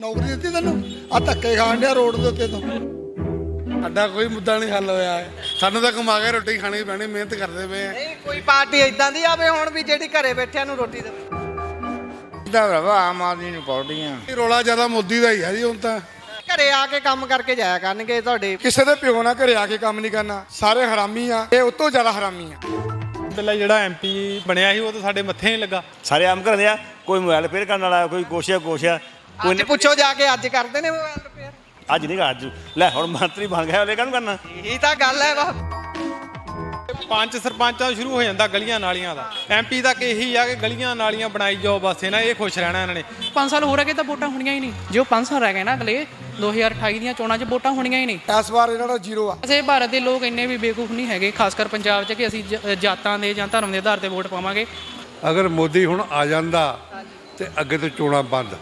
ਨੌਕਰੀ ਦਿੱਤੀ ਤੈਨੂੰ ਆ ਧੱਕੇ ਖਾਣ ਡਿਆ ਰੋਡ ਦੇ ਉੱਤੇ ਤੋਂ। ਸਾਡਾ ਕੋਈ ਮੁੱਦਾ ਨਹੀਂ ਹੱਲ ਹੋਇਆ ਹੈ। ਸਾਨੂੰ ਤਾਂ ਕਮਾ ਕੇ ਰੋਟੀ ਖਾਣੀ ਪੈਣੀ, ਮਿਹਨਤ ਕਰਦੇ ਪਏ ਆ। ਨਹੀਂ ਕੋਈ ਪਾਰਟੀ ਇਦਾਂ ਦੀ ਆਵੇ ਹੁਣ ਵੀ ਜਿਹੜੀ ਘਰੇ ਬੈਠਿਆਂ ਨੂੰ ਰੋਟੀ ਦੇਵੇ। ਇਹਦਾ ਭਰਾਵਾ ਆਮ ਆਦਮੀ ਨੂੰ ਪਾਉੜੀਆਂ। ਰੌਲਾ ਜ਼ਿਆਦਾ ਮੋਦੀ ਦਾ ਹੀ ਹੈ ਜੀ ਹੁਣ ਤਾਂ। ਘਰੇ ਆ ਕੇ ਕੰਮ ਕਰਕੇ ਜਾਇਆ ਕਰਨਗੇ ਤੁਹਾਡੇ। ਕਿਸੇ ਦੇ ਪਿਓ ਨਾਲ ਘਰੇ ਆ ਕੇ ਕੰਮ ਨਹੀਂ ਕਰਨਾ, ਸਾਰੇ ਹਰਾਮੀ ਆ, ਇਹ ਉਹ ਤੋਂ ਜ਼ਿਆਦਾ ਹਰਾਮੀ ਆ। ਪਹਿਲਾਂ ਜਿਹੜਾ ਐਮਪੀ ਬਣਿਆ ਸੀ ਉਹ ਤਾਂ ਸਾਡੇ ਮੱਥੇ ਨਹੀਂ ਲੱਗਾ। ਸਾਰੇ ਆਮ ਕਰਦੇ ਆ, ਕੋਈ ਮੋਬਾਈਲ ਰਿਪੇਅਰ ਕਰਨ ਵਾਲਾ, ਕੋਈ ਕੁਛ ਆ ਅੱਜ ਪੁੱਛੋ ਜਾ ਕੇ ਅੱਜ ਕਰਦੇ ਨੇ ਮੋਬਾਈਲ ਰਿਪੇਅਰ। ਅੱਜ ਨਹੀਂ ਅੱਜ ਲੈ ਹੁਣ ਮੰਤਰੀ ਬਣ ਗਿਆ, ਉਹਨੇ ਕਾਹਨੂੰ ਕਰਨਾ। ਇਹੀ ਤਾਂ ਗੱਲ ਹੈ ਵਾ। ਪੰਜ ਸਰਪੰਚਾਂ ਸ਼ੁਰੂ ਹੋ ਜਾਂਦਾ ਗਲੀਆਂ ਨਾਲੀਆਂ ਦਾ। ਐਮਪੀ ਤੱਕ ਇਹੀ ਆ ਕਿ ਗਲੀਆਂ ਨਾਲੀਆਂ ਬਣਾਈ ਜਾਓ, ਬਸ ਇਹਨਾਂ ਇਹ ਖੁਸ਼ ਰਹਿਣਾ ਇਹਨਾਂ ਨੇ। 5 ਸਾਲ ਹੋਰ ਅਗੇ ਤਾਂ ਵੋਟਾਂ ਹੋਣੀਆਂ ਹੀ ਨਹੀਂ। ਜੋ 5 ਸਾਲ ਰਹਿ ਗਏ ਨਾ ਅਗਲੇ 2028 ਦੀਆਂ ਚੋਣਾਂ 'ਚ ਵੋਟਾਂ ਹੋਣੀਆਂ ਹੀ ਨਹੀਂ। ਇਸ ਵਾਰ ਇਹਨਾਂ ਦਾ ਜ਼ੀਰੋ ਆ। ਅਸੀਂ ਭਾਰਤ ਦੇ ਲੋਕ ਇੰਨੇ ਵੀ ਬੇਵਕੂਫ ਨਹੀਂ ਹੈਗੇ, ਖਾਸ ਕਰ ਪੰਜਾਬ 'ਚ, ਕਿ ਅਸੀਂ ਜਾਤਾਂ ਦੇ ਜਾਂ ਧਰਮ ਦੇ ਆਧਾਰ ਤੇ ਵੋਟ ਪਾਵਾਂਗੇ। ਅਗਰ ਮੋਦੀ ਹੁਣ ਆ ਜਾਂਦਾ ਤੇ ਅੱਗੇ ਤੋਂ ਚੋਣਾਂ ਬੰਦ।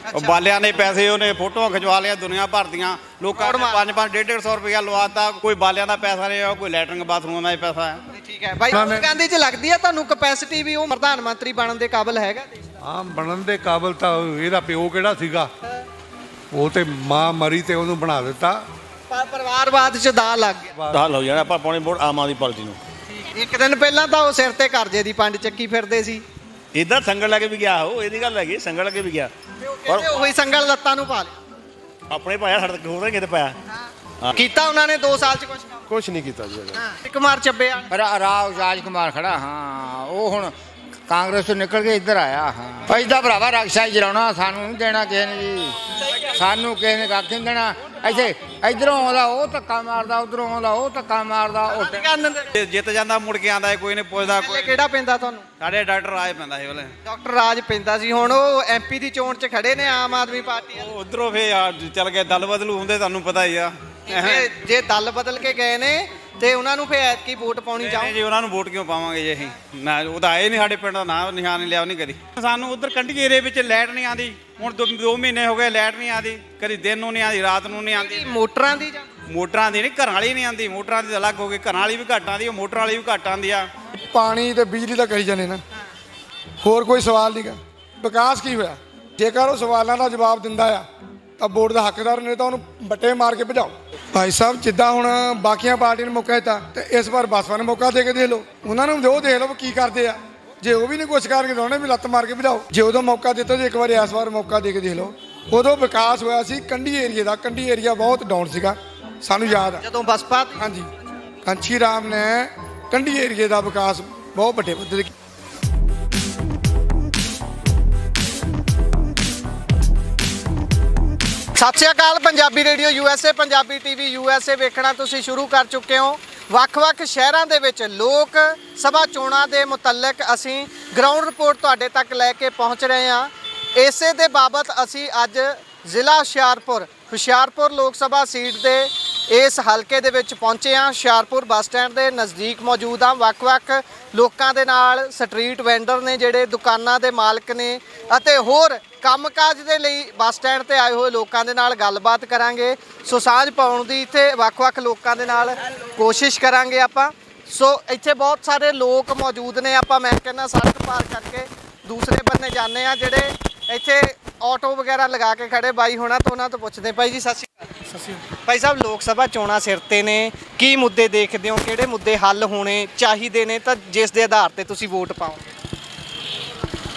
ਉਹ ਬਾਲਿਆਂ ਨੇ ਪੈਸੇ ਉਹਨੇ ਫੋਟੋਆਂ ਖਿਚਵਾ ਲਿਆ ਦੁਨੀਆ ਭਰ ਦੀਆਂ। ਲੋਕਾਂ ਨੇ 5-5 150 ਰੁਪਇਆ ਲਵਾਤਾ। ਕੋਈ ਬਾਲਿਆਂ ਦਾ ਪੈਸਾ ਨਹੀਂ ਆ, ਕੋਈ ਲੈਟਰਿੰਗ ਬਾਥਰੂਮ ਦਾ ਹੀ ਪੈਸਾ ਹੈ। ਠੀਕ ਹੈ ਬਾਈ, ਰਾਹੁਲ ਗਾਂਧੀ 'ਚ ਲੱਗਦੀ ਹੈ ਤੁਹਾਨੂੰ ਕਪੈਸਿਟੀ ਵੀ ਉਹ ਪ੍ਰਧਾਨ ਮੰਤਰੀ ਬਣਨ ਦੇ ਕਾਬਿਲ ਹੈਗਾ? ਹਾਂ, ਬਣਨ ਦੇ ਕਾਬਲ ਤਾਂ ਇਹਦਾ ਪਿਓ ਕਿਹੜਾ ਸੀਗਾ, ਉਹ ਤੇ ਮਾਂ ਮਰੀ ਤੇ ਉਹਨੂੰ ਬਣਾ ਦਿੱਤਾ। ਪਰ ਪਰਿਵਾਰਵਾਦ 'ਚ ਦਾ ਲੱਗ ਗਿਆ। ਹੱਲ ਹੋ ਜਾਣਾ। ਆਪਾਂ ਪਾਉਣੀ ਵੋਟ ਆਮ ਆਦਮੀ ਪਾਰਟੀ ਨੂੰ। ਇੱਕ ਦਿਨ ਪਹਿਲਾਂ ਤਾਂ ਉਹ ਸਿਰ ਤੇ ਕਰਜ਼ੇ ਦੀ ਪੰਡ ਚੱਕੀ ਫਿਰਦੇ ਸੀ। ਇੱਦਾਂ ਸੰਗਲ ਲੈ ਕੇ ਵੀ ਗਿਆ, ਉਹ ਇਹਦੀ ਗੱਲ ਹੈਗੀ, ਸੰਗਲ ਲੈ ਕੇ ਵੀ ਗਿਆ। ਪਰ ਉਹੀ ਸੰਗਲ ਲੱਤਾਂ ਨੂੰ ਪਾ ਲਿਆ। ਆਪਣੇ ਪਾਇਆ, ਸਾਡੇ ਤੱਕ ਹੋਰ ਕਿਤੇ ਪਾਇਆ। ਕੀਤਾ ਉਹਨਾਂ ਨੇ 2 ਸਾਲ 'ਚ ਕੁਝ ਕੰਮ? ਕੁਛ ਨਹੀਂ ਕੀਤਾ ਜੀ। ਕੁਮਾਰ ਚੱਬੇ ਆ। ਰਾਜ ਕੁਮਾਰ ਖੜਾ। ਹਾਂ, ਉਹ ਹੁਣ ਕਾਂਗਰਸ ਤੋਂ ਨਿਕਲ ਕੇ ਇੱਧਰ ਆਇਆ। ਹਾਂ, ਇਹਦਾ ਭਰਾਵਾ ਰਕਸ਼ਾ ਹੀ ਚਲਾਉਣਾ, ਸਾਨੂੰ ਨਹੀਂ ਦੇਣਾ ਕਿਸੇ ਨੇ ਜੀ। ਸਾਨੂੰ ਕਿਸੇ ਨੇ ਕੱਖ ਨਹੀਂ ਦੇਣਾ। ਇੱਥੇ ਇੱਧਰੋਂ ਆਉਂਦਾ ਉਹ ਧੱਕਾ ਮਾਰਦਾ, ਉੱਧਰੋਂ ਆਉਂਦਾ ਉਹ ਧੱਕਾ ਮਾਰਦਾ। ਜਿੱਤ ਜਾਂਦਾ ਮੁੜ ਕੇ ਆਉਂਦਾ, ਕੋਈ ਨਹੀਂ ਪੁੱਛਦਾ। ਕੋਈ ਕਿਹੜਾ ਪੈਂਦਾ ਤੁਹਾਨੂੰ? ਸਾਡੇ ਡਾਕਟਰ ਰਾਜ ਪੈਂਦਾ ਸੀ ਉਹਲੇ। ਡਾਕਟਰ ਰਾਜ ਪੈਂਦਾ ਸੀ। ਹੁਣ ਉਹ ਐਮਪੀ ਦੀ ਚੋਣ 'ਚ ਖੜੇ ਨੇ ਆਮ ਆਦਮੀ ਪਾਰਟੀ। ਉਧਰੋਂ ਫੇ ਚੱਲ ਗਏ, ਦਲ ਬਦਲੂ ਹੁੰਦੇ, ਤੁਹਾਨੂੰ ਪਤਾ ਹੀ ਆ। ਜੇ ਦਲ ਬਦਲ ਕੇ ਗਏ ਨੇ ਤੇ ਉਹਨਾਂ ਨੂੰ ਫੇ ਐਤਕੀ ਵੋਟ ਪਾਉਣੀ ਚਾਹੋ ਜੀ। ਉਹਨਾਂ ਨੂੰ ਵੋਟ ਕਿਉਂ ਪਾਵਾਂਗੇ ਜੀ ਅਸੀਂ? ਨਾ ਉਹ ਤਾਂ ਆਏ ਨਹੀਂ, ਸਾਡੇ ਪਿੰਡ ਦਾ ਨਾਂ ਨਿਸ਼ਾਨ ਨਹੀਂ ਲਿਆ ਨਹੀਂ ਕਦੀ। ਸਾਨੂੰ ਉਧਰ ਕੰਢੀ ਏਰੀਏ ਵਿੱਚ ਲਾਈਟ ਨਹੀਂ ਆਉਂਦੀ। ਹੁਣ 2 ਮਹੀਨੇ ਹੋ ਗਏ ਲਾਈਟ ਨਹੀਂ ਆਉਂਦੀ। ਕਦੀ ਦਿਨ ਨੂੰ ਨਹੀਂ ਆਉਂਦੀ, ਰਾਤ ਨੂੰ ਨਹੀਂ ਆਉਂਦੀ। ਮੋਟਰਾਂ ਦੀ ਜਾਂ ਮੋਟਰਾਂ ਦੀ ਨਹੀਂ, ਘਰਾਂ ਵਾਲੀ ਨਹੀਂ ਆਉਂਦੀ। ਮੋਟਰਾਂ ਦੀ ਤਾਂ ਅਲੱਗ ਹੋ ਗਈ, ਘਰਾਂ ਵਾਲੀ ਵੀ ਘੱਟ ਆਉਂਦੀ, ਉਹ ਮੋਟਰ ਵਾਲੀ ਵੀ ਘੱਟ ਆਉਂਦੀ ਆ। ਪਾਣੀ ਤੇ ਬਿਜਲੀ ਦਾ ਕਹੀ ਜਾਂਦੇ ਨਾ, ਹੋਰ ਕੋਈ ਸਵਾਲ ਨਹੀਂਗਾ। ਵਿਕਾਸ ਕੀ ਹੋਇਆ? ਜੇਕਰ ਉਹ ਸਵਾਲਾਂ ਦਾ ਜਵਾਬ ਦਿੰਦਾ ਆ ਤਾਂ ਵੋਟ ਦਾ ਹੱਕਦਾਰ ਨੇ, ਤਾਂ ਉਹਨੂੰ ਬੱਟੇ ਮਾਰ ਕੇ ਭਜਾਓ। ਭਾਈ ਸਾਹਿਬ, ਜਿੱਦਾਂ ਹੁਣ ਬਾਕੀਆਂ ਪਾਰਟੀਆਂ ਨੂੰ ਮੌਕਾ ਦਿੱਤਾ ਤੇ ਇਸ ਵਾਰ ਬਸਪਾ ਨੂੰ ਮੌਕਾ ਦੇ ਕੇ ਦੇਖ ਲਓ। ਉਹਨਾਂ ਨੂੰ ਉਹ ਦੇਖ ਲਓ ਕੀ ਕਰਦੇ ਆ। ਜੇ ਉਹ ਵੀ ਨਹੀਂ ਕੁਛ ਕਰਕੇ ਤਾਂ ਉਹਨੇ ਵੀ ਲੱਤ ਮਾਰ ਕੇ ਭਜਾਓ। ਜੇ ਉਦੋਂ ਮੌਕਾ ਦਿੱਤਾ ਤੇ ਇੱਕ ਵਾਰ ਇਸ ਵਾਰ ਮੌਕਾ ਦੇ ਕੇ ਦੇਖ ਲਓ। ਉਦੋਂ ਵਿਕਾਸ ਹੋਇਆ ਸੀ ਕੰਢੀ ਏਰੀਏ ਦਾ। ਕੰਢੀ ਏਰੀਆ ਬਹੁਤ ਡਾਊਨ ਸੀਗਾ, ਸਾਨੂੰ ਯਾਦ ਆ। ਜਦੋਂ ਬਸਪਾ ਹਾਂਜੀ, ਕਾਂਚੀ ਰਾਮ ਨੇ ਕੰਢੀ ਏਰੀਏ ਦਾ ਵਿਕਾਸ ਬਹੁਤ ਵੱਡੇ ਪੱਧਰ ਤੇ। Sat Sri Akal. Punjabi radio USA, Punjabi TV USA ਵੇਖਣਾ ਤੁਸੀਂ ਸ਼ੁਰੂ ਕਰ ਚੁੱਕੇ ਹੋ। ਵੱਖ-ਵੱਖ ਸ਼ਹਿਰਾਂ ਦੇ ਵਿੱਚ ਲੋਕ ਸਭਾ ਚੋਣਾਂ ਦੇ ਮੁਤਲਕ ਅਸੀਂ ਗਰਾਊਂਡ ਰਿਪੋਰਟ ਤੁਹਾਡੇ ਤੱਕ ਲੈ ਕੇ ਪਹੁੰਚ ਰਹੇ ਹਾਂ। ਇਸੇ ਦੇ ਬਾਬਤ ਅਸੀਂ ਅੱਜ ਜ਼ਿਲ੍ਹਾ ਹੁਸ਼ਿਆਰਪੁਰ ਲੋਕ ਸਭਾ ਸੀਟ ਦੇ ਇਸ ਹਲਕੇ ਦੇ ਵਿੱਚ ਪਹੁੰਚੇ ਹਾਂ। ਹੁਸ਼ਿਆਰਪੁਰ ਬੱਸ ਸਟੈਂਡ ਦੇ ਨਜ਼ਦੀਕ ਮੌਜੂਦ ਹਾਂ। ਵੱਖ-ਵੱਖ ਲੋਕਾਂ ਦੇ ਨਾਲ, ਸਟਰੀਟ ਵੈਂਡਰ ਨੇ ਜਿਹੜੇ ਦੁਕਾਨਾਂ ਦੇ ਮਾਲਕ ਨੇ, ਅਤੇ ਹੋਰ ਕੰਮਕਾਜ ਦੇ ਲਈ ਬੱਸ ਸਟੈਂਡ ਤੇ ਆਏ ਹੋਏ ਲੋਕਾਂ ਦੇ ਨਾਲ ਗੱਲਬਾਤ ਕਰਾਂਗੇ। ਸੋ ਸਾਂਝ ਪਾਉਣ ਦੀ ਇੱਥੇ ਵੱਖ-ਵੱਖ ਲੋਕਾਂ ਦੇ ਨਾਲ ਕੋਸ਼ਿਸ਼ ਕਰਾਂਗੇ ਆਪਾਂ। ਸੋ ਇੱਥੇ ਬਹੁਤ ਸਾਰੇ ਲੋਕ ਮੌਜੂਦ ਨੇ। ਆਪਾਂ ਮੈਂ ਕਹਿੰਦਾ ਸੜਕ ਪਾਰ ਕਰਕੇ ਦੂਸਰੇ ਬੰਨੇ ਜਾਂਦੇ ਆ। ਜਿਹੜੇ ਇੱਥੇ ਆਟੋ ਵਗੈਰਾ ਲਗਾ ਕੇ ਖੜੇ ਬਾਈ ਹੋਣਾ ਤੋਂ ਉਹਨਾਂ ਤੋਂ ਪੁੱਛਦੇ। ਭਾਈ ਜੀ ਸਤਿ ਸ਼੍ਰੀ ਅਕਾਲ। ਸਤਿ ਸ਼੍ਰੀ ਅਕਾਲ। ਭਾਈ ਸਾਹਿਬ, ਲੋਕ ਸਭਾ ਚੋਣਾਂ ਸਿਰ ਤੇ ਨੇ, ਕੀ ਮੁੱਦੇ ਦੇਖਦੇ ਹੋ? ਕਿਹੜੇ ਮੁੱਦੇ ਹੱਲ ਹੋਣੇ ਚਾਹੀਦੇ ਨੇ ਤਾਂ ਜਿਸ ਦੇ ਆਧਾਰ ਤੇ ਤੁਸੀਂ ਵੋਟ ਪਾਓਗੇ?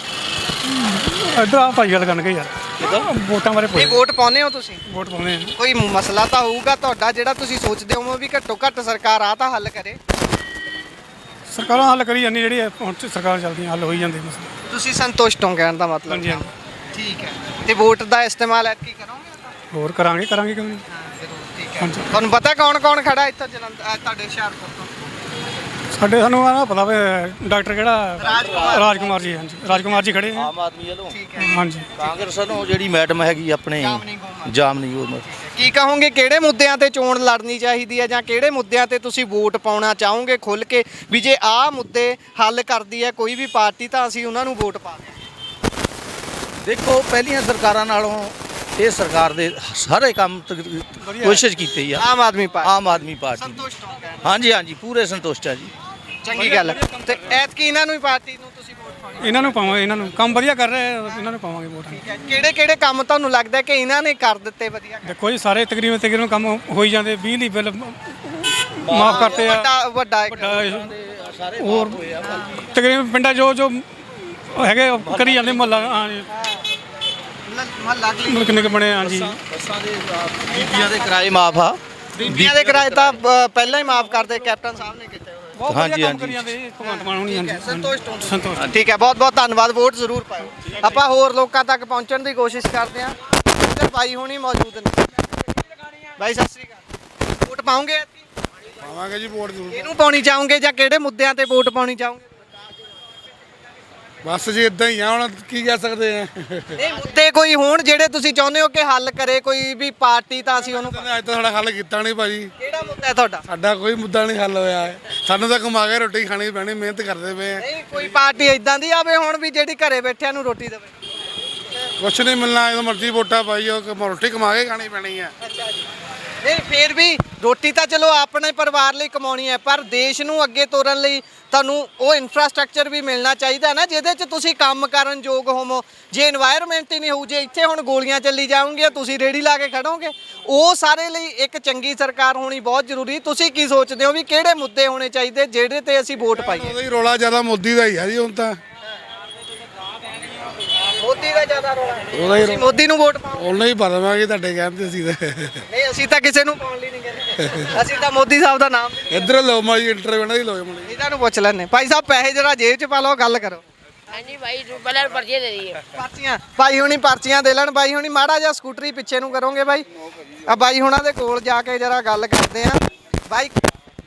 ਇੱਧਰ ਆ ਭਾਈ ਗੱਲ ਕਰਨਗੇ ਯਾਰ, ਵੋਟਾਂ ਬਾਰੇ ਇਹ ਵੋਟ ਪਾਉਂਦੇ ਹੋ ਤੁਸੀਂ? ਵੋਟ ਪਾਉਂਦੇ ਆ। ਕੋਈ ਮਸਲਾ ਤਾਂ ਹੋਊਗਾ ਤੁਹਾਡਾ ਜਿਹੜਾ ਤੁਸੀਂ ਸੋਚਦੇ ਹੋ ਵੀ ਘੱਟੋ ਘੱਟ ਸਰਕਾਰ ਆ ਤਾਂ ਹੱਲ ਕਰੇ। ਸਰਕਾਰਾਂ ਹੱਲ ਕਰੀ ਜਾਂਦੀ, ਜਿਹੜੀ ਹੁਣ ਸਰਕਾਰ ਚੱਲਦੀਆਂ ਹੱਲ ਹੋਈ ਜਾਂਦੇ ਮਸਲੇ। ਤੁਸੀਂ ਸੰਤੁਸ਼ਟ ਹੋ ਕਹਿਣ ਦਾ ਮਤਲਬ? ਹਾਂਜੀ ਹਾਂਜੀ। ਠੀਕ ਹੈ। ਤੇ ਵੋਟ ਦਾ ਇਸਤੇਮਾਲ ਐਤਕੀ ਕਰੋਗੇ? ਹੋਰ ਕਰਾਂਗੇ ਕਿਉਂ ਨਹੀਂ। ਠੀਕ ਹੈ। ਹਾਂਜੀ। ਤੁਹਾਨੂੰ ਪਤਾ ਕੌਣ ਖੜਾ ਇੱਥੇ ਜਲੰਧਰ ਤੁਹਾਡੇ ਹੁਸ਼ਿਆਰਪੁਰ ਤੋਂ? ਸਾਨੂੰ ਆ ਪਤਾ ਵੀ ਡਾਕਟਰ ਕਿਹੜਾ? ਰਾਜ ਕੁਮਾਰ ਜੀ। ਹਾਂਜੀ, ਰਾਜ ਕੁਮਾਰ ਜੀ ਖੜੇ ਆ। ਆਮ ਆਦਮੀ ਵੱਲੋਂ ਹਾਂਜੀ। ਕਾਂਗਰਸ ਨੂੰ ਜਿਹੜੀ ਮੈਡਮ ਹੈਗੀ ਆਪਣੇ ਜਾਮਨੀ, ਉਹ ਕੀ ਕਹੋਗੇ ਕਿਹੜੇ ਮੁੱਦਿਆਂ ਤੇ ਚੋਣ ਲੜਨੀ ਚਾਹੀਦੀ ਹੈ ਜਾਂ ਕਿਹੜੇ ਮੁੱਦਿਆਂ ਤੇ ਤੁਸੀਂ ਵੋਟ ਪਾਉਣਾ ਚਾਹੋਗੇ ਖੁੱਲ੍ਹ ਕੇ ਵੀ ਜੇ ਆਹ ਮੁੱਦੇ ਹੱਲ ਕਰਦੀ ਹੈ ਕੋਈ ਵੀ ਪਾਰਟੀ ਤਾਂ ਅਸੀਂ ਉਹਨਾਂ ਨੂੰ ਵੋਟ ਪਾ ਦਿਆਂਗੇ? ਦੇਖੋ, ਪਹਿਲੀਆਂ ਸਰਕਾਰਾਂ ਨਾਲੋਂ ਇਹ ਸਰਕਾਰ ਦੇ ਸਾਰੇ ਕੰਮ ਕੋਸ਼ਿਸ਼ ਕੀਤੀ ਆ। ਆਮ ਆਦਮੀ ਪਾਰਟੀ ਸੰਤੁਸ਼ਟ ਹੋ? ਹਾਂਜੀ ਹਾਂਜੀ, ਪੂਰੇ ਸੰਤੁਸ਼ਟ ਆ ਜੀ। ਚੰਗੀ ਗੱਲ ਹੈ। ਤੇ ਐਤਕੀ ਇਹਨਾਂ ਨੂੰ ਹੀ ਪਾਰਟੀ ਨੂੰ ਤੁਸੀਂ ਵੋਟ ਪਾਉਣੀ? ਇਹਨਾਂ ਨੂੰ ਪਾਵਾਂਗੇ, ਇਹਨਾਂ ਨੂੰ ਕੰਮ ਵਧੀਆ ਕਰ ਰਹੇ ਆ, ਇਹਨਾਂ ਨੂੰ ਪਾਵਾਂਗੇ ਵੋਟ। ਕਿਹੜੇ ਕਿਹੜੇ ਕੰਮ ਤੁਹਾਨੂੰ ਲੱਗਦਾ ਕਿ ਇਹਨਾਂ ਨੇ ਕਰ ਦਿੱਤੇ ਵਧੀਆ? ਦੇਖੋ ਜੀ ਸਾਰੇ ਤਕਰੀਬਨ ਕੰਮ ਹੋਈ ਜਾਂਦੇ, ਬਿਜਲੀ ਬਿੱਲ ਮਾਫ ਕਰਤੇ ਆ, ਵੱਡਾ ਹੋਰ ਤਕਰੀਬਨ ਪਿੰਡਾਂ ਜੋ ਹੈਗੇ ਉਹ ਕਰੀ ਜਾਂਦੇ ਮੁਹੱਲਾ। ਹਾਂ ਜੀ ਮਹੱਲਾ ਕਿੰਨੇ ਕੁ ਬਣੇ? ਹਾਂ ਜੀ ਬੀਬੀਆਂ ਦੇ ਕਿਰਾਏ ਮਾਫ ਆ। ਬੀਬੀਆਂ ਦੇ ਕਿਰਾਏ ਤਾਂ ਪਹਿਲਾਂ ਹੀ ਮਾਫ ਕਰਦੇ, ਕੈਪਟਨ ਸਾਹਿਬ ਨੇ ਕੀਤੇ ਹੋਏ। ਬਹੁਤ ਵਧੀਆ ਕੰਮ ਕਰੀ ਜਾਂਦੇ ਭਗਵੰਤ ਮਾਨ ਹੋਣੀ। ਹਾਂਜੀ ਸੰਤੋਸ਼। ਠੀਕ ਹੈ, ਬਹੁਤ ਬਹੁਤ ਧੰਨਵਾਦ। ਵੋਟ ਜ਼ਰੂਰ ਪਾਓ। ਆਪਾਂ ਹੋਰ ਲੋਕਾਂ ਤੱਕ ਪਹੁੰਚਣ ਦੀ ਕੋਸ਼ਿਸ਼ ਕਰਦੇ ਹਾਂ। ਇੱਧਰ ਬਾਈ ਹੋਣੀ ਮੌਜੂਦ ਨੇ। ਬਾਈ ਸਤਿ ਸ੍ਰੀ ਅਕਾਲ। ਵੋਟ ਪਾਉਂਗੇ? ਪਾਵਾਂਗੇ ਜੀ ਵੋਟ ਜ਼ਰੂਰ। ਇਹਨੂੰ ਪਾਉਣੀ ਚਾਹੋਗੇ ਜਾਂ ਕਿਹੜੇ ਮੁੱਦਿਆਂ ਤੇ ਵੋਟ ਪਾਉਣੀ ਚਾਹੋਗੇ? ਬਸ ਜੀ ਇਦਾਂ ਹੀ ਆ, ਹੁਣ ਕੀ ਕਹਿ ਸਕਦੇ ਆ। ਨਹੀਂ, ਮੁੱਦੇ ਕੋਈ ਹੋਣ ਜਿਹੜੇ ਤੁਸੀਂ ਚਾਹੁੰਦੇ ਹੋ ਕਿ ਹੱਲ ਕਰੇ ਕੋਈ ਵੀ ਪਾਰਟੀ, ਤਾਂ ਅਸੀਂ ਉਹਨੂੰ। ਅੱਜ ਤਾਂ ਸਾਡਾ ਹੱਲ ਕੀਤਾ ਨਹੀਂ ਭਾਜੀ। ਕਿਹੜਾ ਮੁੱਦਾ ਹੈ ਤੁਹਾਡਾ? ਸਾਡਾ ਕੋਈ ਮੁੱਦਾ ਨਹੀਂ ਹੱਲ ਹੋਇਆ ਹੈ। ਸਾਨੂੰ ਤਾਂ ਕਮਾ ਕੇ ਰੋਟੀ ਖਾਣੀ ਪੈਣੀ, ਮਿਹਨਤ ਕਰਦੇ ਪਏ ਆ। ਨਹੀਂ, ਕੋਈ ਪਾਰਟੀ ਇਦਾਂ ਦੀ ਆਵੇ ਹੁਣ ਵੀ ਜਿਹੜੀ ਘਰੇ ਬੈਠਿਆਂ ਨੂੰ ਰੋਟੀ ਦੇਵੇ। ਕੁਛ ਨਹੀਂ ਮਿਲਣਾ, ਜਦੋਂ ਮਰਜ਼ੀ ਵੋਟਾਂ ਪਾਈ ਜਾਓ, ਰੋਟੀ ਕਮਾ ਕੇ ਖਾਣੀ ਪੈਣੀ ਹੈ। ਨਹੀਂ, ਫੇਰ ਵੀ ਰੋਟੀ ਤਾਂ ਚਲੋ ਆਪਣੇ ਪਰਿਵਾਰ ਲਈ ਕਮਾਉਣੀ ਹੈ, ਪਰ ਦੇਸ਼ ਨੂੰ ਅੱਗੇ ਤੋਰਨ ਲਈ ਤੁਹਾਨੂੰ ਉਹ ਇਨਫਰਾਸਟ੍ਰਕਚਰ ਵੀ ਮਿਲਣਾ ਚਾਹੀਦਾ ਨਾ, ਜਿਹਦੇ 'ਚ ਤੁਸੀਂ ਕੰਮ ਕਰਨ ਯੋਗ ਹੋਵੋ। ਜੇ এনवायरमेंट ਹੀ ਨਹੀਂ ਹੋਊ, ਜੇ ਇੱਥੇ ਹੁਣ ਗੋਲੀਆਂ ਚੱਲੀ ਜਾਣਗੀਆਂ, ਤੁਸੀਂ ਰੇੜੀ ਲਾ ਕੇ ਖੜੋਗੇ। ਉਹ ਸਾਰੇ ਲਈ ਇੱਕ ਚੰਗੀ ਸਰਕਾਰ ਹੋਣੀ ਬਹੁਤ ਜ਼ਰੂਰੀ। ਤੁਸੀਂ ਕੀ ਸੋਚਦੇ ਹੋ ਵੀ ਕਿਹੜੇ ਮੁੱਦੇ ਹੋਣੇ ਚਾਹੀਦੇ ਜਿਹੜੇ ਤੇ ਅਸੀਂ ਵੋਟ ਪਾਈਏ? ਉਹਦਾ ਹੀ ਰੌਲਾ ਜ਼ਿਆਦਾ ਮੋਦੀ ਦਾ ਹੀ ਆ ਜੀ ਹੁਣ ਤਾਂ। ਮੋਦੀ ਦਾ ਜ਼ਿਆਦਾ ਰੌਲਾ। ਉਹਦਾ ਹੀ ਤੁਸੀਂ ਮੋਦੀ ਨੂੰ ਵੋਟ ਪਾਓ? ਉਹਨਾਂ ਹੀ ਪਾ ਦੇਵਾਂਗੇ ਤੁਹਾਡੇ ਕਹਿਣ ਤੇ ਅਸੀਂ ਤਾਂ। ਨਹੀਂ, ਅਸੀਂ ਤਾਂ ਕਿਸੇ ਨੂੰ ਪਾਉਣ ਲਈ ਨਹੀਂ ਕਹਿੰਦੇ, ਅਸੀਂ ਤਾਂ ਮੋਦੀ ਸਾਹਿਬ ਦਾ ਨਾਮ ਨਹੀਂ। ਇੱਧਰ ਲਓ ਮਾਜੀ ਇੰਟਰਵਿਊ ਨਾਲ ਹੀ ਲਓ ਮਾਜੀ। ਇਹਨਾਂ ਨੂੰ ਪੁੱਛ ਲੈਣੇ। ਭਾਈ ਸਾਹਿਬ ਪੈਸੇ ਜਰਾ ਜੇਬ 'ਚ ਪਾ ਲਓ, ਗੱਲ ਕਰੋ। ਹਾਂਜੀ ਭਾਈ ਤੂੰ ਪਹਿਲਾਂ ਪਰਚੀ ਦੇ ਦਈਏ। ਪਰਚੀਆਂ ਭਾਈ ਹੁਣੀ ਪਰਚੀਆਂ ਦੇ ਲੈਣ। ਬਾਈ ਹੁਣੀ ਮਾੜਾ ਜਿਹਾ ਸਕੂਟਰੀ ਪਿੱਛੇ ਨੂੰ ਕਰੋਗੇ ਬਾਈ? ਆ ਬਾਈ ਹੁਣਾਂ ਦੇ ਕੋਲ ਜਾ ਕੇ ਜਰਾ ਗੱਲ ਕਰਦੇ ਆ। ਬਾਈ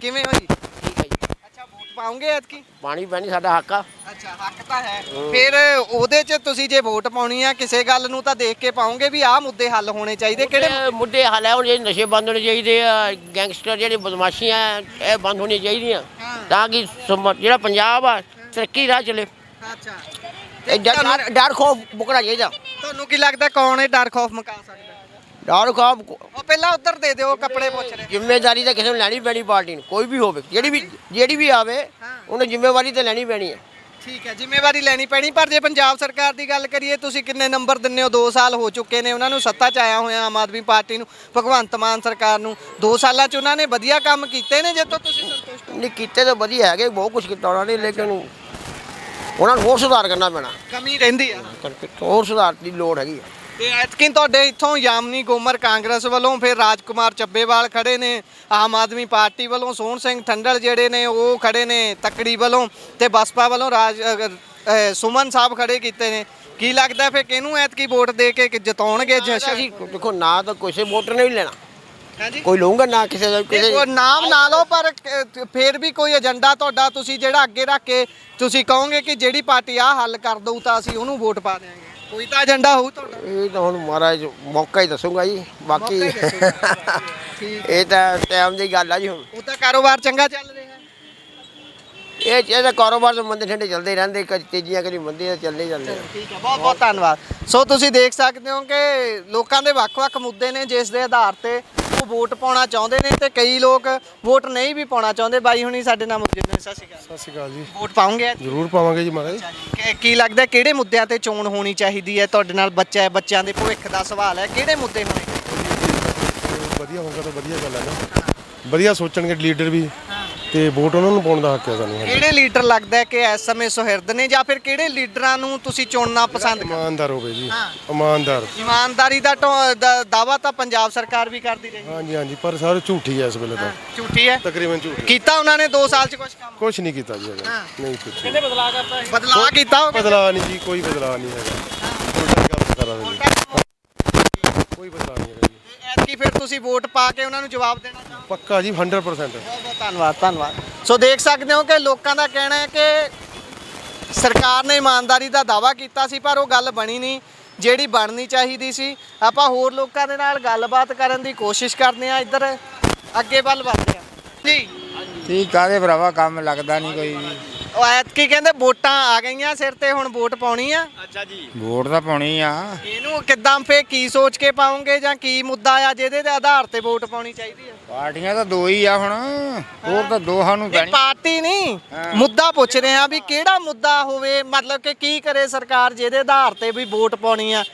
ਕਿਵੇਂ ਹੋ ਜੀ? ਠੀਕ ਹੈ ਜੀ। ਅੱਛਾ, ਵੋਟ ਪਾਉਂਗੇ ਐਤਕੀ? ਪਾਣੀ ਪੈਣੀ ਸਾਡਾ ਹੱਕ ਆ। ਅੱਛਾ, ਹੱਕ ਤਾਂ ਹੈ। ਫਿਰ ਉਹਦੇ 'ਚ ਤੁਸੀਂ ਜੇ ਵੋਟ ਪਾਉਣੀ ਆ ਕਿਸੇ ਗੱਲ ਨੂੰ ਤਾਂ ਦੇਖ ਕੇ ਪਾਉਂਗੇ ਵੀ ਆਹ ਮੁੱਦੇ ਹੱਲ ਹੋਣੇ ਚਾਹੀਦੇ। ਕਿਹੜੇ ਮੁੱਦੇ ਹੱਲ ਹੈ? ਹੁਣ ਜਿਹੜੇ ਨਸ਼ੇ ਬੰਦ ਹੋਣੇ ਚਾਹੀਦੇ ਆ, ਗੈਂਗਸਟਰ ਜਿਹੜੇ ਬਦਮਾਸ਼ੀਆਂ ਇਹ ਬੰਦ ਹੋਣੀਆਂ ਚਾਹੀਦੀਆਂ, ਤਾਂ ਕਿ ਜਿਹੜਾ ਪੰਜਾਬ ਆ ਤਰੱਕੀ ਰਾਹ ਚੱਲੇ। ਅੱਛਾ, ਡਰ ਖੌਫ ਮੁਕਣਾ ਚਾਹੀਦਾ। ਤੁਹਾਨੂੰ ਕੀ ਲੱਗਦਾ ਕੌਣ ਇਹ ਡਰ ਖੌਫ ਮੁਕਾ ਸਕਦਾ? ਡਰ ਖੌਫ ਉਹ ਪਹਿਲਾਂ ਉੱਧਰ ਦੇ ਦਿਓ, ਕੱਪੜੇ ਪੁੱਛ ਰਹੇ। ਜ਼ਿੰਮੇਵਾਰੀ ਤਾਂ ਕਿਸੇ ਨੂੰ ਲੈਣੀ ਪੈਣੀ, ਪਾਰਟੀ ਨੂੰ ਕੋਈ ਵੀ ਹੋਵੇ, ਜਿਹੜੀ ਵੀ ਆਵੇ ਉਹਨੇ ਜ਼ਿੰਮੇਵਾਰੀ ਤਾਂ ਲੈਣੀ ਪੈਣੀ ਹੈ। ਠੀਕ ਹੈ, ਜ਼ਿੰਮੇਵਾਰੀ ਲੈਣੀ ਪੈਣੀ। ਪਰ ਜੇ ਪੰਜਾਬ ਸਰਕਾਰ ਦੀ ਗੱਲ ਕਰੀਏ, ਤੁਸੀਂ ਕਿੰਨੇ ਨੰਬਰ ਦਿੰਦੇ ਹੋ? 2 ਸਾਲ ਹੋ ਚੁੱਕੇ ਨੇ ਉਹਨਾਂ ਨੂੰ ਸੱਤਾ 'ਚ ਆਇਆ ਹੋਇਆ, ਆਮ ਆਦਮੀ ਪਾਰਟੀ ਨੂੰ, ਭਗਵੰਤ ਮਾਨ ਸਰਕਾਰ ਨੂੰ। 2 ਸਾਲਾਂ 'ਚ ਉਹਨਾਂ ਨੇ ਵਧੀਆ ਕੰਮ ਕੀਤੇ ਨੇ, ਜੇ ਤੋਂ ਤੁਸੀਂ ਸੰਤੁਸ਼ਟ ਹੋ? ਨਹੀਂ ਕੀਤੇ ਤਾਂ ਵਧੀਆ ਹੈਗੇ, ਬਹੁਤ ਕੁਝ ਕੀਤਾ ਉਹਨਾਂ ਨੇ, ਲੇਕਿਨ ਉਹਨਾਂ ਨੂੰ ਹੋਰ ਸੁਧਾਰ ਕਰਨਾ ਪੈਣਾ। ਕਮੀ ਰਹਿੰਦੀ ਆ, ਹੋਰ ਸੁਧਾਰ ਦੀ ਲੋੜ ਹੈਗੀ ਆ। ਤੇ ਐਤਕੀ ਤੁਹਾਡੇ ਇੱਥੋਂ ਯਾਮਨੀ ਗੋਮਰ ਕਾਂਗਰਸ ਵੱਲੋਂ, ਫਿਰ ਰਾਜਕੁਮਾਰ ਚੱਬੇਵਾਲ ਖੜੇ ਨੇ ਆਮ ਆਦਮੀ ਪਾਰਟੀ ਵੱਲੋਂ, ਸੋਹਣ ਸਿੰਘ ਠੰਡਲ ਜਿਹੜੇ ਨੇ ਉਹ ਖੜੇ ਨੇ ਤੱਕੜੀ ਵੱਲੋਂ, ਤੇ ਬਸਪਾ ਵੱਲੋਂ ਸੁਮਨ ਸਾਹਿਬ ਖੜੇ ਕੀਤੇ ਨੇ। ਕੀ ਲੱਗਦਾ ਫਿਰ ਕਿਹਨੂੰ ਐਤਕੀ ਵੋਟ ਦੇ ਕੇ ਜਿਤਾਉਣਗੇ? ਅਸੀਂ ਦੇਖੋ ਨਾ ਤਾਂ ਕਿਸੇ ਵੋਟਰ ਨੇ ਵੀ ਲੈਣਾ, ਹਾਂਜੀ, ਕੋਈ ਲਊਗਾ ਨਾ ਕਿਸੇ ਦਾ ਉਹ ਨਾਮ ਨਾ ਲਓ, ਪਰ ਫਿਰ ਵੀ ਕੋਈ ਏਜੰਡਾ ਤੁਹਾਡਾ ਤੁਸੀਂ ਜਿਹੜਾ ਅੱਗੇ ਰੱਖ ਕੇ ਤੁਸੀਂ ਕਹੋਗੇ ਕਿ ਜਿਹੜੀ ਪਾਰਟੀ ਆਹ ਹੱਲ ਕਰ ਦਊ ਤਾਂ ਅਸੀਂ ਉਹਨੂੰ ਵੋਟ ਪਾ ਦਿਆਂਗੇ। ਕੋਈ ਤਾਂ ਏਜੰਡਾ ਹੋਊ ਤੁਹਾਡਾ? ਇਹ ਤਾਂ ਹੁਣ ਮਹਾਰਾਜ ਮੌਕਾ ਹੀ ਦੱਸੂਗਾ ਜੀ, ਬਾਕੀ ਇਹ ਤਾਂ ਟਾਈਮ ਦੀ ਗੱਲ ਆ ਜੀ। ਹੁਣ ਉਹਦਾ ਕਾਰੋਬਾਰ ਚੰਗਾ ਚੱਲ ਰਿਹਾ? ਇਹਦਾ ਕਾਰੋਬਾਰ ਤਾਂ ਮੰਦੇ ਠੰਡੇ ਚੱਲਦੇ ਰਹਿੰਦੇ, ਕਦੀ ਤੇਜ਼ੀਆਂ ਕਦੀ ਮੰਦੀਆਂ ਚੱਲਦੇ ਜਾਂਦੇ। ਠੀਕ ਹੈ, ਬਹੁਤ ਬਹੁਤ ਧੰਨਵਾਦ। ਸੋ ਤੁਸੀਂ ਦੇਖ ਸਕਦੇ ਹੋ ਕਿ ਲੋਕਾਂ ਦੇ ਵੱਖ-ਵੱਖ ਮੁੱਦੇ ਨੇ ਜਿਸ ਦੇ ਆਧਾਰ ਤੇ ਉਹ ਵੋਟ ਪਾਉਣਾ ਚਾਹੁੰਦੇ ਨੇ, ਤੇ ਕਈ ਲੋਕ ਵੋਟ ਨਹੀਂ ਵੀ ਪਾਉਣਾ ਚਾਹੁੰਦੇ। ਬਾਈ ਹੁਣੀ ਸਾਡੇ ਨਾਲ ਮੌਜੂਦ ਨੇ। ਸਤਿ ਸ਼੍ਰੀ ਅਕਾਲ। ਸਤਿ ਸ਼੍ਰੀ ਅਕਾਲ ਜੀ। ਵੋਟ ਪਾਉਂਗੇ? ਜ਼ਰੂਰ ਪਾਵਾਂਗੇ ਜੀ ਮਹਾਰਾਜ। ਕੀ ਲੱਗਦਾ ਕਿਹੜੇ ਮੁੱਦਿਆਂ ਤੇ ਚੋਣ ਹੋਣੀ ਚਾਹੀਦੀ ਹੈ? ਤੁਹਾਡੇ ਨਾਲ ਬੱਚਾ ਹੈ, ਬੱਚਿਆਂ ਦੇ ਭਵਿੱਖ ਦਾ ਸਵਾਲ ਹੈ, ਕਿਹੜੇ ਮੁੱਦੇ ਹੋਣੇ? ਵਧੀਆ ਹੋਊਗਾ ਤਾਂ ਵਧੀਆ ਗੱਲ ਹੈ ਨਾ, ਵਧੀਆ ਸੋਚਣਗੇ ਲੀਡਰ ਵੀ, ਤੇ ਵੋਟ ਉਹਨਾਂ ਨੂੰ ਪਾਉਣ ਦਾ ਹੱਕ ਹੈ ਸਾਨੂੰ। ਕਿਹੜੇ ਲੀਡਰ ਲੱਗਦਾ ਹੈ ਕਿ ਇਸ ਸਮੇਂ ਸੁਹਿਰਦ ਨੇ, ਜਾਂ ਫਿਰ ਕਿਹੜੇ ਲੀਡਰਾਂ ਨੂੰ ਤੁਸੀਂ ਚੁਣਨਾ ਪਸੰਦ ਕਰਦੇ? ਇਮਾਨਦਾਰ ਹੋਵੇ ਜੀ, ਇਮਾਨਦਾਰ। ਇਮਾਨਦਾਰੀ ਦਾ ਦਾਵਾ ਤਾਂ ਪੰਜਾਬ ਸਰਕਾਰ ਵੀ ਕਰਦੀ ਰਹੀ। ਹਾਂਜੀ ਹਾਂਜੀ, ਪਰ ਸਾਰੇ ਝੂਠੀ ਹੈ ਇਸ ਵੇਲੇ ਤਾਂ, ਝੂਠੀ ਹੈ, ਤਕਰੀਬਨ ਝੂਠੀ। ਕੀਤਾ ਉਹਨਾਂ ਨੇ 2 ਸਾਲ 'ਚ ਕੁਝ ਕੰਮ? ਕੁਛ ਨਹੀਂ ਕੀਤਾ ਜੀ ਹੈਗਾ, ਨਹੀਂ ਕੁਛ। ਕਹਿੰਦੇ ਬਦਲਾਅ ਕਰਤਾ ਹੈ। ਬਦਲਾਅ ਕੀਤਾ ਹੋਵੇ? ਬਦਲਾਅ ਨਹੀਂ ਜੀ, ਕੋਈ ਬਦਲਾਅ ਨਹੀਂ ਹੈਗਾ। ਉਲਟਾ ਹੀ ਕੰਮ ਕਰਾ ਰਹੇ ਜੀ, ਕੋਈ ਬਦਲਾਅ ਨਹੀਂ ਹੈਗਾ ਜੀ। ਐਤਕੀ ਫਿਰ ਤੁਸੀਂ ਵੋਟ ਪਾ ਕੇ ਉਹਨਾਂ ਨੂੰ ਜਵਾਬ ਦੇਣਾ ਚਾਹੋ? ਪੱਕਾ ਜੀ, 100%। ਬਹੁਤ ਬਹੁਤ ਧੰਨਵਾਦ, ਧੰਨਵਾਦ। ਸੋ ਦੇਖ ਸਕਦੇ ਹੋ ਕਿ ਲੋਕਾਂ ਦਾ ਕਹਿਣਾ ਹੈ ਕਿ ਸਰਕਾਰ ਨੇ ਇਮਾਨਦਾਰੀ ਦਾ ਦਾਅਵਾ ਕੀਤਾ ਸੀ, ਪਰ ਉਹ ਗੱਲ ਬਣੀ ਨਹੀਂ ਜਿਹੜੀ ਬਣਨੀ ਚਾਹੀਦੀ ਸੀ। ਆਪਾਂ ਹੋਰ ਲੋਕਾਂ ਦੇ ਨਾਲ ਗੱਲਬਾਤ ਕਰਨ ਦੀ ਕੋਸ਼ਿਸ਼ ਕਰਦੇ ਹਾਂ, ਇੱਧਰ ਅੱਗੇ ਵੱਲ ਵਧਦੇ ਹਾਂ ਜੀ। ਠੀਕ ਕਾਹਦੇ ਭਰਾਵਾ, ਕੰਮ ਲੱਗਦਾ ਨਹੀਂ ਕੋਈ ਵੀ। ਉਹ ਐਤਕੀ ਕਹਿੰਦੇ ਵੋਟਾਂ ਆ ਗਈਆਂ ਸਿਰ ਤੇ, ਹੁਣ ਵੋਟ ਪਾਉਣੀ ਆ। ਅੱਛਾ ਜੀ। ਵੋਟ ਤਾਂ ਪਾਉਣੀ ਆ। ਇਹਨੂੰ ਕਿੱਦਾਂ ਫੇ ਕੀ ਸੋਚ ਕੇ ਪਾਉਂਗੇ ਜਾਂ ਕੀ ਮੁੱਦਾ ਆ ਜਿਹਦੇ ਦੇ ਆਧਾਰ ਤੇ ਵੋਟ ਪਾਉਣੀ ਚਾਹੀਦੀ ਆ? ਪਾਰਟੀਆਂ ਤਾਂ ਦੋ ਹੀ ਆ ਹੁਣ, ਹੋਰ ਤਾਂ ਦੋਹਾਂ ਨੂੰ ਇਹ ਪੈਣੀ। ਪਾਰਟੀ ਨਹੀਂ, ਮੁੱਦਾ ਪੁੱਛ ਰਹੇ ਆ ਵੀ ਕਿਹੜਾ ਮੁੱਦਾ ਹੋਵੇ, ਮਤਲਬ ਕਿ ਕੀ ਕਰੇ ਸਰਕਾਰ ਜਿਹਦੇ ਆਧਾਰ ਤੇ ਵੀ ਵੋਟ ਪਾਉਣੀ ਆ।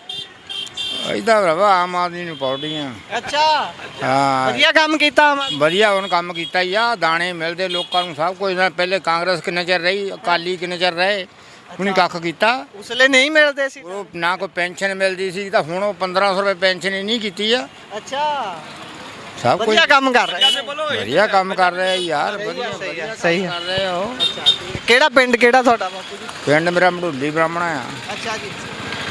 ਇਹਦਾ ਭਰਾਵਾ ਆਮ ਆਦਮੀ ਨੂੰ ਪਾਉਣੀਆਂ। ਅੱਛਾ, ਹਾਂ ਵਧੀਆ ਕੰਮ ਕੀਤਾ ਆਮ ਆਦਮੀ। ਵਧੀਆ ਹੁਣ ਕੰਮ ਕੀਤਾ ਹੀ ਆ, ਦਾਣੇ ਮਿਲਦੇ ਲੋਕਾਂ ਨੂੰ ਸਭ ਕੁਝ। ਨਾ ਪਹਿਲੇ ਕਾਂਗਰਸ ਕਿੰਨੇ ਚਿਰ ਰਹੀ, ਅਕਾਲੀ ਕਿੰਨੇ ਚਿਰ ਰਹੇ, ਉਹਨੇ ਕੱਖ ਕੀਤਾ। ਉਸਲੇ ਨਹੀਂ ਮਿਲਦੇ ਸੀ। ਉਹ ਨਾ ਕੋਈ ਪੈਨਸ਼ਨ ਮਿਲਦੀ ਸੀ, ਤਾਂ ਹੁਣ ਉਹ 1500 ਰੁਪਏ ਪੈਨਸ਼ਨ ਹੀ ਨਹੀਂ ਕੀਤੀ ਆ। ਅੱਛਾ, ਸਭ ਕੁਝ ਵਧੀਆ ਕੰਮ ਕਰ ਰਹੇ ਆ। ਵਧੀਆ ਕੰਮ ਕਰ ਰਹੇ ਆ ਯਾਰ, ਵਧੀਆ ਸਹੀ ਹੈ, ਵਧੀਆ ਸਹੀ ਕੰਮ ਹੈ। ਕਰ ਰਹੇ ਆ ਉਹ। ਕਿਹੜਾ ਪਿੰਡ ਕਿਹੜਾ ਤੁਹਾਡਾ ਬਾਪੂ ਜੀ? ਪਿੰਡ ਮੇਰਾ ਮੜੂਲੀ ਬ੍ਰਾਹਮਣਾ ਆ। ਅੱਛਾ ਜੀ,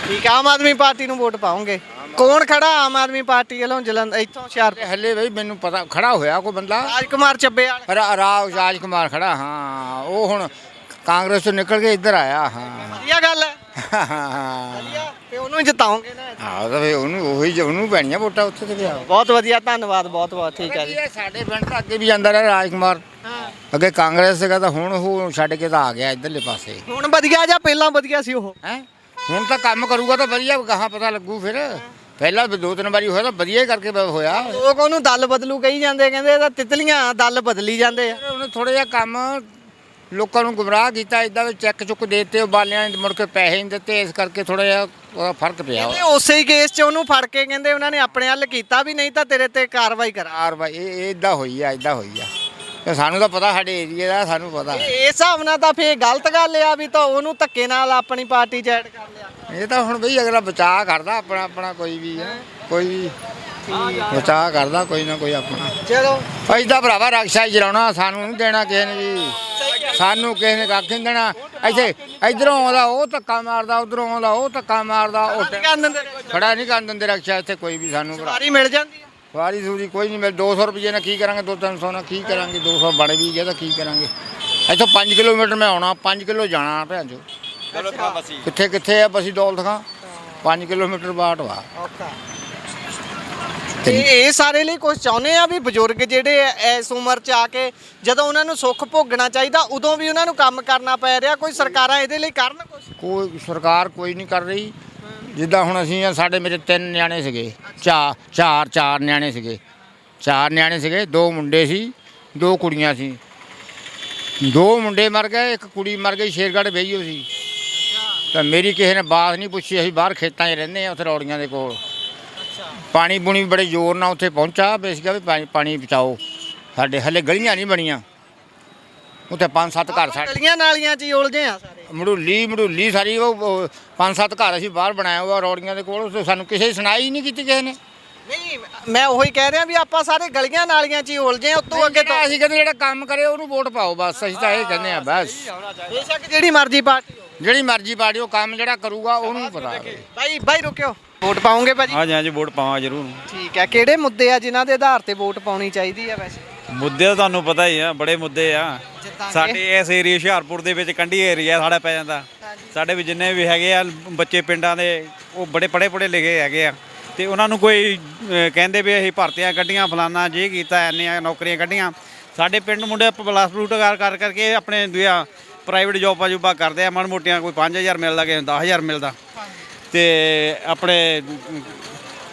ਠੀਕ ਆ। ਆਮ ਆਦਮੀ ਪਾਰਟੀ ਨੂੰ ਵੋਟ ਪਾਉਂਗੇ। ਕੌਣ ਖੜਾ ਆਮ ਆਦਮੀ ਪਾਰਟੀ ਵੱਲੋਂ ਜਲੰਧਰ ਇੱਥੋਂ ਹੁਸ਼ਿਆਰਪੁਰ? ਹੱਲੇ ਬਈ ਮੈਨੂੰ ਪਤਾ ਖੜਾ ਹੋਇਆ ਕੋਈ ਬੰਦਾ, ਰਾਜਕੁਮਾਰ ਚੱਬੇਵਾਲ। ਰਾਜ ਕੁਮਾਰ ਖੜਾ। ਹਾਂ ਉਹ ਹੁਣ ਕਾਂਗਰਸ ਤੋਂ ਨਿਕਲ ਕੇ ਇੱਧਰ ਆਇਆ। ਹਾਂ ਵਧੀਆ ਗੱਲ ਹੈ, ਹਾਂ ਵਧੀਆ। ਤੇ ਉਹਨੂੰ ਜਿਤਾਉਂਗੇ ਨਾ। ਤਾਂ ਫੇ ਉਹਨੂੰ ਪੈਣੀਆਂ ਵੋਟਾਂ ਉੱਥੇ ਤੇ ਪਿਆ। ਬਹੁਤ ਵਧੀਆ, ਧੰਨਵਾਦ, ਬਹੁਤ ਬਹੁਤ ਠੀਕ ਹੈ ਜੀ। ਸਾਡੇ ਪਿੰਡ ਤਾਂ ਅੱਗੇ ਵੀ ਜਾਂਦਾ ਰਿਹਾ ਰਾਜ ਕੁਮਾਰ, ਅੱਗੇ ਕਾਂਗਰਸ ਸੀਗਾ, ਤਾਂ ਹੁਣ ਉਹ ਛੱਡ ਕੇ ਤਾਂ ਆ ਗਿਆ ਇੱਧਰਲੇ ਪਾਸੇ। ਹੁਣ ਵਧੀਆ ਜਾਂ ਪਹਿਲਾਂ ਵਧੀਆ ਸੀ ਉਹ? ਹੈ ਹੁਣ ਤਾਂ ਕੰਮ ਕਰੂਗਾ ਤਾਂ ਵਧੀਆ, ਗਾਹਾਂ ਪਤਾ ਲੱਗੂ ਫਿਰ। ਪਹਿਲਾਂ ਦੋ ਤਿੰਨ ਵਾਰੀ ਹੋਇਆ ਤਾਂ ਵਧੀਆ ਹੀ ਕਰਕੇ ਹੋਇਆ। ਲੋਕ ਉਹਨੂੰ ਦਲ ਬਦਲੂ ਕਹੀ ਜਾਂਦੇ, ਕਹਿੰਦੇ ਇਹ ਤਾਂ ਤਿਤਲੀਆਂ ਦਲ ਬਦਲੀ ਜਾਂਦੇ ਆ। ਉਹਨੇ ਥੋੜਾ ਜਿਹਾ ਕੰਮ ਲੋਕਾਂ ਨੂੰ ਗੁੰਮਰਾਹ ਕੀਤਾ, ਇਦਾਂ ਦੇ ਚੈੱਕ ਚੁੱਕ ਦੇਤੇ, ਉਹ ਬਾਲਿਆਂ ਨੇ ਮੁੜ ਕੇ ਪੈਸੇ ਨਹੀਂ ਦਿੱਤੇ, ਇਸ ਕਰਕੇ ਥੋੜਾ ਜਿਹਾ ਉਹਦਾ ਫਰਕ ਪਿਆ। ਕਹਿੰਦੇ ਉਸੇ ਹੀ ਕੇਸ 'ਚ ਉਹਨੂੰ ਫੜ ਕੇ ਕਹਿੰਦੇ ਉਹਨਾਂ ਨੇ ਆਪਣੇ ਹੱਲ ਕੀਤਾ ਵੀ, ਨਹੀਂ ਤਾਂ ਤੇਰੇ ਤੇ ਕਾਰਵਾਈ ਕਰਾਂ। ਕਾਰਵਾਈ ਇਹ ਇਦਾਂ ਹੋਈ ਆ, ਇਦਾਂ ਹੋਈ ਆ। ਤੇ ਸਾਨੂੰ ਤਾਂ ਪਤਾ, ਸਾਡੇ ਏਰੀਏ ਦਾ ਸਾਨੂੰ ਪਤਾ। ਇਸ ਹਿਸਾਬ ਨਾਲ ਤਾਂ ਫੇਰ ਗਲਤ ਗੱਲ ਆ ਵੀ, ਤਾਂ ਉਹਨੂੰ ਧੱਕੇ ਨਾਲ ਆਪਣੀ ਪਾਰਟੀ 'ਚ ਐਡ ਕਰ ਲਿਆ। ਇਹ ਤਾਂ ਹੁਣ ਬਈ ਅਗਲਾ ਬਚਾਅ ਕਰਦਾ ਆਪਣਾ ਆਪਣਾ, ਕੋਈ ਵੀ ਆ, ਕੋਈ ਵੀ ਬਚਾਅ ਕਰਦਾ ਕੋਈ ਨਾ ਕੋਈ ਆਪਣਾ। ਚਲੋ, ਅਸੀਂ ਤਾਂ ਭਰਾਵਾ ਰਕਸ਼ਾ ਹੀ ਚਲਾਉਣਾ, ਸਾਨੂੰ ਨਹੀਂ ਦੇਣਾ ਕਿਸੇ ਨੇ ਵੀ, ਸਾਨੂੰ ਕਿਸੇ ਨੇ ਕੱਖ ਨਹੀਂ ਦੇਣਾ। ਇੱਥੇ ਇਧਰੋਂ ਆਉਂਦਾ ਉਹ ਧੱਕਾ ਮਾਰਦਾ, ਉਧਰੋਂ ਆਉਂਦਾ ਉਹ ਧੱਕਾ ਮਾਰਦਾ, ਉਹ ਖੜਾ ਨਹੀਂ ਕਰਨ ਦਿੰਦੇ ਰਕਸ਼ਾ ਇੱਥੇ ਕੋਈ ਵੀ ਸਾਨੂੰ। ਸਵਾਰੀ ਮਿਲ ਜਾਂਦੀ ਆ? ਸਵਾਰੀ ਸੂਰੀ ਕੋਈ ਨਹੀਂ ਮਿਲ। 200 ਰੁਪਏ ਨਾਲ ਕੀ ਕਰਾਂਗੇ, 200-300 ਨਾਲ ਕੀ ਕਰਾਂਗੇ, 200 ਬਣ ਵੀ ਗਿਆ ਤਾਂ ਕੀ ਕਰਾਂਗੇ। ਇੱਥੋਂ 5 ਕਿਲੋਮੀਟਰ ਮੈਂ ਆਉਣਾ, 5 ਕਿਲੋ ਜਾਣਾ ਭੈਣ ਚੋ। ਕਿੱਥੇ ਕਿੱਥੇ ਆ ਬਸੀ ਦੌਲਤ ਖਾਂ, 5 ਕਿਲੋਮੀਟਰ ਬਾਟ ਵਾ। ਇਹ ਸਾਰੇ ਲਈ ਕੁਝ ਚਾਹੁੰਦੇ ਆ ਵੀ ਬਜ਼ੁਰਗ ਜਿਹੜੇ ਇਸ ਉਮਰ 'ਚ ਆ ਕੇ ਜਦੋਂ ਉਹਨਾਂ ਨੂੰ ਸੁੱਖ ਭੋਗਣਾ ਚਾਹੀਦਾ, ਉਦੋਂ ਵੀ ਉਹਨਾਂ ਨੂੰ ਕੰਮ ਕਰਨਾ ਪੈ ਰਿਹਾ। ਕੋਈ ਸਰਕਾਰਾਂ ਇਹਦੇ ਲਈ ਕਰਨ ਕੁਝ? ਕੋਈ ਸਰਕਾਰ ਕੋਈ ਨਹੀਂ ਕਰ ਰਹੀ। ਜਿੱਦਾਂ ਹੁਣ ਅਸੀਂ ਆ, ਸਾਡੇ ਮੇਰੇ 3 ਨਿਆਣੇ ਸੀਗੇ, ਚਾਰ ਨਿਆਣੇ ਸੀਗੇ, 4 ਨਿਆਣੇ ਸੀਗੇ, 2 ਮੁੰਡੇ ਸੀ 2 ਕੁੜੀਆਂ ਸੀ। 2 ਮੁੰਡੇ ਮਰ ਗਏ, 1 ਕੁੜੀ ਮਰ ਗਈ, ਸ਼ੇਰਗੜ੍ਹ ਬਈ ਹੋ ਸੀ। ਤਾਂ ਮੇਰੀ ਕਿਸੇ ਨੇ ਬਾਤ ਨਹੀਂ ਪੁੱਛੀ। ਅਸੀਂ ਬਾਹਰ ਖੇਤਾਂ 'ਚ ਰਹਿੰਦੇ ਆ, ਉੱਥੇ ਰੌੜੀਆਂ ਦੇ ਕੋਲ। ਪਾਣੀ ਪੂਣੀ ਵੀ ਬੜੇ ਜ਼ੋਰ ਨਾਲ ਉੱਥੇ ਪਹੁੰਚਾ, ਬੇਸਿਕਾ ਵੀ ਪਾਣੀ ਬਚਾਓ। ਸਾਡੇ ਹਲੇ ਗਲੀਆਂ ਨਹੀਂ ਬਣੀਆਂ ਉੱਥੇ, 5-7 ਘਰ ਸਾਡੇ ਗਲੀਆਂ ਨਾਲੀਆਂ 'ਚ ਹੀ ਉਲਝੇ ਆ ਸਾਰੇ। ਮੜੂਲੀ ਸਾਰੀ ਉਹ 5-7 ਘਰ ਅਸੀਂ ਬਾਹਰ ਬਣਾਇਆ ਹੋਇਆ ਰੌੜੀਆਂ ਦੇ ਕੋਲ। ਉੱਥੇ ਸਾਨੂੰ ਕਿਸੇ ਸੁਣਾਈ ਨਹੀਂ ਕੀਤੀ ਕਿਸੇ ਨੇ। ਨਹੀਂ, ਮੈਂ ਉਹੀ ਕਹਿ ਰਿਹਾ ਵੀ ਆਪਾਂ ਸਾਰੇ ਗਲੀਆਂ ਨਾਲੀਆਂ 'ਚ ਹੀ ਉਲਝੇ, ਉਤੋਂ ਅੱਗੇ ਤੋਂ ਅਸੀਂ ਕਹਿੰਦੇ ਜਿਹੜਾ ਕੰਮ ਕਰੇ ਉਹਨੂੰ ਵੋਟ ਪਾਓ, ਬਸ ਅਸੀਂ ਤਾਂ ਇਹ ਕਹਿੰਦੇ ਆ। ਬਸ ਬੇਸ਼ੱਕ ਜਿਹੜੀ ਮਰਜ਼ੀ ਪਾਰਟੀ ਹੋਵੇ, ਜਿਹੜੀ ਮਰਜ਼ੀ ਪਾਰਟੀ ਉਹ ਕੰਮ ਜਿਹੜਾ ਕਰੂਗਾ ਉਹਨੂੰ ਪਤਾ ਹੋਵੇ। ਬਾਈ ਰੁਕਿਓ। ਵੋਟ ਪਾਉਂਗੇ ਭਾਜੀ? ਹਾਂਜੀ ਹਾਂਜੀ, ਵੋਟ ਪਾਵਾਂ ਜ਼ਰੂਰ। ਠੀਕ ਹੈ। ਕਿਹੜੇ ਮੁੱਦੇ ਆ ਜਿਨ੍ਹਾਂ ਦੇ ਆਧਾਰ ਤੇ ਵੋਟ ਪਾਉਣੀ ਚਾਹੀਦੀ ਆ ਵੈਸੇ? ਮੁੱਦੇ ਤਾਂ ਤੁਹਾਨੂੰ ਪਤਾ ਹੀ ਆ, ਬੜੇ ਮੁੱਦੇ ਆ। ਸਾਡੇ ਇਸ ਏਰੀਆ ਹੁਸ਼ਿਆਰਪੁਰ ਦੇ ਵਿੱਚ ਕੰਢੀ ਏਰੀਆ ਸਾਡਾ ਪੈ ਜਾਂਦਾ। ਸਾਡੇ ਵੀ ਜਿੰਨੇ ਵੀ ਹੈਗੇ ਆ ਬੱਚੇ ਪਿੰਡਾਂ ਦੇ, ਉਹ ਬੜੇ ਪੜ੍ਹੇ ਲਿਖੇ ਹੈਗੇ ਆ, ਤੇ ਉਹਨਾਂ ਨੂੰ ਕੋਈ ਕਹਿੰਦੇ ਵੀ ਅਸੀਂ ਭਰਤੀਆਂ ਕੱਢੀਆਂ, ਫਲਾਨਾ ਜੇ ਕੀਤਾ, ਇੰਨੀਆਂ ਨੌਕਰੀਆਂ ਕੱਢੀਆਂ। ਸਾਡੇ ਪਿੰਡ ਮੁੰਡੇ ਪਲੱਸ 2 ਕਰਕੇ ਆਪਣੇ ਦੂਆ ਪ੍ਰਾਈਵੇਟ ਜੋਬਾਂ ਕਰਦੇ ਆ, ਮਾੜੀ ਮੋਟੀਆਂ, ਕੋਈ 5000 ਮਿਲਦਾ, ਕਿਸੇ ਨੂੰ 10000 ਮਿਲਦਾ। ਤੇ ਆਪਣੇ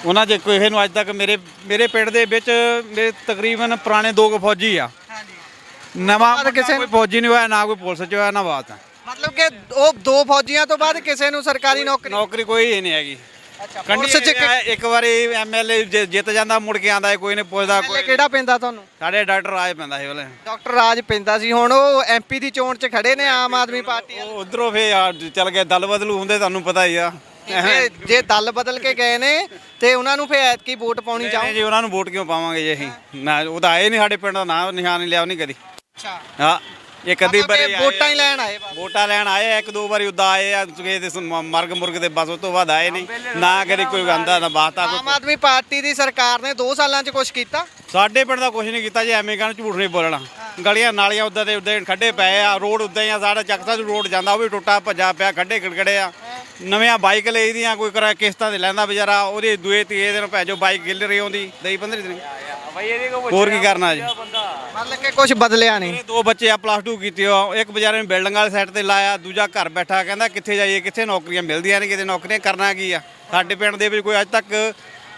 ਉਹਨਾਂ 'ਚ ਕਿਸੇ ਨੂੰ ਅੱਜ ਤੱਕ ਮੇਰੇ ਪਿੰਡ ਦੇ ਵਿੱਚ ਮੇਰੇ ਤਕਰੀਬਨ ਪੁਰਾਣੇ 2 ਫੌਜੀ ਆ। ਨਵਾਂ ਕਿਸੇ ਕੋਈ ਫੌਜੀ ਨਹੀਂ ਹੋਇਆ, ਨਾ ਕੋਈ ਪੁਲਿਸ 'ਚ ਹੋਇਆ, ਨਾ ਬਾਤ ਹੈ। ਮਤਲਬ ਕਿ ਉਹ 2 ਫੌਜੀਆਂ ਤੋਂ ਬਾਅਦ ਕਿਸੇ ਨੂੰ ਸਰਕਾਰੀ ਨੌਕਰੀ ਕੋਈ ਨਹੀਂ ਹੈਗੀ। ਇੱਕ ਵਾਰੀ ਐਮਐਲਏ ਜਿੱਤ ਜਾਂਦਾ, ਮੁੜ ਕੇ ਆਂਦਾ, ਕੋਈ ਨਹੀਂ ਪੁੱਛਦਾ। ਕੋਈ ਕਿਹੜਾ ਪੈਂਦਾ ਤੁਹਾਨੂੰ? ਸਾਡੇ ਡਾਕਟਰ ਰਾਜ ਪੈਂਦਾ ਸੀ ਵੇਲੇ। ਡਾਕਟਰ ਰਾਜ ਪੈਂਦਾ ਸੀ। ਹੁਣ ਉਹ ਐਮਪੀ ਦੀ ਚੋਣ 'ਚ ਖੜੇ ਨੇ ਆਮ ਆਦਮੀ ਪਾਰਟੀ। ਉਧਰੋਂ ਫੇ ਚੱਲ ਗਏ, ਦਲ ਬਦਲੂ ਹੁੰਦੇ, ਤੁਹਾਨੂੰ ਪਤਾ ਹੀ ਆ। ਜੇ ਦਲ ਬਦਲ ਕੇ ਗਏ ਨੇ ਤੇ ਉਹਨਾਂ ਨੂੰ ਫੇ ਐਤਕੀ ਵੋਟ ਪਾਉਣੀ ਚਾਹੋ ਜੀ? ਉਹਨਾਂ ਨੂੰ ਵੋਟ ਕਿਉਂ ਪਾਵਾਂਗੇ ਜੀ ਅਸੀਂ? ਨਾ ਉਹ ਤਾਂ ਆਏ ਨਹੀਂ, ਸਾਡੇ ਪਿੰਡ ਦਾ ਨਾਂ ਨਿਸ਼ਾਨ ਨਹੀਂ ਲਿਆ ਨਹੀਂ ਕਦੀ। ਅੱਛਾ, ਹਾਂ, ਇੱਕ ਅੱਧੀ ਵਾਰੀ ਵੋਟਾਂ ਹੀ ਲੈਣ ਆਏ ਬਸ। ਵੋਟਾਂ ਲੈਣ ਆਏ, 1-2 ਵਾਰੀ ਉਦਾਂ ਆਏ ਆ ਮਰਗ ਤੇ, ਬਸ ਉਸ ਤੋਂ ਬਾਅਦ ਆਏ ਨਹੀਂ। ਨਾ ਕਦੀ ਕੋਈ ਆਂਦਾ, ਨਾ ਬਾਤਾਂ। ਆਮ ਆਦਮੀ ਪਾਰਟੀ ਦੀ ਸਰਕਾਰ ਨੇ 2 ਸਾਲਾਂ 'ਚ ਕੁਝ ਕੀਤਾ? ਸਾਡੇ ਪਿੰਡ ਦਾ ਕੁਝ ਨਹੀਂ ਕੀਤਾ ਜੀ, ਐਵੇਂ ਕਹਿਣ, ਝੂਠ ਨਹੀਂ ਬੋਲਣਾ। ਗਲੀਆਂ ਨਾਲੀਆਂ ਉੱਦਾਂ ਦੇ ਉੱਦਾਂ ਖੱਡੇ ਪਏ ਆ, ਰੋਡ ਉੱਦਾਂ ਹੀ ਆ। ਸਾਡਾ ਚੱਕਸਾ ਰੋਡ ਜਾਂਦਾ, ਉਹ ਵੀ ਟੁੱਟਾ ਭੱਜਾ ਪਿਆ, ਖੱਡੇ ਖੜਕੜੇ ਆ। ਨਵੀਆਂ ਬਾਈਕ ਲਈ ਦੀਆਂ, ਕੋਈ ਕਰਾ ਕਿਸ਼ਤਾਂ ਤੇ ਲੈਂਦਾ ਵਿਚਾਰਾ, ਉਹਦੇ 2-3 ਦਿਨ ਭੈਜੋ ਬਾਈਕ ਗਿੱਲ ਰਹੀ ਆਉਂਦੀ, 10-15 ਦਿਨ। ਹੋਰ ਕੀ ਕਰਨਾ ਜੀ? ਮਤਲਬ ਕਿ ਕੁਝ ਬਦਲਿਆ ਨਹੀਂ। ਮੇਰੇ 2 ਬੱਚੇ ਆ +2 ਕੀਤੀ ਆ, ਇੱਕ ਵਿਚਾਰੇ ਨੇ ਬਿਲਡਿੰਗ ਵਾਲੇ ਸਾਈਡ ਤੇ ਲਾਇਆ, ਦੂਜਾ ਘਰ ਬੈਠਾ ਕਹਿੰਦਾ ਕਿੱਥੇ ਜਾਈਏ, ਕਿੱਥੇ ਨੌਕਰੀਆਂ ਮਿਲਦੀਆਂ ਨਹੀਂ, ਕਿਤੇ ਨੌਕਰੀਆਂ ਕਰਨਾ ਕੀ ਆ। ਸਾਡੇ ਪਿੰਡ ਦੇ ਵਿੱਚ ਕੋਈ ਅੱਜ ਤੱਕ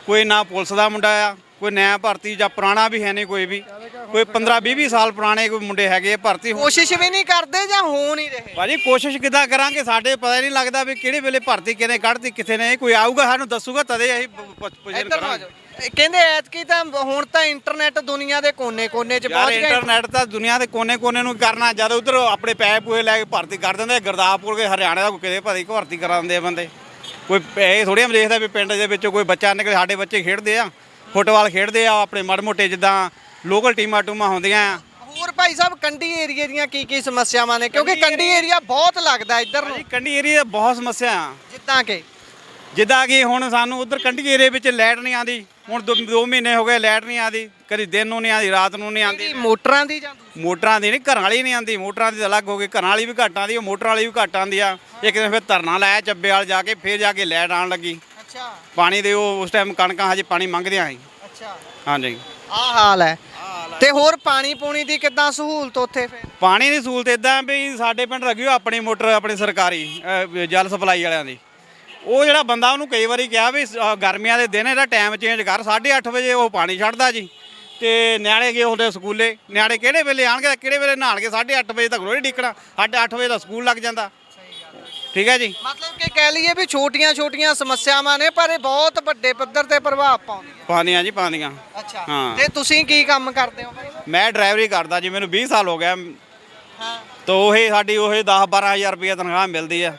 ਕੋਈ ਨਾ ਪੁਲਿਸ ਦਾ ਮੁੰਡਾ ਆ, ਕੋਈ ਨਿਆਂ ਭਰਤੀ ਜਾਂ ਪੁਰਾਣਾ ਵੀ ਹੈ ਨਹੀਂ, ਕੋਈ 15-20 ਸਾਲ ਪੁਰਾਣੇ ਕੋਈ ਮੁੰਡੇ ਹੈਗੇ ਆ ਭਰਤੀ। ਕੋਸ਼ਿਸ਼ ਵੀ ਨਹੀਂ ਕਰਦੇ ਜਾਂ ਹੋ ਨਹੀਂ ਰਹੇ? ਭਾਜੀ ਕੋਸ਼ਿਸ਼ ਕਿੱਦਾਂ ਕਰਾਂਗੇ, ਸਾਡੇ ਪਤਾ ਨਹੀਂ ਲੱਗਦਾ ਵੀ ਕਿਹੜੇ ਵੇਲੇ ਭਰਤੀ ਕਿਹਨੇ ਕੱਢਤੀ ਕਿੱਥੇ ਨੇ। ਕੋਈ ਆਊਗਾ ਸਾਨੂੰ ਦੱਸੂਗਾ ਤਦੇ ਅਸੀਂ ਪੁੱਛਣ ਇੱਧਰ ਨੂੰ ਆ ਕਰਾਂਗੇ। ਜਾਓ। ਇਹ ਕਹਿੰਦੇ ਐਤਕੀ ਤਾਂ ਹੁਣ ਤਾਂ ਇੰਟਰਨੈਟ ਦੁਨੀਆ ਦੇ ਕੋਨੇ-ਕੋਨੇ 'ਚ ਯਾਰ ਪਹੁੰਚ ਗਿਆ। ਇੰਟਰਨੈਟ ਤਾਂ ਦੁਨੀਆ ਦੇ ਕੋਨੇ-ਕੋਨੇ ਨੂੰ ਕਰਨਾ, ਜਦ ਉਧਰ ਆਪਣੇ ਪੈਸੇ ਪੂਏ ਲੈ ਕੇ ਭਰਤੀ ਕਰ ਦਿੰਦੇ। ਗੁਰਦਾਸਪੁਰ ਕੇ ਹਰਿਆਣੇ ਦਾ ਕੋਈ ਕਿਤੇ ਭਰਤੀ ਕਰਾ ਦਿੰਦੇ ਆ ਬੰਦੇ। ਕੋਈ ਇਹ ਥੋੜ੍ਹੀ ਦੇਖਦਾ ਵੀ ਪਿੰਡ ਦੇ ਵਿੱਚੋਂ ਕੋਈ ਬੱਚਾ ਨਿਕਲੇ। ਸਾਡੇ ਬੱਚੇ ਖੇਡਦੇ ਆ, ਫੁੱਟਬਾਲ ਖੇਡਦੇ ਆ, ਆਪਣੇ ਮਾੜੇ ਮੋਟੇ ਜਿੱਦਾਂ ਲੋਕਲ ਟੀਮਾਂ ਹੁੰਦੀਆਂ ਆ। ਹੋਰ ਭਾਈ ਸਾਹਿਬ ਕੰਢੀ ਏਰੀਏ ਦੀਆਂ ਕੀ ਸਮੱਸਿਆਵਾਂ ਨੇ? ਕਿਉਂਕਿ ਕੰਢੀ ਏਰੀਆ ਬਹੁਤ ਲੱਗਦਾ ਇੱਧਰ ਨੂੰ। ਕੰਢੀ ਏਰੀਆ ਬਹੁਤ ਸਮੱਸਿਆ ਆ, ਜਿੱਦਾਂ ਕਿ ਹੁਣ ਸਾਨੂੰ ਉਧਰ ਕੰਢੀ ਏਰੀਏ ਵਿੱਚ ਲਾਈਟ ਨਹੀਂ ਆਉਂਦੀ। ਹੁਣ 2 ਮਹੀਨੇ ਹੋ ਗਏ ਲਾਈਟ ਨਹੀਂ ਆਉਂਦੀ, ਕਦੀ ਦਿਨ ਨੂੰ ਨਹੀਂ ਆਉਂਦੀ, ਰਾਤ ਨੂੰ ਨਹੀਂ ਆਉਂਦੀ। ਮੋਟਰਾਂ ਦੀ ਜਾਂ ਮੋਟਰਾਂ ਦੀ ਨਹੀਂ, ਘਰਾਂ ਵਾਲੀ ਨਹੀਂ ਆਉਂਦੀ। ਮੋਟਰਾਂ ਦੀ ਤਾਂ ਅਲੱਗ ਹੋ ਗਈ, ਘਰਾਂ ਵਾਲੀ ਵੀ ਘੱਟ ਆਉਂਦੀ, ਮੋਟਰਾਂ ਵਾਲੀ ਵੀ ਘੱਟ ਆਉਂਦੀ ਆ। ਇੱਕ ਦਿਨ ਫਿਰ ਧਰਨਾ ਲਾਇਆ ਚੱਬੇ ਵਾਲ ਜਾ ਕੇ, ਫਿਰ ਜਾ ਕੇ ਲਾਈਟ ਆਉਣ ਲੱਗੀ। ਅੱਛਾ ਪਾਣੀ ਦੇ ਉਹ ਉਸ ਟਾਈਮ ਕਣਕਾਂ ਹਜੇ ਪਾਣੀ ਮੰਗਦਿਆਂ ਸੀ। ਅੱਛਾ ਹਾਂਜੀ ਆਹ ਹਾਲ ਹੈ। ਤੇ ਹੋਰ ਪਾਣੀ ਪੂਣੀ ਦੀ ਕਿੱਦਾਂ ਸਹੂਲਤ ਉੱਥੇ ਫਿਰ? ਪਾਣੀ ਦੀ ਸਹੂਲਤ ਇਦਾਂ ਵੀ ਸਾਡੇ ਪਿੰਡ ਲੱਗੀ ਹੋਈ ਆਪਣੀ ਮੋਟਰ, ਆਪਣੀ ਸਰਕਾਰੀ ਜਲ ਸਪਲਾਈ ਵਾਲਿਆਂ ਦੀ। ਉਹ ਜਿਹੜਾ ਬੰਦਾ ਉਹਨੂੰ ਕਈ ਵਾਰੀ ਕਿਹਾ ਵੀ ਗਰਮੀਆਂ ਦੇ ਦਿਨ ਇਹਦਾ ਟਾਈਮ ਚੇਂਜ ਕਰ, 8:30 ਵਜੇ ਉਹ ਪਾਣੀ ਛੱਡਦਾ ਜੀ। ਤੇ ਨਿਆਣੇ ਗਏ ਹੁੰਦੇ ਸਕੂਲੇ, ਨਿਆਣੇ ਕਿਹੜੇ ਵੇਲੇ ਆਣਗੇ, ਕਿਹੜੇ ਵੇਲੇ ਨਹਾਣਗੇ? 8:30 ਵਜੇ ਤੱਕ ਰੋਜ਼ ਡਿੱਕਣਾ, 8:30 ਵਜੇ ਦਾ ਸਕੂਲ ਲੱਗ ਜਾਂਦਾ। ਠੀਕ ਹੈ ਜੀ। ਮਤਲਬ ਕਿ ਕਹਿ ਲਈਏ ਵੀ ਛੋਟੀਆਂ ਸਮੱਸਿਆਵਾਂ ਨੇ, ਪਰ ਇਹ ਬਹੁਤ ਵੱਡੇ ਪੱਧਰ ਤੇ ਪ੍ਰਭਾਵ ਪਾਉਂਦੀਆਂ ਜੀ, ਪਾਉਂਦੀਆਂ। ਅੱਛਾ ਹਾਂ। ਤੇ ਤੁਸੀਂ ਕੀ ਕੰਮ ਕਰਦੇ ਹੋ ਭਾਈ? ਮੈਂ ਡਰਾਈਵਰੀ ਕਰਦਾ ਜੀ, ਮੈਨੂੰ 20 ਸਾਲ ਹੋ ਗਿਆ। ਹਾਂ ਤਾਂ ਉਹੀ ਸਾਡੀ 10-12 ਹਜ਼ਾਰ ਰੁਪਏ ਤਨਖਾਹ ਮਿਲਦੀ ਆ।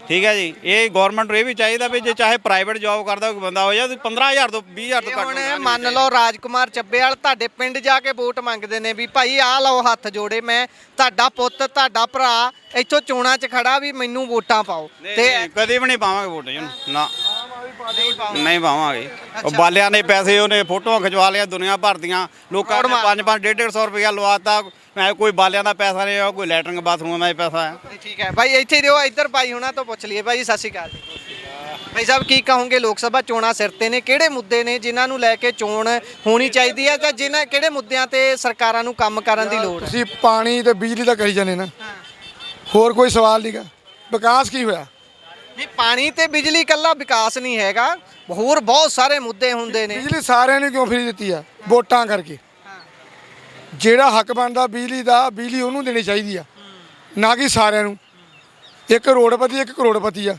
ਠੀਕ ਹੈ ਜੀ। ਇਹ ਗਵਰਨਮੈਂਟ ਨੂੰ ਇਹ ਵੀ ਚਾਹੀਦਾ ਵੀ ਜੇ ਚਾਹੇ ਪ੍ਰਾਈਵੇਟ ਜੌਬ ਕਰਦਾ ਕੋਈ ਬੰਦਾ ਹੋ ਜਾ 15,000 ਤੋਂ 20,000 ਤੋਂ ਘੱਟ ਹੁਣ ਮੰਨ ਲਓ ਰਾਜਕੁਮਾਰ ਚੱਬੇਵਾਲ ਤੁਹਾਡੇ ਪਿੰਡ ਜਾ ਕੇ ਵੋਟ ਮੰਗਦੇ ਨੇ ਵੀ ਭਾਈ ਆਹ ਲਓ ਹੱਥ ਜੋੜੇ, ਮੈਂ ਤੁਹਾਡਾ ਪੁੱਤ ਤੁਹਾਡਾ ਭਰਾ ਇੱਥੋਂ ਚੋਣਾਂ 'ਚ ਖੜਾ ਵੀ ਮੈਨੂੰ ਵੋਟਾਂ ਪਾਓ। ਤੇ ਕਦੇ ਵੀ ਨਹੀਂ ਪਾਵਾਂਗੇ ਵੋਟ ਜੀ ਨਾ, ਨਹੀਂ ਪਾਵਾਂਗੇ। ਉਹ ਬਾਲਿਆਂ ਨੇ ਪੈਸੇ ਉਹਨੇ ਫੋਟੋਆਂ ਖਿਚਵਾ ਲਿਆ ਦੁਨੀਆ ਭਰ ਦੀਆਂ, ਲੋਕਾਂ ਨੇ 5-5 150 ਰੁਪਇਆ ਲਵਾਤਾ। ਮੈਂ ਕੋਈ ਬਾਲਿਆਂ ਦਾ ਪੈਸਾ ਨਹੀਂ ਆ, ਕੋਈ ਲੈਟਰਿੰਗ ਬਾਥਰੂਮ ਦਾ ਪੈਸਾ ਹੈ। ਠੀਕ ਹੈ ਭਾਈ, ਇੱਥੇ ਰਿਓ। ਇੱਧਰ ਭਾਈ ਹੁਣਾਂ ਤੋਂ ਪੁੱਛ ਲਈਏ। ਭਾਈ ਸਤਿ ਸ਼੍ਰੀ ਅਕਾਲ ਜੀ। ਭਾਈ ਸਾਹਿਬ ਕੀ ਕਹੋਗੇ, ਲੋਕ ਸਭਾ ਚੋਣਾਂ ਸਿਰ ਤੇ ਨੇ, ਕਿਹੜੇ ਮੁੱਦੇ ਨੇ ਜਿਨ੍ਹਾਂ ਨੂੰ ਲੈ ਕੇ ਚੋਣ ਹੋਣੀ ਚਾਹੀਦੀ ਹੈ, ਜਾਂ ਕਿਹੜੇ ਮੁੱਦਿਆਂ ਤੇ ਸਰਕਾਰਾਂ ਨੂੰ ਕੰਮ ਕਰਨ ਦੀ ਲੋੜ ਹੈ? ਤੁਸੀਂ ਪਾਣੀ ਤੇ ਬਿਜਲੀ ਦਾ ਕਰੀ ਜਾਂਦੇ ਨਾ, ਹੋਰ ਕੋਈ ਸਵਾਲ ਨਹੀਂਗਾ। ਵਿਕਾਸ ਕੀ ਹੋਇਆ? ਨਹੀਂ, ਪਾਣੀ ਤੇ ਬਿਜਲੀ ਇਕੱਲਾ ਵਿਕਾਸ ਨਹੀਂ ਹੈਗਾ, ਹੋਰ ਬਹੁਤ ਸਾਰੇ ਮੁੱਦੇ ਹੁੰਦੇ ਨੇ। ਬਿਜਲੀ ਸਾਰਿਆਂ ਨੂੰ ਕਿਉਂ ਫ੍ਰੀ ਦਿੱਤੀ ਆ? ਵੋਟਾਂ ਕਰਕੇ। ਜਿਹੜਾ ਹੱਕ ਬਣਦਾ ਬਿਜਲੀ ਦਾ, ਬਿਜਲੀ ਉਹਨੂੰ ਦੇਣੀ ਚਾਹੀਦੀ ਆ, ਨਾ ਕਿ ਸਾਰਿਆਂ ਨੂੰ। ਇੱਕ ਕਰੋੜਪਤੀ ਆ,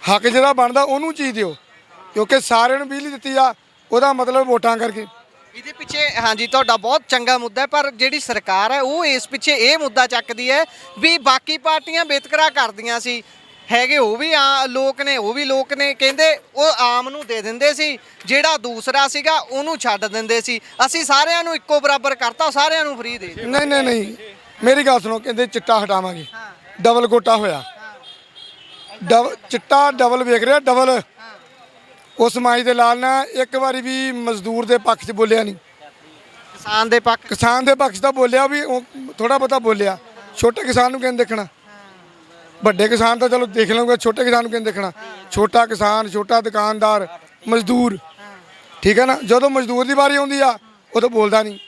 ਹੱਕ ਜਿਹੜਾ ਬਣਦਾ ਉਹਨੂੰ ਚੀਜ਼ ਦਿਓ, ਕਿਉਂਕਿ ਸਾਰਿਆਂ ਨੂੰ ਬਿਜਲੀ ਦਿੱਤੀ ਆ, ਉਹਦਾ ਮਤਲਬ ਵੋਟਾਂ ਕਰਕੇ। ਇਹਦੇ ਪਿੱਛੇ ਹਾਂਜੀ ਤੁਹਾਡਾ ਬਹੁਤ ਚੰਗਾ ਮੁੱਦਾ ਹੈ, ਪਰ ਜਿਹੜੀ ਸਰਕਾਰ ਹੈ ਉਹ ਇਸ ਪਿੱਛੇ ਇਹ ਮੁੱਦਾ ਚੱਕਦੀ ਹੈ ਵੀ ਬਾਕੀ ਪਾਰਟੀਆਂ ਵਿਤਕਰਾ ਕਰਦੀਆਂ ਸੀ ਹੈਗੇ, ਉਹ ਵੀ ਲੋਕ ਨੇ ਕਹਿੰਦੇ ਉਹ ਆਮ ਨੂੰ ਦੇ ਦਿੰਦੇ ਸੀ, ਜਿਹੜਾ ਦੂਸਰਾ ਸੀਗਾ ਉਹਨੂੰ ਛੱਡ ਦਿੰਦੇ ਸੀ। ਅਸੀਂ ਸਾਰਿਆਂ ਨੂੰ ਇੱਕੋ ਬਰਾਬਰ ਕਰਤਾ, ਸਾਰਿਆਂ ਨੂੰ ਫ੍ਰੀ ਦੇ। ਨਹੀਂ, ਮੇਰੀ ਗੱਲ ਸੁਣੋ। ਕਹਿੰਦੇ ਚਿੱਟਾ ਹਟਾਵਾਂਗੇ, ਡਬਲ ਕੋਟਾ ਹੋਇਆ। ਚਿੱਟਾ ਡਬਲ ਵੇਖ ਰਿਹਾ, ਡਬਲ। ਉਸ ਮਾਈ ਦੇ ਲਾਲ ਨਾਲ ਇੱਕ ਵਾਰੀ ਵੀ ਮਜ਼ਦੂਰ ਦੇ ਪੱਖ 'ਚ ਬੋਲਿਆ ਨਹੀਂ, ਕਿਸਾਨ ਦੇ ਪੱਖ 'ਚ ਤਾਂ ਬੋਲਿਆ ਵੀ, ਥੋੜਾ ਬਹੁਤਾ ਬੋਲਿਆ। ਛੋਟੇ ਕਿਸਾਨ ਨੂੰ ਕਿਹਨੇ ਦੇਖਣਾ? ਵੱਡੇ ਕਿਸਾਨ ਤਾਂ ਚਲੋ ਦੇਖ ਲਵਾਂਗੇ, ਛੋਟੇ ਕਿਸਾਨ ਨੂੰ ਕਿਹਨੇ ਦੇਖਣਾ? ਛੋਟਾ ਕਿਸਾਨ, ਛੋਟਾ ਦੁਕਾਨਦਾਰ, ਮਜ਼ਦੂਰ। ਠੀਕ ਹੈ ਨਾ। ਜਦੋਂ ਮਜ਼ਦੂਰ ਦੀ ਵਾਰੀ ਆਉਂਦੀ ਆ ਉਦੋਂ ਬੋਲਦਾ ਨਹੀਂ।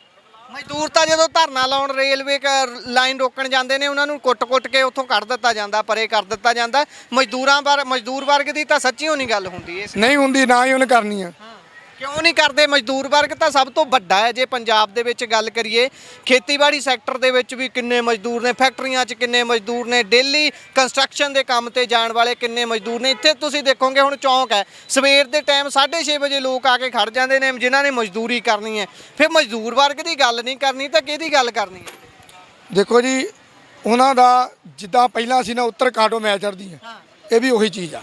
ਮਜ਼ਦੂਰ ਤਾਂ ਜਦੋਂ ਧਰਨਾ ਲਾਉਣ ਰੇਲਵੇ ਲਾਈਨ ਰੋਕਣ ਜਾਂਦੇ ਨੇ, ਉਹਨਾਂ ਨੂੰ ਕੁੱਟ ਕੇ ਉੱਥੋਂ ਕੱਢ ਦਿੱਤਾ ਜਾਂਦਾ, ਪਰੇ ਕਰ ਦਿੱਤਾ ਜਾਂਦਾ। ਮਜ਼ਦੂਰ ਵਰਗ ਦੀ ਤਾਂ ਸੱਚੀ ਹੋਣੀ ਗੱਲ ਹੁੰਦੀ ਹੈ। ਨਹੀਂ ਹੁੰਦੀ, ਨਾ ਹੀ ਉਹਨੇ ਕਰਨੀ ਆ। ਕਿਉਂ ਨਹੀਂ ਕਰਦੇ? ਮਜ਼ਦੂਰ ਵਰਗ ਤਾਂ ਸਭ ਤੋਂ ਵੱਡਾ ਹੈ। ਜੇ ਪੰਜਾਬ ਦੇ ਵਿੱਚ ਗੱਲ ਕਰੀਏ, ਖੇਤੀਬਾੜੀ ਸੈਕਟਰ ਦੇ ਵਿੱਚ ਵੀ ਕਿੰਨੇ ਮਜ਼ਦੂਰ ਨੇ, ਫੈਕਟਰੀਆਂ 'ਚ ਕਿੰਨੇ ਮਜ਼ਦੂਰ ਨੇ, ਡੇਲੀ ਕੰਸਟਰਕਸ਼ਨ ਦੇ ਕੰਮ ਤੇ ਜਾਣ ਵਾਲੇ ਕਿੰਨੇ ਮਜ਼ਦੂਰ ਨੇ। ਇੱਥੇ ਤੁਸੀਂ ਦੇਖੋਗੇ ਹੁਣ ਚੌਂਕ ਹੈ, ਸਵੇਰ ਦੇ ਟਾਈਮ 6:30 ਵਜੇ ਲੋਕ ਆ ਕੇ ਖੜ ਜਾਂਦੇ ਨੇ, ਜਿਨ੍ਹਾਂ ਨੇ ਮਜ਼ਦੂਰੀ ਕਰਨੀ ਹੈ। ਫਿਰ ਮਜ਼ਦੂਰ ਵਰਗ ਦੀ ਗੱਲ ਨਹੀਂ ਕਰਨੀ ਤਾਂ ਕਿਹਦੀ ਗੱਲ ਕਰਨੀ ਹੈ? ਦੇਖੋ ਜੀ, ਉਹਨਾਂ ਦਾ ਜਿੱਦਾਂ ਪਹਿਲਾਂ ਸੀ ਨਾ, ਉੱਤਰ ਕਾਟੋ ਮੈਂ ਚੜ੍ਹਦੀ ਆ, ਇਹ ਵੀ ਉਹੀ ਚੀਜ਼ ਆ।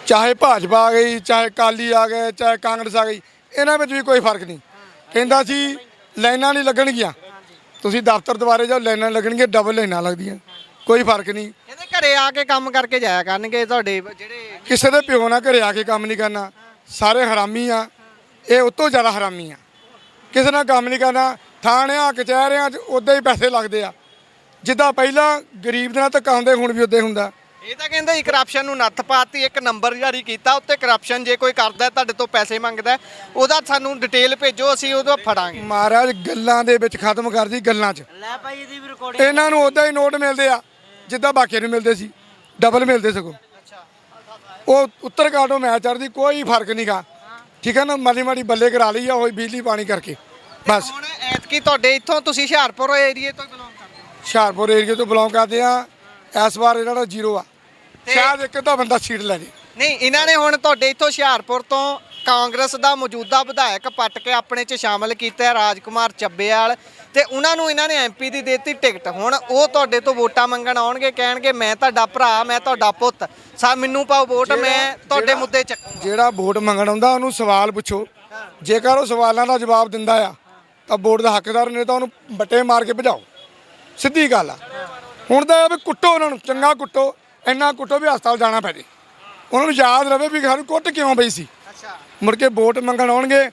ਚਾਹੇ ਭਾਜਪਾ ਆ ਗਈ, ਚਾਹੇ ਅਕਾਲੀ ਆ ਗਏ, ਚਾਹੇ ਕਾਂਗਰਸ ਆ ਗਈ, ਇਹਨਾਂ ਵਿੱਚ ਵੀ ਕੋਈ ਫਰਕ ਨਹੀਂ। ਕਹਿੰਦਾ ਸੀ ਲਾਈਨਾਂ ਨਹੀਂ ਲੱਗਣਗੀਆਂ, ਤੁਸੀਂ ਦਫ਼ਤਰ ਦੁਆਰੇ ਜਾਓ, ਲਾਈਨਾਂ ਲੱਗਣਗੀਆਂ, ਡਬਲ ਲਾਈਨਾਂ ਲੱਗਦੀਆਂ, ਕੋਈ ਫਰਕ ਨਹੀਂ। ਕਹਿੰਦੇ ਘਰੇ ਆ ਕੇ ਕੰਮ ਕਰਕੇ ਜਾਇਆ ਕਰਨਗੇ ਤੁਹਾਡੇ ਜਿਹੜੇ। ਕਿਸੇ ਦੇ ਪਿਓ ਨਾਲ ਘਰੇ ਆ ਕੇ ਕੰਮ ਨਹੀਂ ਕਰਨਾ, ਸਾਰੇ ਹਰਾਮੀ ਆ। ਇਹ ਉਹ ਤੋਂ ਜ਼ਿਆਦਾ ਹਰਾਮੀ ਆ। ਕਿਸੇ ਨਾਲ ਕੰਮ ਨਹੀਂ ਕਰਨਾ, ਥਾਣਿਆਂ ਕਚਹਿਰਿਆਂ 'ਚ ਉੱਦਾਂ ਹੀ ਪੈਸੇ ਲੱਗਦੇ ਆ। ਜਿੱਦਾਂ ਪਹਿਲਾਂ ਗਰੀਬ ਦੇ ਨਾਲ ਧੱਕਾ ਹੁੰਦਾ, ਹੁਣ ਵੀ ਉੱਦਾਂ ਹੀ ਹੁੰਦਾ। ਇਹ ਤਾਂ ਕਹਿੰਦੇ ਕਰਪਸ਼ਨ ਨੂੰ ਨੱਥ ਪਾਤੀ, ਇੱਕ ਨੰਬਰ ਜਾਰੀ ਕੀਤਾ ਉੱਤੇ ਕਰਪਸ਼ਨ ਜੇ ਕੋਈ ਕਰਦਾ ਤੁਹਾਡੇ ਤੋਂ ਪੈਸੇ ਮੰਗਦਾ ਉਹਦਾ ਸਾਨੂੰ ਡਿਟੇਲ ਭੇਜੋ, ਅਸੀਂ ਉਹਦਾ ਫੜਾਂਗੇ। ਮਹਾਰਾਜ ਗੱਲਾਂ ਦੇ ਵਿੱਚ ਖਤਮ ਕਰਦੀ, ਗੱਲਾਂ 'ਚ ਲੈ ਭਾਈ ਇਹਦੀ ਵੀ ਰਿਕਾਰਡਿੰਗ ਇਹਨਾਂ ਨੂੰ ਉਦਾਂ ਹੀ ਨੋਟ ਮਿਲਦੇ ਆ ਜਿੱਦਾਂ ਬਾਕੀਆਂ ਨੂੰ ਮਿਲਦੇ ਸੀ, ਡਬਲ ਮਿਲਦੇ ਸਗੋਂ। ਉਹ ਉੱਤਰ ਕਾਟੋ ਮੈਂ ਚੜਦੀ ਕੋਈ ਫਰਕ ਨਹੀਂ ਗਾ, ਠੀਕ ਹੈ ਨਾ। ਮਾੜੀ ਮਾੜੀ ਬੱਲੇ ਕਰਾ ਲਈ ਆ ਉਹ ਬਿਜਲੀ ਪਾਣੀ ਕਰਕੇ ਬਸ। ਹੁਣ ਐਤਕੀ ਤੁਹਾਡੇ ਇੱਥੋਂ ਤੁਸੀਂ ਹੁਸ਼ਿਆਰਪੁਰ ਏਰੀਏ ਤੋਂ ਬਿਲੋਂਗ ਕਰਦੇ ਹੋ? ਹੁਸ਼ਿਆਰਪੁਰ ਏਰੀਏ ਤੋਂ ਬਿਲੋਂਗ ਕਰਦੇ ਆ। ਇਸ ਵਾਰ ਇਹਨਾਂ ਦਾ 0 ਆ, ਸ਼ਾਇਦ ਇੱਕ ਅੱਧਾ ਬੰਦਾ ਸੀਟ ਲੈ ਜੇ। ਨਹੀਂ, ਇਹਨਾਂ ਨੇ ਹੁਣ ਤੁਹਾਡੇ ਇੱਥੋਂ ਹੁਸ਼ਿਆਰਪੁਰ ਤੋਂ ਕਾਂਗਰਸ ਦਾ ਮੌਜੂਦਾ ਵਿਧਾਇਕ ਪੱਟ ਕੇ ਆਪਣੇ 'ਚ ਸ਼ਾਮਲ ਕੀਤਾ ਰਾਜਕੁਮਾਰ ਚੱਬੇਵਾਲ, ਤੇ ਉਹਨਾਂ ਨੂੰ ਇਹਨਾਂ ਨੇ ਐਮਪੀ ਦੀ ਦੇਤੀ ਟਿਕਟ। ਹੁਣ ਉਹ ਤੁਹਾਡੇ ਤੋਂ ਵੋਟਾਂ ਮੰਗਣ ਆਉਣਗੇ, ਕਹਿਣਗੇ ਮੈਂ ਤੁਹਾਡਾ ਭਰਾ, ਮੈਂ ਤੁਹਾਡਾ ਪੁੱਤ, ਮੈਨੂੰ ਪਾਓ ਵੋਟ, ਮੈਂ ਤੁਹਾਡੇ ਮੁੱਦੇ ਚੱਕੂੰਗਾ। ਜਿਹੜਾ ਵੋਟ ਮੰਗਣ ਆਉਂਦਾ ਉਹਨੂੰ ਸਵਾਲ ਪੁੱਛੋ, ਜੇਕਰ ਉਹ ਸਵਾਲਾਂ ਦਾ ਜਵਾਬ ਦਿੰਦਾ ਆ ਤਾਂ ਵੋਟ ਦਾ ਹੱਕਦਾਰ ਨੇ, ਤਾਂ ਉਹਨੂੰ ਬੱਟੇ ਮਾਰ ਕੇ ਭਜਾਓ, ਸਿੱਧੀ ਗੱਲ ਆ। ਹੁਣ ਤਾਂ ਇਹ ਵੀ ਕੁੱਟੋ ਉਹਨਾਂ ਨੂੰ, ਚੰਗਾ ਕੁੱਟੋ, ਇੰਨਾ ਕੁੱਟੋ ਵੀ ਹਸਪਤਾਲ ਜਾਣਾ ਪੈ ਜੇ, ਉਹਨਾਂ ਨੂੰ ਯਾਦ ਰਵੇ ਵੀ ਸਾਨੂੰ ਕੁੱਟ ਕਿਉਂ ਪਈ ਸੀ। ਮੁੜ ਕੇ ਵੋਟ ਮੰਗਣ ਆਉਣਗੇ,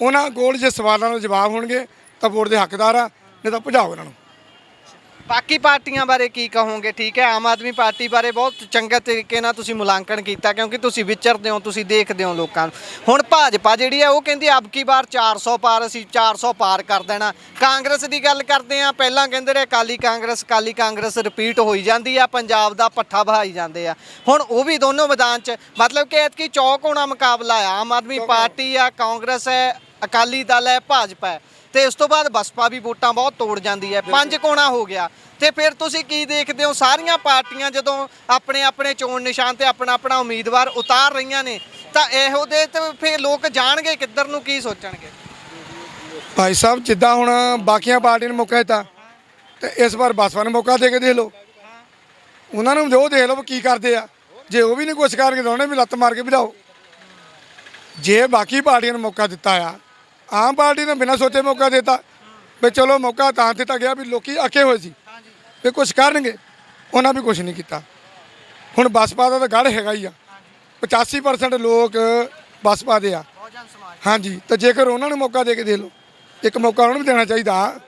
ਉਹਨਾਂ ਕੋਲ ਜੇ ਸਵਾਲਾਂ ਦੇ ਜਵਾਬ ਹੋਣਗੇ ਤਾਂ ਵੋਟ ਦੇ ਹੱਕਦਾਰ ਆ, ਨਹੀਂ ਤਾਂ ਭਜਾਓ ਇਹਨਾਂ ਨੂੰ। ਬਾਕੀ ਪਾਰਟੀਆਂ ਬਾਰੇ ਕੀ ਕਹੋਗੇ? ਠੀਕ ਹੈ, ਆਮ ਆਦਮੀ ਪਾਰਟੀ ਬਾਰੇ ਬਹੁਤ ਚੰਗੇ ਤਰੀਕੇ ਨਾਲ ਤੁਸੀਂ ਮੁਲਾਂਕਣ ਕੀਤਾ, ਕਿਉਂਕਿ ਤੁਸੀਂ ਵਿਚਰਦੇ ਹੋ, ਤੁਸੀਂ ਦੇਖਦੇ ਹੋ ਲੋਕਾਂ ਨੂੰ। ਹੁਣ ਭਾਜਪਾ ਜਿਹੜੀ ਹੈ ਉਹ ਕਹਿੰਦੀ ਅਬ ਕੀ ਵਾਰ 400 ਪਾਰ, ਅਸੀਂ 400 ਪਾਰ ਕਰ ਦੇਣਾ। ਕਾਂਗਰਸ ਦੀ ਗੱਲ ਕਰਦੇ ਆ, ਪਹਿਲਾਂ ਕਹਿੰਦੇ ਰਹੇ ਕਾਲੀ ਕਾਂਗਰਸ ਰਿਪੀਟ ਹੋਈ ਜਾਂਦੀ ਆ, ਪੰਜਾਬ ਦਾ ਪੱਠਾ ਬਹਾਈ ਜਾਂਦੇ ਆ। ਹੁਣ ਉਹ ਵੀ ਦੋਨੋਂ ਮੈਦਾਨ 'ਚ, ਮਤਲਬ ਕਿ ਐਤਕੀ ਚੌਕ ਹੋਣਾ ਮੁਕਾਬਲਾ ਆ, ਆਮ ਆਦਮੀ ਪਾਰਟੀ ਆ, ਕਾਂਗਰਸ ਹੈ, ਅਕਾਲੀ ਦਲ ਹੈ, ਭਾਜਪਾ ਹੈ, ਤੇ ਉਸ ਤੋਂ ਬਾਅਦ ਬਸਪਾ ਵੀ ਵੋਟਾਂ ਬਹੁਤ ਤੋੜ ਜਾਂਦੀ ਹੈ, 5 ਕੋਣਾ ਹੋ ਗਿਆ। ਤੇ ਫਿਰ ਤੁਸੀਂ ਕੀ ਦੇਖਦੇ ਹੋ, ਸਾਰੀਆਂ ਪਾਰਟੀਆਂ ਜਦੋਂ ਆਪਣੇ ਆਪਣੇ ਚੋਣ ਨਿਸ਼ਾਨ ਤੇ ਆਪਣਾ ਆਪਣਾ ਉਮੀਦਵਾਰ ਉਤਾਰ ਰਹੀਆਂ ਨੇ, ਤਾਂ ਇਹੋ ਦੇ ਤੇ ਫਿਰ ਲੋਕ ਜਾਣਗੇ ਕਿੱਧਰ ਨੂੰ, ਕੀ ਸੋਚਣਗੇ? ਭਾਈ ਸਾਹਿਬ ਜਿੱਦਾਂ ਹੁਣ ਬਾਕੀਆਂ ਪਾਰਟੀਆਂ ਨੂੰ ਮੌਕਾ ਦਿੱਤਾ, ਤੇ ਇਸ ਵਾਰ ਬਸਪਾ ਨੂੰ ਮੌਕਾ ਦੇ ਕੇ ਦੇਖ ਲਓ, ਉਹਨਾਂ ਨੂੰ ਜੋ ਦੇਖ ਲਓ ਕੀ ਕਰਦੇ ਆ। ਜੇ ਉਹ ਵੀ ਨਹੀਂ ਕੁਛ ਕਰਕੇ ਤਾਂ ਉਹਨੇ ਵੀ ਲੱਤ ਮਾਰ ਕੇ ਭਜਾਓ। ਜੇ ਬਾਕੀ ਪਾਰਟੀਆਂ ਨੂੰ ਮੌਕਾ ਦਿੱਤਾ ਆ, ਆਮ ਪਾਰਟੀ ਨੇ ਬਿਨਾਂ ਸੋਚੇ ਮੌਕਾ ਦਿੱਤਾ ਵੀ ਚਲੋ ਮੌਕਾ ਤਾਂ ਦਿੱਤਾ ਗਿਆ ਵੀ ਲੋਕੀ ਅੱਕੇ ਹੋਏ ਸੀ ਵੀ ਕੁਛ ਕਰਨਗੇ, ਉਹਨਾਂ ਵੀ ਕੁਛ ਨਹੀਂ ਕੀਤਾ। ਹੁਣ ਬਸਪਾ ਦਾ ਤਾਂ ਗੜ੍ਹ ਹੈਗਾ ਹੀ ਆ, 85% ਲੋਕ ਬਸਪਾ ਦੇ ਆ, ਹਾਂਜੀ। ਤਾਂ ਜੇਕਰ ਉਹਨਾਂ ਨੂੰ ਮੌਕਾ ਦੇ ਕੇ ਦੇ ਲਓ, ਇੱਕ ਮੌਕਾ ਉਹਨਾਂ ਨੂੰ ਵੀ ਦੇਣਾ ਚਾਹੀਦਾ।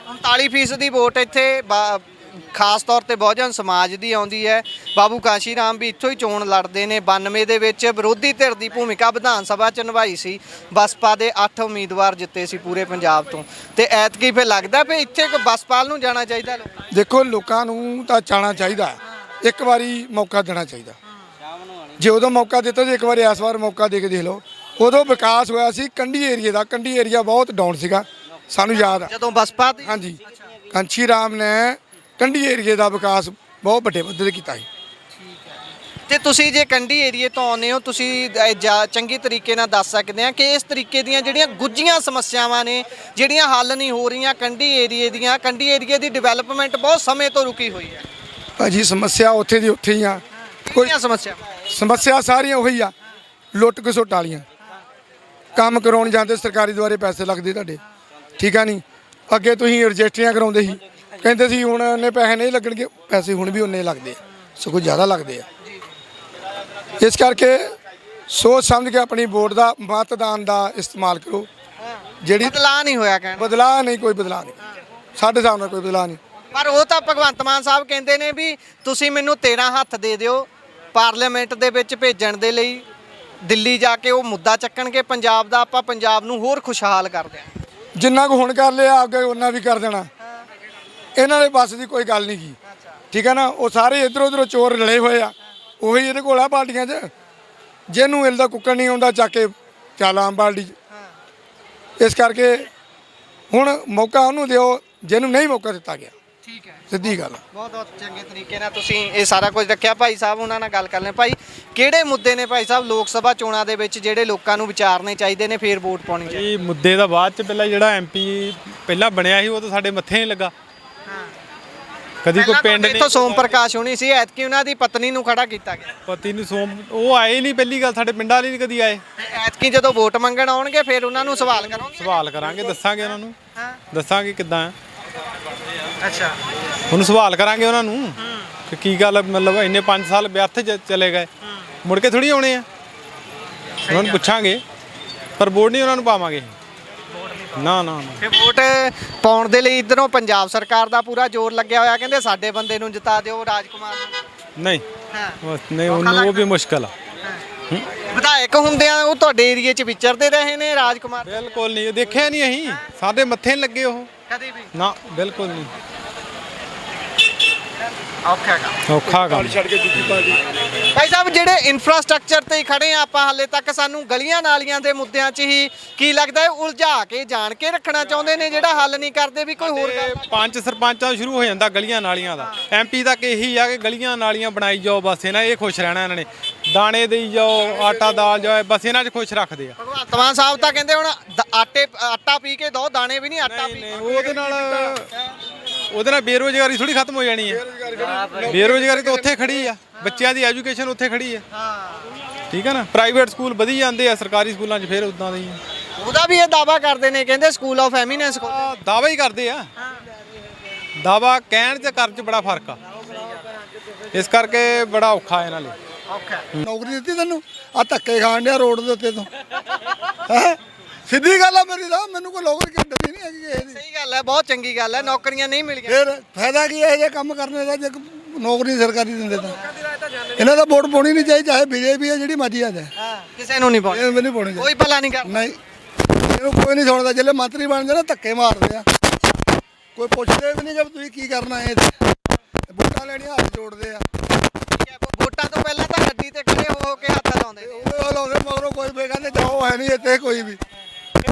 39% ਦੀ ਵੋਟ ਇੱਥੇ ਖਾਸ ਤੌਰ ਤੇ ਬਹੁਜਨ ਸਮਾਜ ਦੀ ਆਉਂਦੀ ਹੈ। ਬਾਬੂ ਕਾਸ਼ੀ ਰਾਮ ਵੀ ਇੱਥੋਂ ਹੀ ਚੋਣ ਲੜਦੇ ਨੇ। 92 ਦੇ ਵਿੱਚ ਵਿਰੋਧੀ ਧਿਰ ਦੀ ਭੂਮਿਕਾ ਵਿਧਾਨ ਸਭਾ 'ਚ ਨਿਭਾਈ ਸੀ। ਬਸਪਾ ਦੇ 8 ਉਮੀਦਵਾਰ ਜਿੱਤੇ ਸੀ ਪੂਰੇ ਪੰਜਾਬ ਤੋਂ, ਤੇ ਐਤਕੀ ਫਿਰ ਲੱਗਦਾ ਵੀ ਇੱਥੇ ਬਸਪਾਲ ਨੂੰ ਜਾਣਾ ਚਾਹੀਦਾ। ਦੇਖੋ ਲੋਕਾਂ ਨੂੰ ਤਾਂ ਜਾਣਾ ਚਾਹੀਦਾ, ਇੱਕ ਵਾਰੀ ਮੌਕਾ ਦੇਣਾ ਚਾਹੀਦਾ। ਜੇ ਉਦੋਂ ਮੌਕਾ ਦਿੱਤਾ ਸੀ, ਇੱਕ ਵਾਰੀ ਇਸ ਵਾਰ ਮੌਕਾ ਦੇ ਕੇ ਦੇਖ ਲਓ। ਉਦੋਂ ਵਿਕਾਸ ਹੋਇਆ ਸੀ ਕੰਢੀ ਏਰੀਏ ਦਾ, ਕੰਢੀ ਏਰੀਆ ਬਹੁਤ ਡਾਊਨ ਸੀਗਾ, ਸਾਨੂੰ ਯਾਦ ਆ ਜਦੋਂ ਬਸਪਾ ਦੀ, ਹਾਂਜੀ। ਕਾਂਸ਼ੀ ਰਾਮ ਨੇ ਕੰਢੀ ਏਰੀਏ ਦਾ ਵਿਕਾਸ ਬਹੁਤ ਵੱਡੇ ਪੱਧਰ ਤੇ ਕੀਤਾ ਸੀ। ਤੇ ਤੁਸੀਂ ਜੇ ਕੰਢੀ ਏਰੀਏ ਤੋਂ ਆਉਂਦੇ ਹੋ, ਤੁਸੀਂ ਚੰਗੀ ਤਰੀਕੇ ਨਾਲ ਦੱਸ ਸਕਦੇ ਆ ਕਿ ਇਸ ਤਰੀਕੇ ਦੀਆਂ ਜਿਹੜੀਆਂ ਗੁੱਝੀਆਂ ਸਮੱਸਿਆਵਾਂ ਨੇ ਜਿਹੜੀਆਂ ਹੱਲ ਨਹੀਂ ਹੋ ਰਹੀਆਂ ਕੰਢੀ ਏਰੀਏ ਦੀਆਂ, ਕੰਢੀ ਏਰੀਏ ਦੀ ਡਿਵੈਲਪਮੈਂਟ ਬਹੁਤ ਸਮੇਂ ਤੋਂ ਰੁਕੀ ਹੋਈ ਹੈ। ਭਾਜੀ ਸਮੱਸਿਆ ਉੱਥੇ ਦੀ ਉੱਥੇ ਹੀ ਆ, ਕੋਈ ਸਮੱਸਿਆ ਸਾਰੀਆਂ ਉਹੀ ਆ, ਲੁੱਟ ਖਸੁੱਟ ਵਾਲੀਆਂ। ਕੰਮ ਕਰਾਉਣ ਜਾਂਦੇ ਸਰਕਾਰੀ ਦੁਆਰੇ ਪੈਸੇ ਲੱਗਦੇ ਤੁਹਾਡੇ, ਠੀਕ ਆ ਨਹੀਂ। ਅੱਗੇ ਤੁਸੀਂ ਰਜਿਸਟਰੀਆਂ ਕਰਾਉਂਦੇ ਸੀ, ਕਹਿੰਦੇ ਸੀ ਹੁਣ ਉਹਨੇ ਪੈਸੇ ਨਹੀਂ ਲੱਗਣਗੇ, ਪੈਸੇ ਹੁਣ ਵੀ ਉਹਨੇ ਲੱਗਦੇ ਆ, ਸਗੋਂ ਜ਼ਿਆਦਾ ਲੱਗਦੇ ਆ। ਇਸ ਕਰਕੇ ਸੋਚ ਸਮਝ ਕੇ ਆਪਣੀ ਵੋਟ ਦਾ, ਮਤਦਾਨ ਦਾ ਇਸਤੇਮਾਲ ਕਰੋ। ਜਿਹੜੀ ਬਦਲਾਅ ਨਹੀਂ ਹੋਇਆ, ਕਹਿਣ ਬਦਲਾਅ ਨਹੀਂ, ਕੋਈ ਬਦਲਾਅ ਨਹੀਂ, ਸਾਡੇ ਹਿਸਾਬ ਨਾਲ ਕੋਈ ਬਦਲਾਅ ਨਹੀਂ। ਪਰ ਉਹ ਤਾਂ ਭਗਵੰਤ ਮਾਨ ਸਾਹਿਬ ਕਹਿੰਦੇ ਨੇ ਵੀ ਤੁਸੀਂ ਮੈਨੂੰ 13 ਹੱਥ ਦੇ ਦਿਓ ਪਾਰਲੀਮੈਂਟ ਦੇ ਵਿੱਚ ਭੇਜਣ ਦੇ ਲਈ। ਦਿੱਲੀ ਜਾ ਕੇ ਉਹ ਮੁੱਦਾ ਚੱਕਣਗੇ ਪੰਜਾਬ ਦਾ, ਆਪਾਂ ਪੰਜਾਬ ਨੂੰ ਹੋਰ ਖੁਸ਼ਹਾਲ ਕਰਦੇ ਹਾਂ। ਜਿੰਨਾ ਕੁ ਹੁਣ ਕਰ ਲਿਆ ਅੱਗੇ ਉਹਨਾਂ ਵੀ ਕਰ ਦੇਣਾ। ਇਹਨਾਂ ਦੇ ਬਸ ਦੀ ਕੋਈ ਗੱਲ ਨਹੀਂ ਕੀ, ਠੀਕ ਹੈ ਨਾ। ਉਹ ਸਾਰੇ ਇੱਧਰੋਂ ਉੱਧਰੋਂ ਚੋਰ ਰਲੇ ਹੋਏ ਆ, ਉਹੀ ਇਹਦੇ ਕੋਲ ਆ ਪਾਰਟੀਆਂ 'ਚ। ਜਿਹਨੂੰ ਇਹਦਾ ਕੁੱਕੜ ਨਹੀਂ ਆਉਂਦਾ ਚੱਕ ਕੇ ਚੱਲ ਆਮ ਪਾਰਟੀ 'ਚ। ਇਸ ਕਰਕੇ ਹੁਣ ਮੌਕਾ ਉਹਨੂੰ ਦਿਓ ਜਿਹਨੂੰ ਨਹੀਂ ਮੌਕਾ ਦਿੱਤਾ ਗਿਆ। ਠੀਕ ਹੈ, ਸਿੱਧੀ ਗੱਲ। ਬਹੁਤ ਬਹੁਤ ਚੰਗੇ ਤਰੀਕੇ ਨਾਲ ਤੁਸੀਂ ਇਹ ਸਾਰਾ ਕੁਝ ਰੱਖਿਆ। ਭਾਈ ਸਾਹਿਬ ਉਹਨਾਂ ਨਾਲ ਗੱਲ ਕਰ ਲੈਂ। ਭਾਈ ਕਿਹੜੇ ਮੁੱਦੇ ਨੇ ਭਾਈ ਸਾਹਿਬ ਲੋਕ ਸਭਾ ਚੋਣਾਂ ਦੇ ਵਿੱਚ ਜਿਹੜੇ ਲੋਕਾਂ ਨੂੰ ਵਿਚਾਰਨੇ ਚਾਹੀਦੇ ਨੇ, ਫੇਰ ਵੋਟ ਪਾਉਣੀ ਚਾਹੀਦੀ? ਇਹ ਮੁੱਦੇ ਦਾ ਬਾਅਦ ਚ, ਪਹਿਲਾਂ ਜਿਹੜਾ ਐਮਪੀ ਪਹਿਲਾਂ ਬਣਿਆ ਸੀ ਉਹ ਤਾਂ ਸਾਡੇ ਮੱਥੇ ਨਹੀਂ ਲੱਗਾ। ਕਦੀ ਕੋਈ ਪਿੰਡ ਇੱਥੋਂ ਸੋਮ ਪ੍ਰਕਾਸ਼ ਹੋਣੀ ਸੀ, ਐਤਕੀ ਉਹਨਾਂ ਦੀ ਪਤਨੀ ਨੂੰ ਖੜਾ ਕੀਤਾ ਗਿਆ। ਪਤੀ ਨੂੰ ਉਹ ਆਏ ਨਹੀਂ, ਪਹਿਲੀ ਗੱਲ ਸਾਡੇ ਪਿੰਡਾਂ ਵਾਲੇ ਨਹੀਂ ਕਦੀ ਆਏ। ਐਤਕੀ ਜਦੋਂ ਵੋਟ ਮੰਗਣ ਆਉਣਗੇ ਫਿਰ ਉਹਨਾਂ ਨੂੰ ਸਵਾਲ ਕਰੋਗੇ? ਸਵਾਲ ਕਰਾਂਗੇ, ਦੱਸਾਂਗੇ ਉਹਨਾਂ ਨੂੰ, ਦੱਸਾਂਗੇ ਕਿੱਦਾਂ। ਅੱਛਾ, ਹੁਣ ਸਵਾਲ ਕਰਾਂਗੇ ਉਹਨਾਂ ਨੂੰ ਕਿ ਕੀ ਗੱਲ, ਮਤਲਬ ਇੰਨੇ 5 ਸਾਲ ਵਿਅਰਥ ਚਲੇ ਗਏ, ਮੁੜ ਕੇ ਥੋੜੀ ਆਉਣੇ ਆ। ਉਹਨਾਂ ਨੂੰ ਪੁੱਛਾਂਗੇ, ਪਰ ਵੋਟ ਨਹੀਂ ਉਹਨਾਂ ਨੂੰ ਪਾਵਾਂਗੇ। ਨਾ ਨਾ ਫਿਰ ਵੋਟ ਪਾਉਣ ਦੇ ਲਈ ਇਧਰੋਂ ਪੰਜਾਬ ਸਰਕਾਰ ਦਾ ਪੂਰਾ ਜ਼ੋਰ ਲੱਗਿਆ ਹੋਇਆ, ਕਹਿੰਦੇ ਸਾਡੇ ਬੰਦੇ ਨੂੰ ਜਿਤਾ ਦਿਓ ਰਾਜਕੁਮਾਰ ਨੂੰ। ਨਹੀਂ ਹਾਂ ਬਸ ਨਹੀਂ ਉਹਨੂੰ ਉਹ ਵੀ ਮੁਸ਼ਕਲ ਆ ਵਿਧਾਇਕ ਹੁੰਦਿਆਂ ਉਹ ਤੁਹਾਡੇ ਏਰੀਏ 'ਚ ਵਿਚਰਦੇ ਰਹੇ ਨੇ ਰਾਜਕੁਮਾਰ ਬਿਲਕੁਲ ਨਹੀਂ ਦੇਖਿਆ ਨਹੀਂ ਅਸੀਂ ਸਾਡੇ ਮੱਥੇ ਨਹੀਂ ਲੱਗੇ ਉਹ ਕਦੇ ਵੀ ਨਾ ਬਿਲਕੁਲ ਨਹੀਂ ਔਖਾ ਕੰਮ ਔਖਾ ਕੰਮ ਭਾਈ ਸਾਹਿਬ ਜਿਹੜੇ ਇਨਫਰਾਸਟ੍ਰਕਚਰ ਤੇ ਹੀ ਖੜੇ ਆ ਆਪਾਂ ਹਾਲੇ ਤੱਕ ਸਾਨੂੰ ਗਲੀਆਂ ਨਾਲੀਆਂ ਦੇ ਮੁੱਦਿਆਂ 'ਚ ਹੀ ਕੀ ਲੱਗਦਾ ਹੈ ਉਲਝਾ ਕੇ ਜਾਣ ਕੇ ਰੱਖਣਾ ਚਾਹੁੰਦੇ ਨੇ ਜਿਹੜਾ ਹੱਲ ਨਹੀਂ ਕਰਦੇ ਵੀ ਕੋਈ ਹੋਰ ਗੱਲ ਪੰਜ ਸਰਪੰਚਾਂ ਤੋਂ ਸ਼ੁਰੂ ਹੋ ਜਾਂਦਾ ਗਲੀਆਂ ਨਾਲੀਆਂ ਦਾ ਐਮਪੀ ਤੱਕ ਇਹੀ ਆ ਕਿ ਗਲੀਆਂ ਨਾਲੀਆਂ ਬਣਾਈ ਜਾਓ ਬਸ ਇਹਨਾਂ ਇਹ ਖੁਸ਼ ਰਹਿਣਾ ਇਹਨਾਂ ਨੇ ਦਾਣੇ ਦੇਈ ਜਾਓ ਆਟਾ ਦਾਲ ਜਾਓ ਬਸ ਇਹਨਾਂ 'ਚ ਖੁਸ਼ ਰੱਖਦੇ ਆ ਭਗਵੰਤ ਮਾਨ ਸਾਹਿਬ ਤਾਂ ਕਹਿੰਦੇ ਹੁਣ ਆਟਾ ਪੀ ਕੇ ਦੋ ਦਾਣੇ ਵੀ ਨਹੀਂ ਆਟਾ ਪੀ ਨਹੀਂ ਉਹਦੇ ਨਾਲ ਬੇਰੁਜ਼ਗਾਰੀ ਥੋੜੀ ਖਤਮ ਹੋ ਜਾਣੀ ਹੈ ਬੇਰੁਜ਼ਗਾਰੀ ਤਾਂ ਉੱਥੇ ਖੜੀ ਆ ਬੱਚਿਆਂ ਦੀ ਐਜੂਕੇਸ਼ਨ ਉੱਥੇ ਖੜੀ ਆ ਠੀਕ ਹੈ ਨਾ ਪ੍ਰਾਈਵੇਟ ਸਕੂਲ ਵਧੀ ਜਾਂਦੇ ਆ ਸਰਕਾਰੀ ਸਕੂਲਾਂ 'ਚ ਫਿਰ ਉਦਾਂ ਦੇ ਹੀ ਉਹਦਾ ਵੀ ਇਹ ਦਾਵਾ ਕਰਦੇ ਨੇ ਕਹਿੰਦੇ ਸਕੂਲ ਆਫ ਐਮੀਨੈਂਸ ਦਾਵਾ ਹੀ ਕਰਦੇ ਆ ਦਾਵਾ ਕਹਿਣ ਤੇ ਕਰਨ 'ਚ ਬੜਾ ਫਰਕ ਆ ਇਸ ਕਰਕੇ ਬੜਾ ਔਖਾ ਇਹਨਾਂ ਲਈ ਔਖਾ ਨੌਕਰੀ ਦਿੱਤੀ ਤੈਨੂੰ ਆ ਧੱਕੇ ਖਾਣ ਡਿਆ ਰੋਡ ਦੇ ਉੱਤੇ ਤੋਂ ਹੈ ਸਿੱਧੀ ਗੱਲ ਆ ਮੇਰੀ ਤਾਂ ਮੈਨੂੰ ਕੋਈ ਨੌਕਰੀ ਦਿੱਤੀ ਨਹੀਂ ਹੈਗੀ ਕਿਸੇ ਦੀ ਸਹੀ ਗੱਲ ਹੈ ਬਹੁਤ ਚੰਗੀ ਗੱਲ ਹੈ ਨੌਕਰੀਆਂ ਨਹੀਂ ਮਿਲੀਆਂ ਫਿਰ ਫਾਇਦਾ ਕੀ ਹੈ ਇਹ ਕੰਮ ਕਰਨੇ ਦਾ ਜੇ ਨੌਕਰੀ ਸਰਕਾਰੀ ਦਿੰਦੇ ਤਾਂ ਇਹਨਾਂ ਦਾ ਵੋਟ ਪਾਉਣੀ ਨਹੀਂ ਚਾਹੀਦੀ ਚਾਹੇ ਬੀਜੇਪੀ ਹੈ ਜਿਹੜੀ ਮਰਜ਼ੀ ਆ ਜਾਏ ਕਿਸੇ ਨੂੰ ਨਹੀਂ ਪਾਉਣੀ ਇਹ ਨਹੀਂ ਪਾਉਣੀ ਕੋਈ ਭਲਾ ਨਹੀਂ ਕਰਦਾ ਨਹੀਂ ਇਹਨੂੰ ਕੋਈ ਨਹੀਂ ਸੁਣਦਾ ਜਿਹੜੇ ਮੰਤਰੀ ਬਣਦੇ ਨਾ ਧੱਕੇ ਮਾਰਦੇ ਆ ਕੋਈ ਪੁੱਛਦੇ ਵੀ ਨਹੀਂ ਕਿ ਤੁਸੀਂ ਕੀ ਕਰਨਾ ਹੈ ਤੇ ਵੋਟਾਂ ਲੈਣੀਆਂ ਹੱਥ ਜੋੜਦੇ ਆ ਵੋਟਾਂ ਤੋਂ ਪਹਿਲਾਂ ਤਾਂ ਗੱਡੀ ਤੇ ਖੜੇ ਹੋ ਕੇ ਹੱਥ ਲਾਉਂਦੇ ਨੇ ਉਹ ਲਾਉਂਦੇ ਮਗਰੋਂ ਕੋਈ ਵੀ ਕਹਿੰਦੇ ਜਾਓ ਹੈ ਨਹੀਂ ਇੱਥੇ ਕੋਈ ਵੀ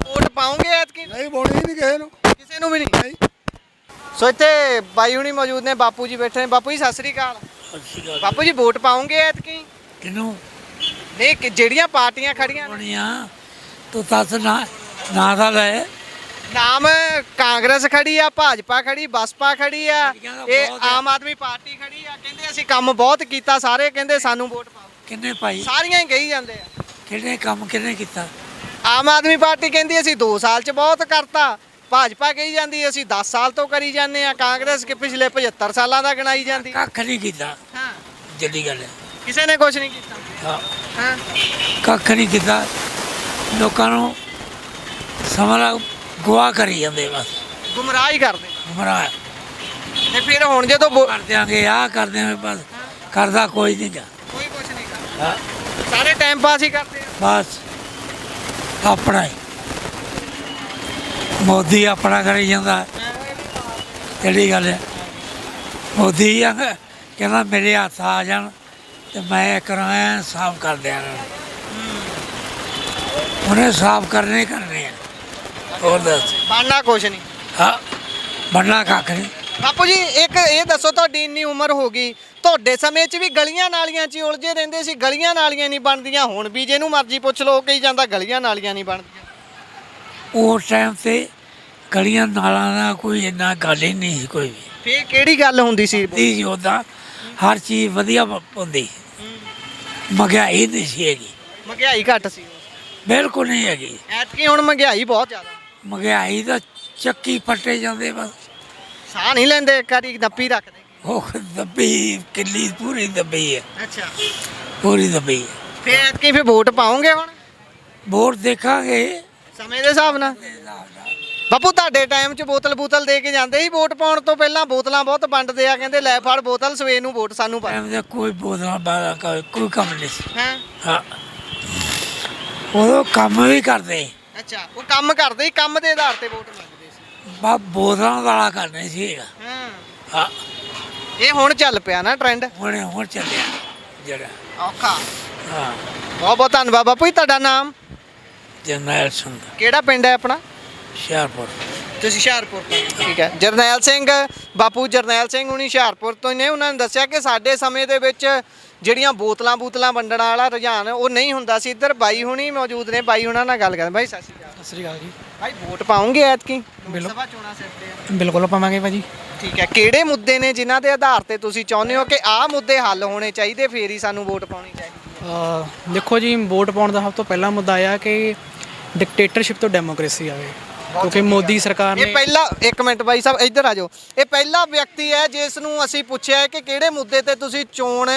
ਵੋਟ ਪਾਉਂਗੇ ਐਤਕੀ ਨਹੀਂ ਪਾਉਣੀ ਨਹੀਂ ਕਿਸੇ ਨੂੰ ਕਿਸੇ ਨੂੰ ਵੀ ਨਹੀਂ ਸੋ ਇੱਥੇ ਬਾਈ ਹੁਣੀ ਮੌਜੂਦ ਨੇ ਬਾਪੂ ਜੀ ਬੈਠੇ ਨੇ ਬਾਪੂ ਜੀ ਸਤਿ ਸ੍ਰੀ ਅਕਾਲ ਬਾਪੂ ਜੀ ਵੋਟ ਪਾਉਂਗੇ ਐਤਕੀ ਕਿਨੂੰ ਨਹੀਂ ਜਿਹੜੀਆਂ ਪਾਰਟੀਆਂ ਖੜੀਆਂ ਨੇ ਹੋਣੀਆਂ ਤੂੰ ਦੱਸ ਨਾ ਦਾ ਲੈ ਨਾਮ ਕਾਂਗਰਸ ਖੜੀ ਆ ਭਾਜਪਾ ਖੜੀ ਬਸਪਾ ਖੜੀ ਆ ਇਹ ਆਮ ਆਦਮੀ ਪਾਰਟੀ ਖੜੀ ਆ ਕਹਿੰਦੇ ਅਸੀਂ ਕੰਮ ਬਹੁਤ ਕੀਤਾ ਸਾਰੇ ਕਹਿੰਦੇ ਸਾਨੂੰ ਵੋਟ ਪਾਓ ਕਿੰਨੇ ਪਾਈ ਸਾਰੀਆਂ ਹੀ ਕਹੀ ਜਾਂਦੇ ਆ ਕਿੰਨੇ ਕੰਮ ਕਿੰਨੇ ਕੀਤਾ ਆਮ ਆਦਮੀ ਪਾਰਟੀ ਕਹਿੰਦੀ ਅਸੀਂ 2 ਸਾਲ 'ਚ ਬਹੁਤ ਕਰਤਾ ਭਾਜਪਾ ਕਹੀ ਜਾਂਦੀ ਅਸੀਂ 10 ਸਾਲ ਤੋਂ ਕਰੀ ਜਾਂਦੇ ਆ ਕਾਂਗਰਸ ਕਿ ਪਿਛਲੇ 75 ਸਾਲਾਂ ਦਾ ਗਣਾਈ ਜਾਂਦੀ ਕੱਖ ਨਹੀਂ ਕੀਤਾ ਹਾਂ ਜੱਦੀ ਗੱਲ ਹੈ ਕਿਸੇ ਨੇ ਕੁਝ ਨਹੀਂ ਕੀਤਾ ਹਾਂ ਹਾਂ ਕੱਖ ਨਹੀਂ ਕੀਤਾ ਲੋਕਾਂ ਨੂੰ ਸਮਾਂ ਗੁਆ ਕਰੀ ਜਾਂਦੇ ਬਸ ਗੁੰਮਰਾਹ ਹੀ ਕਰਦੇ ਗੁੰਮਰਾਹ ਤੇ ਫਿਰ ਹੁਣ ਜਦੋਂ ਕਰ ਦਿਆਂਗੇ ਆਹ ਕਰ ਦਿਆਂਗੇ ਬਸ ਕਰਦਾ ਕੋਈ ਨਹੀਂ ਗਾ ਕੋਈ ਕੁਝ ਨਹੀਂ ਕਰਦਾ ਸਾਰੇ ਟਾਈਮ ਪਾਸ ਹੀ ਕਰਦੇ ਆ ਬਸ ਆਪਣਾ ਹੀ ਮੋਦੀ ਆਪਣਾ ਕਰੀ ਜਾਂਦਾ ਕਿਹੜੀ ਗੱਲ ਹੈ ਮੋਦੀ ਕਹਿੰਦਾ ਮੇਰੇ ਹੱਥ ਆ ਜਾਣ ਤੇ ਮੈਂ ਕਰਾਂ ਸਾਫ਼ ਕਰ ਦਿਆਂ ਉਹਨੇ ਸਾਫ਼ ਕਰਨੇ ਆ ਹੋਰ ਦੱਸ ਬਣਨਾ ਕੁਝ ਨਹੀਂ ਹਾਂ ਬਣਨਾ ਕੱਖ ਨਹੀਂ ਬਾਪੂ ਜੀ ਇੱਕ ਇਹ ਦੱਸੋ ਤੁਹਾਡੀ ਇੰਨੀ ਉਮਰ ਹੋ ਗਈ ਤੁਹਾਡੇ ਸਮੇਂ 'ਚ ਵੀ ਗਲੀਆਂ ਨਾਲੀਆਂ 'ਚ ਹੀ ਉਲਝੇ ਰਹਿੰਦੇ ਸੀ ਗਲੀਆਂ ਨਾਲੀਆਂ ਨਹੀਂ ਬਣਦੀਆਂ ਹੁਣ ਵੀ ਜਿਹਨੂੰ ਮਰਜ਼ੀ ਪੁੱਛ ਲਓ ਕਹੀ ਜਾਂਦਾ ਗਲੀਆਂ ਨਾਲੀਆਂ ਨਹੀਂ ਬਣਦੀਆਂ ਉਸ ਟਾਈਮ ਤੇ ਗਲੀਆਂ ਨਾਲਾਂ ਦਾ ਕੋਈ ਇੰਨਾ ਗੱਲ ਹੀ ਨਹੀਂ ਸੀ ਕੋਈ ਵੀ ਫੇਰ ਕਿਹੜੀ ਗੱਲ ਹੁੰਦੀ ਸੀ ਦੀ ਉਹਦਾ ਹਰ ਚੀਜ਼ ਵਧੀਆ ਹੁੰਦੀ ਮਹਿੰਗਾਈ ਨਹੀਂ ਸੀ ਹੈਗੀ ਮਹਿੰਗਾਈ ਘੱਟ ਸੀ ਬਿਲਕੁਲ ਨਹੀਂ ਹੈਗੀ ਐਤਕੀ ਹੁਣ ਮਹਿੰਗਾਈ ਬਹੁਤ ਜ਼ਿਆਦਾ ਮਹਿੰਗਾਈ ਦਾ ਚੱਕੀ ਫੱਟੇ ਜਾਂਦੇ ਬਸ ਸਾਹ ਨਹੀਂ ਲੈਂਦੇ ਇੱਕ ਵਾਰੀ ਨੱਪੀ ਰੱਖਦੇ ਉਹ ਦੱਬੀ ਕਿੱਲੀ ਪੂਰੀ ਦੱਬੀ ਹੈ ਅੱਛਾ ਪੂਰੀ ਦੱਬੀ ਹੈ ਫੇਰ ਐਤਕੀ ਫੇਰ ਵੋਟ ਪਾਉਂਗੇ ਹੁਣ ਵੋਟ ਦੇਖਾਂਗੇ ਸਮੇਂ ਦੇ ਹਿਸਾਬ ਨਾਲ ਬਾਪੂ ਤੁਹਾਡੇ ਟਾਈਮ 'ਚ ਬੋਤਲ ਦੇ ਕੇ ਜਾਂਦੇ ਸੀ ਵੋਟ ਪਾਉਣ ਤੋਂ ਪਹਿਲਾਂ ਬੋਤਲਾਂ ਬਹੁਤ ਵੰਡਦੇ ਆ ਕਹਿੰਦੇ ਲੈ ਫੜ ਬੋਤਲ ਸਵੇਰ ਨੂੰ ਵੋਟ ਸਾਨੂੰ ਪਾ ਟਾਈਮ ਦਾ ਕੋਈ ਬੋਤਲਾਂ ਬਾਲਾ ਕੋਈ ਕੰਮ ਨਹੀਂ ਸੀ ਹੈ ਹਾਂ ਉਹ ਕੰਮ ਵੀ ਕਰਦੇ ਅੱਛਾ ਉਹ ਕੰਮ ਕਰਦੇ ਸੀ ਕੰਮ ਦੇ ਆਧਾਰ ਤੇ ਵੋਟ ਮੰਗਦੇ ਸੀ ਬਾ ਬੋਤਲਾਂ ਵਾਲਾ ਕਰਨੇ ਸੀ ਹਾਂ ਹਾਂ ਇਹ ਹੁਣ ਚੱਲ ਪਿਆ ਨਾ ਟ੍ਰੈਂਡ ਹੁਣ ਚੱਲਿਆ ਜਿਹੜਾ ਔਖਾ ਹਾਂ ਬਹੁਤ ਬਹੁਤ ਧੰਨਵਾਦ ਬਾਪੂ ਜੀ ਤੁਹਾਡਾ ਨਾਮ ਜਰਨੈਲ ਸਿੰਘ ਕਿਹੜਾ ਪਿੰਡ ਹੈ ਆਪਣਾ ਹੁਸ਼ਿਆਰਪੁਰ ਤੁਸੀਂ ਹੁਸ਼ਿਆਰਪੁਰ ਤੋਂ ਠੀਕ ਹੈ ਜਰਨੈਲ ਸਿੰਘ ਬਾਪੂ ਜਰਨੈਲ ਸਿੰਘ ਹੁਣੀ ਹੁਸ਼ਿਆਰਪੁਰ ਤੋਂ ਨੇ ਉਹਨਾਂ ਨੇ ਦੱਸਿਆ ਕਿ ਸਾਡੇ ਸਮੇਂ ਦੇ ਵਿੱਚ ਜਿਹੜੀਆਂ ਬੋਤਲਾਂ ਵੰਡਣ ਵਾਲਾ ਰੁਝਾਨ ਉਹ ਨਹੀਂ ਹੁੰਦਾ ਸੀ ਇੱਧਰ ਬਾਈ ਹੁਣੀ ਮੌਜੂਦ ਨੇ ਬਾਈ ਹੁਣਾਂ ਨਾਲ ਗੱਲ ਕਰਦੇ ਬਾਈ ਸਤਿ ਸ਼੍ਰੀ ਅਕਾਲ ਜੀ ਭਾਈ ਵੋਟ ਪਾਉਂਗੇ ਐਤਕੀ ਲੋਕ ਸਭਾ ਚੋਣਾਂ ਸਿਰ ਤੇ ਬਿਲਕੁਲ ਪਾਵਾਂਗੇ ਭਾਜੀ ਠੀਕ ਹੈ ਕਿਹੜੇ ਮੁੱਦੇ ਨੇ ਜਿਨ੍ਹਾਂ ਦੇ ਆਧਾਰ ਤੇ ਤੁਸੀਂ ਚਾਹੁੰਦੇ ਹੋ ਕਿ ਆਹ ਮੁੱਦੇ ਹੱਲ ਹੋਣੇ ਚਾਹੀਦੇ ਫੇਰ ਹੀ ਸਾਨੂੰ ਵੋਟ ਪਾਉਣੀ ਚਾਹੀਦੀ ਦੇਖੋ ਜੀ ਵੋਟ ਪਾਉਣ ਦਾ ਸਭ ਤੋਂ ਪਹਿਲਾ ਮੁੱਦਾ ਆ ਕਿ ਡਿਕਟੇਟਰਸ਼ਿਪ ਤੋਂ ਡੈਮੋਕ੍ਰੇਸੀ ਆਵੇ ਕਿਉਂਕਿ ਮੋਦੀ ਸਰਕਾਰ ਨੇ ਇਹ ਪਹਿਲਾ ਇੱਕ ਮਿੰਟ ਬਾਈ ਸਾਹਿਬ ਇੱਧਰ ਆ ਜਾਓ ਇਹ ਪਹਿਲਾ ਵਿਅਕਤੀ ਹੈ ਜਿਸ ਨੂੰ ਅਸੀਂ ਪੁੱਛਿਆ ਹੈ ਕਿ ਕਿਹੜੇ ਮੁੱਦੇ ਤੇ ਤੁਸੀਂ ਚੋਣ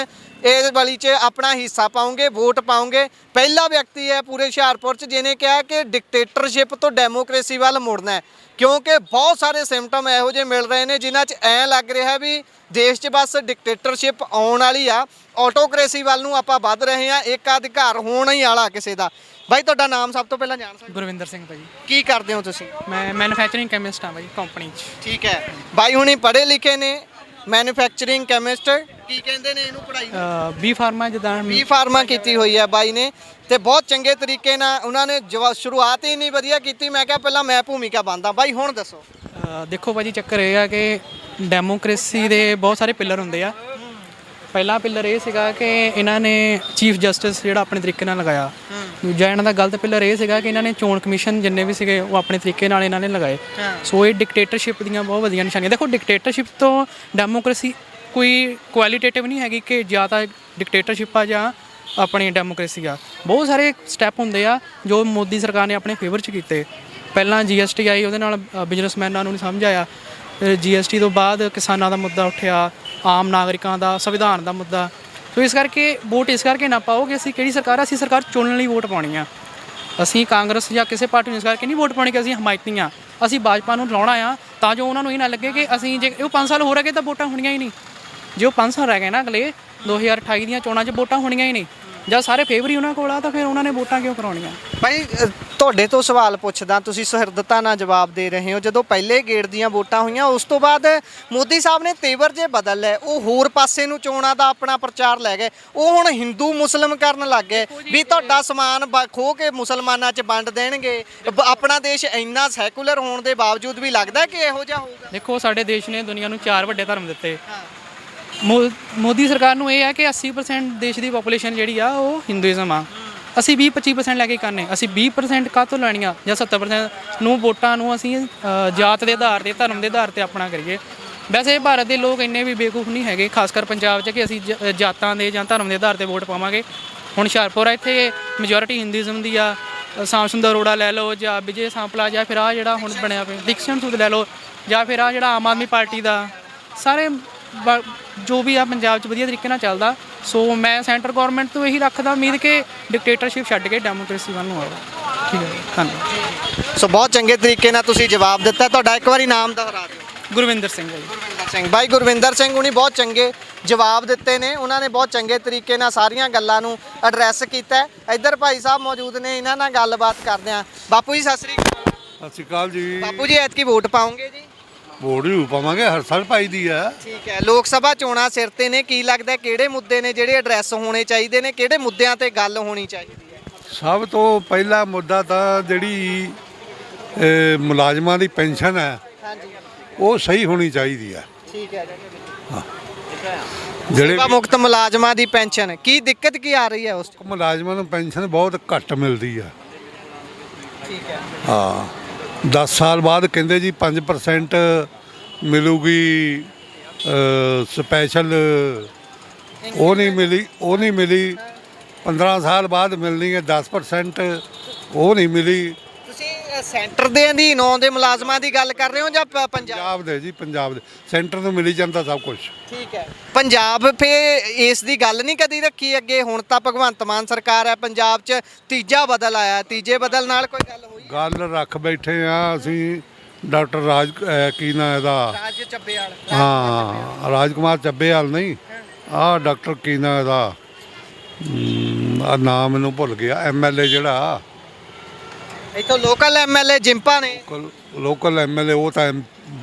ਇਸ ਵਾਲੀ 'ਚ ਆਪਣਾ ਹਿੱਸਾ ਪਾਉਂਗੇ, ਵੋਟ ਪਾਉਂਗੇ। ਪਹਿਲਾ ਵਿਅਕਤੀ ਹੈ ਪੂਰੇ ਹੁਸ਼ਿਆਰਪੁਰ 'ਚ ਜਿਹਨੇ ਕਿਹਾ ਕਿ ਡਿਕਟੇਟਰਸ਼ਿਪ ਤੋਂ ਡੈਮੋਕ੍ਰੇਸੀ ਵੱਲ ਮੁੜਨਾ ਹੈ, ਕਿਉਂਕਿ ਬਹੁਤ ਸਾਰੇ ਸਿੰਪਟਮ ਇਹੋ ਜਿਹੇ ਮਿਲ ਰਹੇ ਨੇ ਜਿਨ੍ਹਾਂ 'ਚ ਐਂ ਲੱਗ ਰਿਹਾ ਵੀ ਦੇਸ਼ 'ਚ ਬਸ ਡਿਕਟੇਟਰਸ਼ਿਪ ਆਉਣ ਵਾਲੀ ਆ, ਆਟੋਕ੍ਰੇਸੀ ਵੱਲ ਨੂੰ ਆਪਾਂ ਵੱਧ ਰਹੇ ਹਾਂ, ਇੱਕ ਅਧਿਕਾਰ ਹੋਣਾ ਹੀ ਵਾਲਾ ਕਿਸੇ ਦਾ। ਬਾਈ ਤੁਹਾਡਾ ਨਾਮ ਸਭ ਤੋਂ ਪਹਿਲਾਂ ਜਾਣ ਸਕਦੇ? ਗੁਰਵਿੰਦਰ ਸਿੰਘ ਭਾਜੀ। ਕੀ ਕਰਦੇ ਹੋ ਤੁਸੀਂ? ਮੈਂ ਮੈਨੂਫੈਕਚਰਿੰਗ ਕੈਮਿਸਟ ਹਾਂ ਭਾਜੀ ਕੰਪਨੀ 'ਚ। ਠੀਕ ਹੈ, ਬਾਈ ਹੁਣੀ ਪੜ੍ਹੇ ਲਿਖੇ ਨੇ, ਮੈਨੂਫੈਕਚਰਿੰਗ ਕੈਮਿਸਟ ਕੀ ਕਹਿੰਦੇ ਨੇ ਇਹਨੂੰ ਪੜ੍ਹਾਈ ਨੂੰ? ਬੀ ਫਾਰਮਾ ਜਿੱਦਾਂ ਬੀ ਫਾਰਮਾ ਕੀਤੀ ਹੋਈ ਹੈ ਬਾਈ ਨੇ, ਤੇ ਬਹੁਤ ਚੰਗੇ ਤਰੀਕੇ ਨਾਲ ਉਹਨਾਂ ਨੇ ਸ਼ੁਰੂਆਤ ਹੀ ਇੰਨੀ ਵਧੀਆ ਕੀਤੀ। ਮੈਂ ਕਿਹਾ ਪਹਿਲਾਂ ਮੈਂ ਭੂਮਿਕਾ ਬਣਦਾ। ਬਾਈ ਹੁਣ ਦੱਸੋ। ਦੇਖੋ ਭਾਜੀ ਚੱਕਰ ਇਹ ਆ ਕਿ ਡੈਮੋਕ੍ਰੇਸੀ ਦੇ ਬਹੁਤ ਸਾਰੇ ਪਿੱਲਰ ਹੁੰਦੇ ਆ। ਪਹਿਲਾ ਪਿੱਲਰ ਇਹ ਸੀਗਾ ਕਿ ਇਹਨਾਂ ਨੇ ਚੀਫ ਜਸਟਿਸ ਜਿਹੜਾ ਆਪਣੇ ਤਰੀਕੇ ਨਾਲ ਲਗਾਇਆ। ਦੂਜਾ ਇਹਨਾਂ ਦਾ ਗਲਤ ਪਿੱਲਰ ਇਹ ਸੀਗਾ ਕਿ ਇਹਨਾਂ ਨੇ ਚੋਣ ਕਮਿਸ਼ਨ ਜਿੰਨੇ ਵੀ ਸੀਗੇ ਉਹ ਆਪਣੇ ਤਰੀਕੇ ਨਾਲ ਇਹਨਾਂ ਨੇ ਲਗਾਏ। ਸੋ ਇਹ ਡਿਕਟੇਟਰਸ਼ਿਪ ਦੀਆਂ ਬਹੁਤ ਵਧੀਆ ਨਿਸ਼ਾਨੀਆਂ। ਦੇਖੋ ਡਿਕਟੇਟਰਸ਼ਿਪ ਤੋਂ ਡੈਮੋਕ੍ਰੇਸੀ ਕੋਈ ਕੁਆਲੀਟੇਟਿਵ ਨਹੀਂ ਹੈਗੀ ਕਿ ਜਾਂ ਤਾਂ ਡਿਕਟੇਟਰਸ਼ਿਪ ਆ ਜਾਂ ਆਪਣੀ ਡੈਮੋਕ੍ਰੇਸੀ ਆ। ਬਹੁਤ ਸਾਰੇ ਸਟੈਪ ਹੁੰਦੇ ਆ ਜੋ ਮੋਦੀ ਸਰਕਾਰ ਨੇ ਆਪਣੇ ਫੇਵਰ 'ਚ ਕੀਤੇ। ਪਹਿਲਾਂ GST ਆਈ, ਉਹਦੇ ਨਾਲ ਬਿਜ਼ਨਸਮੈਨਾਂ ਨੂੰ ਨਹੀਂ ਸਮਝ ਆਇਆ। ਫਿਰ GST ਤੋਂ ਬਾਅਦ ਕਿਸਾਨਾਂ ਦਾ ਮੁੱਦਾ ਉੱਠਿਆ, ਆਮ ਨਾਗਰਿਕਾਂ ਦਾ, ਸੰਵਿਧਾਨ ਦਾ ਮੁੱਦਾ। ਸੋ ਇਸ ਕਰਕੇ ਵੋਟ ਇਸ ਕਰਕੇ ਨਾ ਪਾਓ ਕਿ ਅਸੀਂ ਕਿਹੜੀ ਸਰਕਾਰ, ਅਸੀਂ ਸਰਕਾਰ ਚੁਣਨ ਲਈ ਵੋਟ ਪਾਉਣੀ ਆ। ਅਸੀਂ ਕਾਂਗਰਸ ਜਾਂ ਕਿਸੇ ਪਾਰਟੀ ਨੂੰ ਇਸ ਕਰਕੇ ਨਹੀਂ ਵੋਟ ਪਾਉਣੀ ਕਿ ਅਸੀਂ ਹਮਾਇਤੀ ਆ। ਅਸੀਂ ਭਾਜਪਾ ਨੂੰ ਲਾਉਣਾ ਆ ਤਾਂ ਜੋ ਉਹਨਾਂ ਨੂੰ ਇਹ ਨਾ ਲੱਗੇ ਕਿ ਅਸੀਂ ਜੇ ਉਹ 5 ਸਾਲ ਹੋ ਰਹੇ ਤਾਂ ਵੋਟਾਂ ਹੋਣੀਆਂ ਹੀ ਨਹੀਂ। ਜੇ ਉਹ 5 ਸਾਲ ਰਹਿ ਗਏ ਨਾ ਅਗਲੇ 2028 ਦੀਆਂ ਚੋਣਾਂ 'ਚ ਵੋਟਾਂ ਹੋਣੀਆਂ ਹੀ ਨਹੀਂ। ਜਦ ਸਾਰੇ ਫੇਵਰ ਹੀ ਉਹਨਾਂ ਕੋਲ ਆ ਤਾਂ ਫਿਰ ਉਹਨਾਂ ਨੇ ਵੋਟਾਂ ਕਿਉਂ ਕਰਾਉਣੀਆਂ? ਭਾਈ ਤੁਹਾਡੇ ਤੋਂ ਸਵਾਲ ਪੁੱਛਦਾ, ਤੁਸੀਂ ਸੁਹਿਰਦਤਾ ਨਾਲ ਜਵਾਬ ਦੇ ਰਹੇ ਹੋ। ਜਦੋਂ ਪਹਿਲੇ ਗੇੜ ਦੀਆਂ ਵੋਟਾਂ ਹੋਈਆਂ ਉਸ ਤੋਂ ਬਾਅਦ ਮੋਦੀ ਸਾਹਿਬ ਨੇ ਤੇਵਰ ਜੇ ਬਦਲ ਲਏ, ਉਹ ਹੋਰ ਪਾਸੇ ਨੂੰ ਚੋਣਾਂ ਦਾ ਆਪਣਾ ਪ੍ਰਚਾਰ ਲੈ ਗਏ। ਉਹ ਹੁਣ ਹਿੰਦੂ ਮੁਸਲਮ ਕਰਨ ਲੱਗ ਗਏ ਵੀ ਤੁਹਾਡਾ ਸਮਾਨ ਖੋਹ ਕੇ ਮੁਸਲਮਾਨਾਂ 'ਚ ਵੰਡ ਦੇਣਗੇ। ਆਪਣਾ ਦੇਸ਼ ਇੰਨਾ ਸੈਕੂਲਰ ਹੋਣ ਦੇ ਬਾਵਜੂਦ ਵੀ ਲੱਗਦਾ ਕਿ ਇਹੋ ਜਿਹਾ ਹੋਊਗਾ? ਦੇਖੋ ਸਾਡੇ ਦੇਸ਼ ਨੇ ਦੁਨੀਆ ਨੂੰ 4 ਵੱਡੇ ਧਰਮ ਦਿੱਤੇ। ਮੋਦੀ ਸਰਕਾਰ ਨੂੰ ਇਹ ਹੈ ਕਿ 80% ਦੇਸ਼ ਦੀ ਪੋਪੂਲੇਸ਼ਨ ਜਿਹੜੀ ਆ ਉਹ ਹਿੰਦੂਇਜ਼ਮ ਆ। ਅਸੀਂ 20-25% ਲੈ ਕੇ ਕਰਨੇ, ਅਸੀਂ 20% ਕਾਹਤੋਂ ਲੈਣੀਆਂ ਜਾਂ 70% ਨੂੰ ਵੋਟਾਂ ਨੂੰ ਅਸੀਂ ਜਾਤ ਦੇ ਆਧਾਰ 'ਤੇ, ਧਰਮ ਦੇ ਆਧਾਰ 'ਤੇ ਆਪਣਾ ਕਰੀਏ। ਵੈਸੇ ਭਾਰਤ ਦੇ ਲੋਕ ਇੰਨੇ ਵੀ ਬੇਵਕੂਫ ਨਹੀਂ ਹੈਗੇ, ਖਾਸ ਕਰ ਪੰਜਾਬ 'ਚ, ਕਿ ਅਸੀਂ ਜਾਤਾਂ ਦੇ ਜਾਂ ਧਰਮ ਦੇ ਆਧਾਰ 'ਤੇ ਵੋਟ ਪਾਵਾਂਗੇ। ਹੁਣ ਹੁਸ਼ਿਆਰਪੁਰ ਆ, ਇੱਥੇ ਮੈਜੋਰਿਟੀ ਹਿੰਦੂਇਜ਼ਮ ਦੀ ਆ। ਸ਼ਾਮ ਸੁੰਦਰ ਅਰੋੜਾ ਲੈ ਲਓ ਜਾਂ ਵਿਜੇ ਸਾਂਪਲਾ, ਜਾਂ ਫਿਰ ਆ ਜਿਹੜਾ ਹੁਣ ਬਣਿਆ ਪਿਆ ਦੀਕਸ਼ਣ ਸੂਦ ਲੈ ਲਓ, ਜਾਂ ਫਿਰ ਆ ਜਿਹੜਾ ਆਮ ਆਦਮੀ ਪਾਰਟੀ ਦਾ, ਸਾਰੇ ਜੋ ਵੀ ਆ ਪੰਜਾਬ 'ਚ ਵਧੀਆ ਤਰੀਕੇ ਨਾਲ ਚੱਲਦਾ। ਸੋ ਮੈਂ ਸੈਂਟਰ ਗਵਰਨਮੈਂਟ ਤੋਂ ਇਹੀ ਰੱਖਦਾ ਉਮੀਦ ਕਿ ਡਿਕਟੇਟਰਸ਼ਿਪ ਛੱਡ ਕੇ ਡੈਮੋਕ੍ਰੇਸੀ ਵੱਲ ਨੂੰ ਆਓ। ਠੀਕ ਹੈ, ਧੰਨਵਾਦ। ਸੋ ਬਹੁਤ ਚੰਗੇ ਤਰੀਕੇ ਨਾਲ ਤੁਸੀਂ ਜਵਾਬ ਦਿੱਤਾ। ਤੁਹਾਡਾ ਇੱਕ ਵਾਰੀ ਨਾਮ ਦੁਹਰਾ ਦਿਓ। ਗੁਰਵਿੰਦਰ ਸਿੰਘ ਜੀ। ਗੁਰਵਿੰਦਰ ਸਿੰਘ ਬਾਈ, ਗੁਰਵਿੰਦਰ ਸਿੰਘ ਹੁਣੀ ਬਹੁਤ ਚੰਗੇ ਜਵਾਬ ਦਿੱਤੇ ਨੇ। ਉਹਨਾਂ ਨੇ ਬਹੁਤ ਚੰਗੇ ਤਰੀਕੇ ਨਾਲ ਸਾਰੀਆਂ ਗੱਲਾਂ ਨੂੰ ਐਡਰੈਸ ਕੀਤਾ। ਇੱਧਰ ਭਾਈ ਸਾਹਿਬ ਮੌਜੂਦ ਨੇ, ਇਹਨਾਂ ਨਾਲ ਗੱਲਬਾਤ ਕਰਦੇ ਹਾਂ। ਬਾਪੂ ਜੀ ਸਤਿ ਸ੍ਰੀ ਅਕਾਲ। ਸਤਿ ਸ਼੍ਰੀ ਅਕਾਲ ਜੀ। ਬਾਪੂ ਜੀ ਐਤਕੀ ਵੋਟ ਪਾਉਂਗੇ ਜੀ? ਵੋਟ ਵੀ ਪਾਵਾਂਗੇ, ਹਰ ਸਾਲ ਪਾਈ ਦੀ ਆ। ਠੀਕ ਹੈ, ਲੋਕ ਸਭਾ ਚੋਣਾਂ ਸਿਰ ਤੇ ਨੇ, ਕੀ ਲੱਗਦਾ ਕਿਹੜੇ ਮੁੱਦੇ ਨੇ ਜਿਹੜੇ ਐਡਰੈਸ ਹੋਣੇ ਚਾਹੀਦੇ ਨੇ, ਕਿਹੜੇ ਮੁੱਦਿਆਂ ਤੇ ਗੱਲ ਹੋਣੀ ਚਾਹੀਦੀ ਹੈ? ਸਭ ਤੋਂ ਪਹਿਲਾ ਮੁੱਦਾ ਤਾਂ ਜਿਹੜੀ ਮੁਲਾਜ਼ਮਾਂ ਦੀ ਪੈਨਸ਼ਨ ਹੈ ਹਾਂਜੀ, ਉਹ ਸਹੀ ਹੋਣੀ ਚਾਹੀਦੀ ਆ। ਠੀਕ ਹੈ। ਜਿਹੜੇ ਸੇਵਾ ਮੁਕਤ ਮੁਲਾਜ਼ਮਾਂ ਦੀ ਪੈਨਸ਼ਨ, ਕੀ ਦਿੱਕਤ ਕੀ ਆ ਰਹੀ ਹੈ ਉਸ 'ਚ? ਮੁਲਾਜ਼ਮਾਂ ਨੂੰ ਪੈਨਸ਼ਨ ਬਹੁਤ ਘੱਟ ਮਿਲਦੀ ਆ। ਠੀਕ ਹੈ। ਹਾਂ, 10 ਸਾਲ ਬਾਅਦ ਕਹਿੰਦੇ ਜੀ 5% ਮਿਲੂਗੀ ਸਪੈਸ਼ਲ, ਉਹ ਨਹੀਂ ਮਿਲੀ। 15 ਸਾਲ ਬਾਅਦ ਮਿਲਣੀ ਹੈ 10%, ਉਹ ਨਹੀਂ ਮਿਲੀ। ਤੁਸੀਂ ਸੈਂਟਰ ਦੇ ਅਧੀਨ ਆਉਂਦੇ ਮੁਲਾਜ਼ਮਾਂ ਦੀ ਗੱਲ ਕਰ ਰਹੇ ਹੋ ਜਾਂ ਪੰਜਾਬ? ਪੰਜਾਬ ਦੇ ਜੀ, ਪੰਜਾਬ ਦੇ ਸੈਂਟਰ ਨੂੰ ਮਿਲੀ ਜਾਂਦਾ ਸਭ ਕੁਝ। ਠੀਕ ਹੈ। ਪੰਜਾਬ ਫੇ ਇਸ ਦੀ ਗੱਲ ਨਹੀਂ ਕਦੀ ਰੱਖੀ ਅੱਗੇ? ਹੁਣ ਤਾਂ ਭਗਵੰਤ ਮਾਨ ਸਰਕਾਰ ਹੈ, ਪੰਜਾਬ 'ਚ ਤੀਜਾ ਬਦਲ ਆਇਆ, ਤੀਜੇ ਬਦਲ ਨਾਲ ਕੋਈ ਗੱਲ ਹੋਈ? ਗੱਲ ਰੱਖ ਬੈਠੇ ਆ ਅਸੀਂ। ਡਾਕਟਰ ਰਾਜ ਕੀ ਨਾਂ ਇਹਦਾ? ਰਾਜ ਚੱਬੇਵਾਲ। ਹਾਂ, ਰਾਜਕੁਮਾਰ ਚੱਬੇਵਾਲ ਨਹੀਂ, ਆਹ ਡਾਕਟਰ ਕੀ ਨਾਂ ਇਹਦਾ, ਆ ਨਾਮ ਮੈਨੂੰ ਭੁੱਲ ਗਿਆ। MLA ਜਿਹੜਾ ਇੱਥੋਂ ਲੋਕਲ MLA ਜਿੰਪਾ ਨੇ। ਲੋਕਲ MLA, ਉਹ ਤਾਂ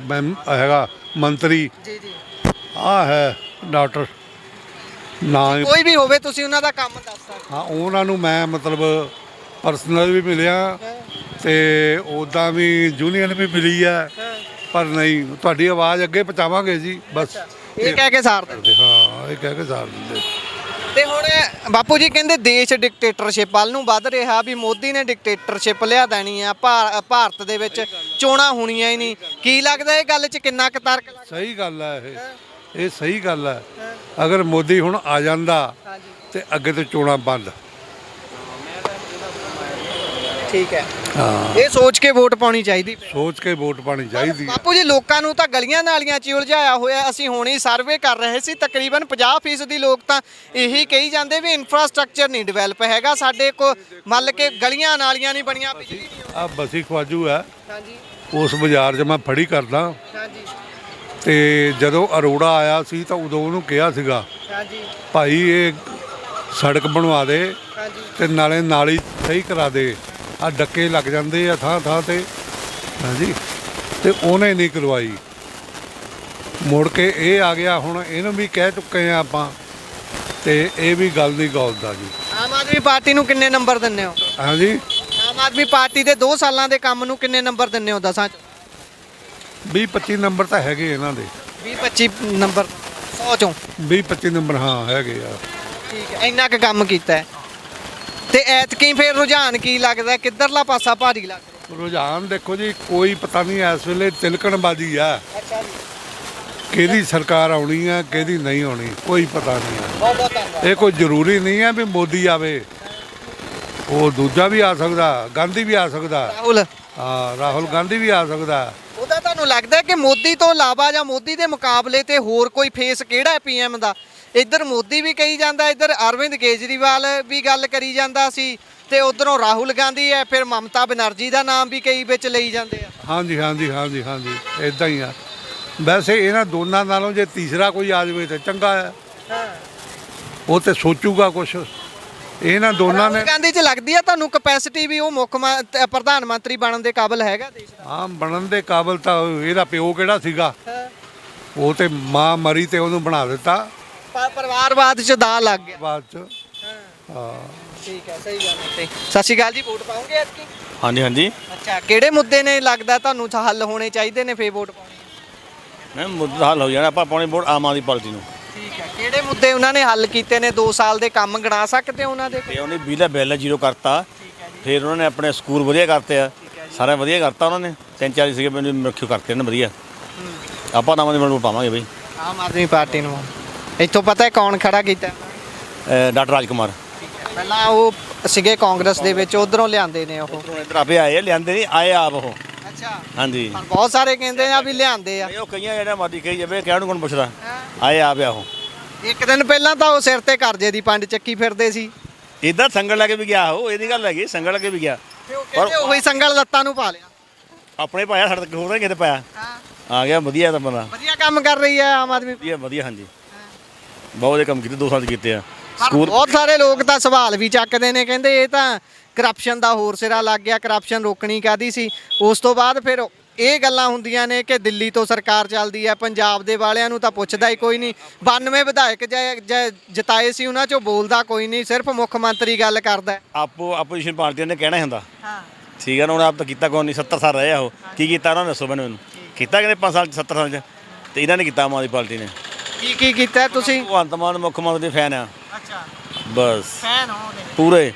ਹੈਗਾ ਮੰਤਰੀ। ਜੀ ਜੀ। ਆ ਹੈ ਡਾਕਟਰ ਨਾਂ, ਕੋਈ ਵੀ ਹੋਵੇ ਤੁਸੀਂ ਉਹਨਾਂ ਦਾ ਕੰਮ ਦੱਸ ਸਕਦੇ? ਹਾਂ, ਉਹਨਾਂ ਨੂੰ ਮੈਂ ਮਤਲਬ ਪਰਸਨਲ ਵੀ ਮਿਲਿਆ ਤੇ ਉੱਦਾਂ ਵੀ ਯੂਨੀਅਨ ਵੀ ਮਿਲੀ ਹੈ, ਪਰ ਨਹੀਂ, ਤੁਹਾਡੀ ਆਵਾਜ਼ ਅੱਗੇ ਪਹੁੰਚਾਵਾਂਗੇ ਜੀ ਬਸ। ਇਹ ਕਹਿ ਕੇ ਸਾਰ ਦਿੰਦੇ? ਹਾਂ, ਇਹ ਕਹਿ ਕੇ ਸਾਰ ਦਿੰਦੇ। ਤੇ ਹੁਣ ਬਾਪੂ ਜੀ ਕਹਿੰਦੇ ਦੇਸ਼ ਡਿਕਟੇਟਰਸ਼ਿਪ ਵੱਲ ਨੂੰ ਵੱਧ ਰਿਹਾ, ਵੀ ਮੋਦੀ ਨੇ ਡਿਕਟੇਟਰਸ਼ਿਪ ਲਿਆ ਦੇਣੀ ਆ, ਭਾਰਤ ਦੇ ਵਿੱਚ ਚੋਣਾਂ ਹੋਣੀਆਂ ਹੀ ਨਹੀਂ। ਕੀ ਲੱਗਦਾ ਇਹ ਗੱਲ 'ਚ ਕਿੰਨਾ ਕੁ ਤਰਕ ਲੱਗਦਾ? ਸਹੀ ਗੱਲ ਹੈ ਇਹ ਸਹੀ ਗੱਲ ਹੈ। ਅਗਰ ਮੋਦੀ ਹੁਣ ਆ ਜਾਂਦਾ ਤੇ ਅੱਗੇ ਤੋਂ ਚੋਣਾਂ ਬੰਦ। ਠੀਕ ਹੈ, ਹਾਂ ਇਹ ਸੋਚ ਕੇ ਵੋਟ ਪਾਉਣੀ ਚਾਹੀਦੀ। ਸੋਚ ਕੇ ਵੋਟ ਪਾਣੀ ਚਾਹੀਦੀ ਹੈ। ਬਾਪੂ ਜੀ, ਲੋਕਾਂ ਨੂੰ ਤਾਂ ਗਲੀਆਂ ਨਾਲੀਆਂ 'ਚ ਹੀ ਉਲਝਾਇਆ ਹੋਇਆ। ਅਸੀਂ ਹੁਣੇ ਸਰਵੇ ਕਰ ਰਹੇ ਸੀ, ਤਕਰੀਬਨ 50% ਦੀ ਲੋਕ ਤਾਂ ਇਹੀ ਕਹੀ ਜਾਂਦੇ ਵੀ ਇਨਫਰਾਸਟ੍ਰਕਚਰ ਨਹੀਂ ਡਿਵੈਲਪ ਹੈਗਾ ਸਾਡੇ ਕੋ, ਮੰਨ ਕੇ ਗਲੀਆਂ ਨਾਲੀਆਂ ਨਹੀਂ ਬਣੀਆਂ, ਬਿਜਲੀ ਨਹੀਂ। ਆ ਬਸੀ ਖਵਾਜੂ ਹੈ, ਹਾਂਜੀ ਉਸ ਬਾਜ਼ਾਰ 'ਚ ਮੈਂ ਫੜੀ ਕਰਦਾ। ਹਾਂਜੀ ਤੇ ਜਦੋਂ ਅਰੋੜਾ ਆਇਆ ਸੀ ਤਾਂ ਉਦੋਂ ਉਹਨੂੰ ਕਿਹਾ ਸੀਗਾ ਹਾਂਜੀ ਭਾਈ ਇਹ ਸੜਕ ਬਣਵਾ ਦੇ ਹਾਂਜੀ ਤੇ ਨਾਲੇ ਨਾਲੀ ਸਹੀ ਕਰਾ ਦੇ, ਆ ਡੱਕੇ ਲੱਗ ਜਾਂਦੇ ਆ ਥਾਂ ਥਾਂ ਤੇ। ਹਾਂਜੀ, ਤੇ ਉਹਨੇ ਨਹੀਂ ਕਰਵਾਈ। ਮੁੜ ਕੇ ਇਹ ਆ ਗਿਆ, ਹੁਣ ਇਹਨੂੰ ਵੀ ਕਹਿ ਚੁੱਕੇ ਆ ਆਪਾਂ, ਤੇ ਇਹ ਵੀ ਗੱਲ ਨਹੀਂ ਗੌਲਦਾ ਜੀ। ਆਮ ਆਦਮੀ ਪਾਰਟੀ ਨੂੰ ਕਿੰਨੇ ਨੰਬਰ ਦਿੰਦੇ ਹੋ? ਹਾਂਜੀ, ਆਮ ਆਦਮੀ ਪਾਰਟੀ ਦੇ 2 ਸਾਲਾਂ ਦੇ ਕੰਮ ਨੂੰ ਕਿੰਨੇ ਨੰਬਰ ਦਿੰਦੇ ਹੋ 10 'ਚ? 20-25 ਨੰਬਰ ਤਾਂ ਹੈਗੇ ਇਹਨਾਂ ਦੇ। 20-25 ਨੰਬਰ 100 ਚੋਂ? 20-25 ਨੰਬਰ ਹਾਂ ਹੈਗੇ ਆ। ਠੀਕ ਹੈ, ਇੰਨਾ ਕੁ ਕੰਮ ਕੀਤਾ ਹੈ। ਤੇ ਐਤਕੀ ਫਿਰ ਰੁਝਾਨ ਕੀ ਲੱਗਦਾ, ਕਿੱਧਰਲਾ ਪਾਸਾ ਭਾਰੀ ਲੱਗਦਾ? ਰੁਝਾਨ ਦੇਖੋ ਜੀ, ਕੋਈ ਪਤਾ ਨਹੀਂ ਇਸ ਵੇਲੇ ਤਿਲਕਣਬਾਜ਼ੀ ਆ, ਅੱਛਾ ਜੀ, ਕਿਹਦੀ ਸਰਕਾਰ ਆਉਣੀ ਆ ਕਿਹਦੀ ਨਹੀਂ ਆਉਣੀ, ਕੋਈ ਪਤਾ ਨਹੀਂ ਆ। ਬਹੁਤ ਬਹੁਤ ਧੰਨਵਾਦ। ਇਹ ਕੋਈ ਜ਼ਰੂਰੀ ਨਹੀਂ ਹੈ ਵੀ ਮੋਦੀ ਆਵੇ, ਉਹ ਦੂਜਾ ਵੀ ਆ ਸਕਦਾ, ਗਾਂਧੀ ਵੀ ਆ ਸਕਦਾ, ਰਾਹੁਲ, ਹਾਂ ਰਾਹੁਲ ਗਾਂਧੀ ਵੀ ਆ ਸਕਦਾ। ਉਹਦਾ ਤੁਹਾਨੂੰ ਲੱਗਦਾ ਕਿ ਮੋਦੀ ਤੋਂ ਇਲਾਵਾ ਜਾਂ ਮੋਦੀ ਦੇ ਮੁਕਾਬਲੇ ਤੇ ਹੋਰ ਕੋਈ ਫੇਸ ਕਿਹੜਾ ਹੈ ਪੀਐਮ ਦਾ? ਇੱਧਰ ਮੋਦੀ ਵੀ ਕਹੀ ਜਾਂਦਾ, ਇੱਧਰ ਅਰਵਿੰਦ ਕੇਜਰੀਵਾਲ ਵੀ ਗੱਲ ਕਰੀ ਜਾਂਦਾ ਸੀ, ਤੇ ਉਧਰੋਂ ਰਾਹੁਲ ਗਾਂਧੀ ਹੈ, ਫਿਰ ਮਮਤਾ ਬਨਰਜੀ ਦਾ ਨਾਮ ਵੀ ਕਈ ਵਿੱਚ ਲਈ ਜਾਂਦੇ ਆ। ਹਾਂਜੀ ਹਾਂਜੀ ਹਾਂਜੀ ਹਾਂਜੀ, ਇਦਾਂ ਹੀ ਆ। ਵੈਸੇ ਇਹਨਾਂ ਦੋਨਾਂ ਨਾਲੋਂ ਜੇ ਤੀਸਰਾ ਕੋਈ ਆ ਜਾਵੇ ਤਾਂ ਚੰਗਾ ਹੈ, ਉਹ ਤੇ ਸੋਚੂਗਾ ਕੁਛ। ਇਹਨਾਂ ਦੋਨਾਂ ਨੇ ਰਾਹੁਲ ਗਾਂਧੀ 'ਚ ਲੱਗਦੀ ਆ ਤੁਹਾਨੂੰ ਕਪੈਸਿਟੀ ਵੀ ਉਹ ਪ੍ਰਧਾਨ ਮੰਤਰੀ ਬਣਨ ਦੇ ਕਾਬਿਲ ਹੈਗਾ ਦੇਸ਼ ਦਾ? ਹਾਂ, ਬਣਨ ਦੇ ਕਾਬਿਲ ਤਾਂ ਇਹਦਾ ਪਿਓ ਕਿਹੜਾ ਸੀਗਾ, ਉਹ ਤੇ ਮਾਂ ਮਰੀ ਤੇ ਉਹਨੂੰ ਬਣਾ ਦਿੱਤਾ ਪਰਿਵਾਰਵਾਦ 'ਚ ਦਾ ਲੱਗ ਗਿਆ ਬਾਅਦ ਚ। ਹਾਂ ਠੀਕ ਹੈ, ਸਹੀ ਗੱਲ ਹੈ। ਸਤਿ ਸ਼੍ਰੀ ਅਕਾਲ ਜੀ, ਵੋਟ ਪਾਉਂਗੇ ਐਤਕੀ? ਹਾਂਜੀ ਹਾਂਜੀ, ਅੱਛਾ, ਕਿਹੜੇ ਮੁੱਦੇ ਨੇ ਲੱਗਦਾ ਤੁਹਾਨੂੰ ਹੱਲ ਹੋਣੇ ਚਾਹੀਦੇ ਨੇ ਫੇਰ ਵੋਟ ਪਾਉਣੀ? ਮੈਂ ਮੁੱਦਾ ਹੱਲ ਹੋ ਜਾਣਾ, ਆਪਾਂ ਪਾਉਣੀ ਵੋਟ ਆਮ ਆਦਮੀ ਪਾਰਟੀ ਨੂੰ। ਠੀਕ ਹੈ, ਕਿਹੜੇ ਮੁੱਦੇ ਉਹਨਾਂ ਨੇ ਹੱਲ ਕੀਤੇ ਨੇ 2 ਸਾਲ ਦੇ, ਕੰਮ ਗਿਣਾ ਸਕਦੇ ਉਹਨਾਂ ਦੇ? ਤੇ ਉਹਨੇ ਬਿਜਲੀ ਦਾ ਬਿੱਲ ਜ਼ੀਰੋ ਕਰਤਾ, ਫਿਰ ਉਹਨਾਂ ਨੇ ਆਪਣੇ ਸਕੂਲ ਵਧੀਆ ਕਰਤੇ ਆ, ਸਾਰਾ ਵਧੀਆ ਕਰਤਾ ਉਹਨਾਂ ਨੇ। 3-4 ਸੀਗੇ ਮੈਨੂੰ ਰੱਖਿਓ ਕਰਤੇ ਨੇ ਵਧੀਆ। ਆਪਾਂ ਆਮ ਆਦਮੀ ਵੋਟ ਪਾਵਾਂਗੇ ਬਈ, ਆਮ ਆਦਮੀ ਪਾਰਟੀ ਨੂੰ। ਇੱਥੋਂ ਪਤਾ ਹੈ ਕੌਣ ਖੜਾ ਕੀਤਾ? ਡਾਕਟਰ ਰਾਜ ਕੁਮਾਰ। ਪਹਿਲਾਂ ਉਹ ਸੀਗੇ ਕਾਂਗਰਸ ਦੇ ਵਿੱਚ, ਉਧਰੋਂ ਲਿਆਂਦੇ ਨੇ ਉਹ। ਇੱਧਰ ਆਪੇ ਆਏ ਆ, ਲਿਆਂਦੇ ਨਹੀਂ ਆਏ ਆਪ ਉਹ। ਅੱਛਾ, ਹਾਂਜੀ, ਪਰ ਬਹੁਤ ਸਾਰੇ ਕਹਿੰਦੇ ਆ ਵੀ ਲਿਆਂਦੇ ਆ। ਉਹ ਕਈਆਂ ਜਿਹੜਾ ਮਰਜ਼ੀ ਕਹੀ ਜਾਵੇ, ਕਹਿਣ ਨੂੰ ਕੌਣ ਪੁੱਛਦਾ, ਆਏ ਆਪ ਆ ਉਹ। ਇੱਕ ਦਿਨ ਪਹਿਲਾਂ ਤਾਂ ਉਹ ਸਿਰ ਤੇ ਕਰਜ਼ੇ ਦੀ ਪੰਡ ਚੱਕੀ ਫਿਰਦੇ ਸੀ, ਇੱਦਾਂ ਸੰਗਲ ਲੈ ਕੇ ਵੀ ਗਿਆ ਉਹ, ਇਹਦੀ ਗੱਲ ਹੈਗੀ, ਸੰਗਲ ਲੈ ਕੇ ਵੀ ਗਿਆ। ਤੇ ਉਹ ਕਹਿੰਦੇ ਉਹੀ ਸੰਗਲ ਲੱਤਾਂ ਨੂੰ ਪਾ ਲਿਆ। ਆਪਣੇ ਪਾਇਆ, ਸਾਡੇ ਤੱਕ ਹੋਰ ਤਾਂ ਕਿਤੇ ਪਾਇਆ। ਆ ਗਿਆ ਵਧੀਆ ਤਾਂ ਬੰਦਾ, ਵਧੀਆ ਕੰਮ ਕਰ ਰਹੀ ਹੈ ਆਮ ਆਦਮੀ। ਵਧੀਆ ਵਧੀਆ। ਹਾਂਜੀ, ਬਹੁਤ ਵਧੀਆ ਕੰਮ ਕੀਤੇ, 2 ਸਾਲ 'ਚ ਕੀਤੇ ਆ। ਬਹੁਤ ਸਾਰੇ ਲੋਕ ਤਾਂ ਸਵਾਲ ਵੀ ਚੱਕਦੇ ਨੇ, ਕਹਿੰਦੇ ਇਹ ਤਾਂ ਕਰਪਸ਼ਨ ਦਾ ਹੋਰ ਸਿਰਾ ਲੱਗ ਗਿਆ, ਕਰਪਸ਼ਨ ਰੋਕਣੀ ਕਾਹਦੀ ਸੀ? ਉਸ ਤੋਂ ਬਾਅਦ ਫਿਰ ਇਹ ਗੱਲਾਂ ਹੁੰਦੀਆਂ ਨੇ ਕਿ ਦਿੱਲੀ ਤੋਂ ਸਰਕਾਰ ਚੱਲਦੀ ਹੈ, ਪੰਜਾਬ ਦੇ ਵਾਲਿਆਂ ਨੂੰ ਤਾਂ ਪੁੱਛਦਾ ਹੀ ਕੋਈ ਨਹੀਂ। 92 ਵਿਧਾਇਕ ਜਿਤਾਏ ਸੀ, ਉਹਨਾਂ 'ਚੋਂ ਬੋਲਦਾ ਕੋਈ ਨਹੀਂ, ਸਿਰਫ ਮੁੱਖ ਮੰਤਰੀ ਗੱਲ ਕਰਦਾ। ਆਪੋਜੀਸ਼ਨ ਪਾਰਟੀਆਂ ਨੇ ਕਹਿਣਾ ਹੀ ਹੁੰਦਾ। ਠੀਕ ਹੈ ਨਾ, ਹੁਣ ਆਪ ਤਾਂ ਕੀਤਾ ਕੋਈ ਨਹੀਂ, 70 ਸਾਲ ਰਹੇ ਆ ਉਹ, ਕੀ ਕੀਤਾ ਉਹਨਾਂ ਨੇ ਦੱਸੋ ਮੈਨੂੰ? ਕੀਤਾ ਕਹਿੰਦੇ 5 ਸਾਲ 'ਚ, 70 ਸਾਲ 'ਚ, ਤੇ ਇਹਨਾਂ ਨੇ ਕੀਤਾ ਆਮ ਆਦਮੀ ਪਾਰਟੀ ਨੇ। ਕੀ ਕੀਤਾ ਤੁਸੀਂ? ਭਗਵੰਤ ਮਾਨ ਮੁੱਖ ਮੰਤਰੀ ਦੇ ਫੈਨ ਆ ਅੱਛਾ, ਬਸ, ਫੈਨ ਹੋ ਨੇ ਪੂਰੇ।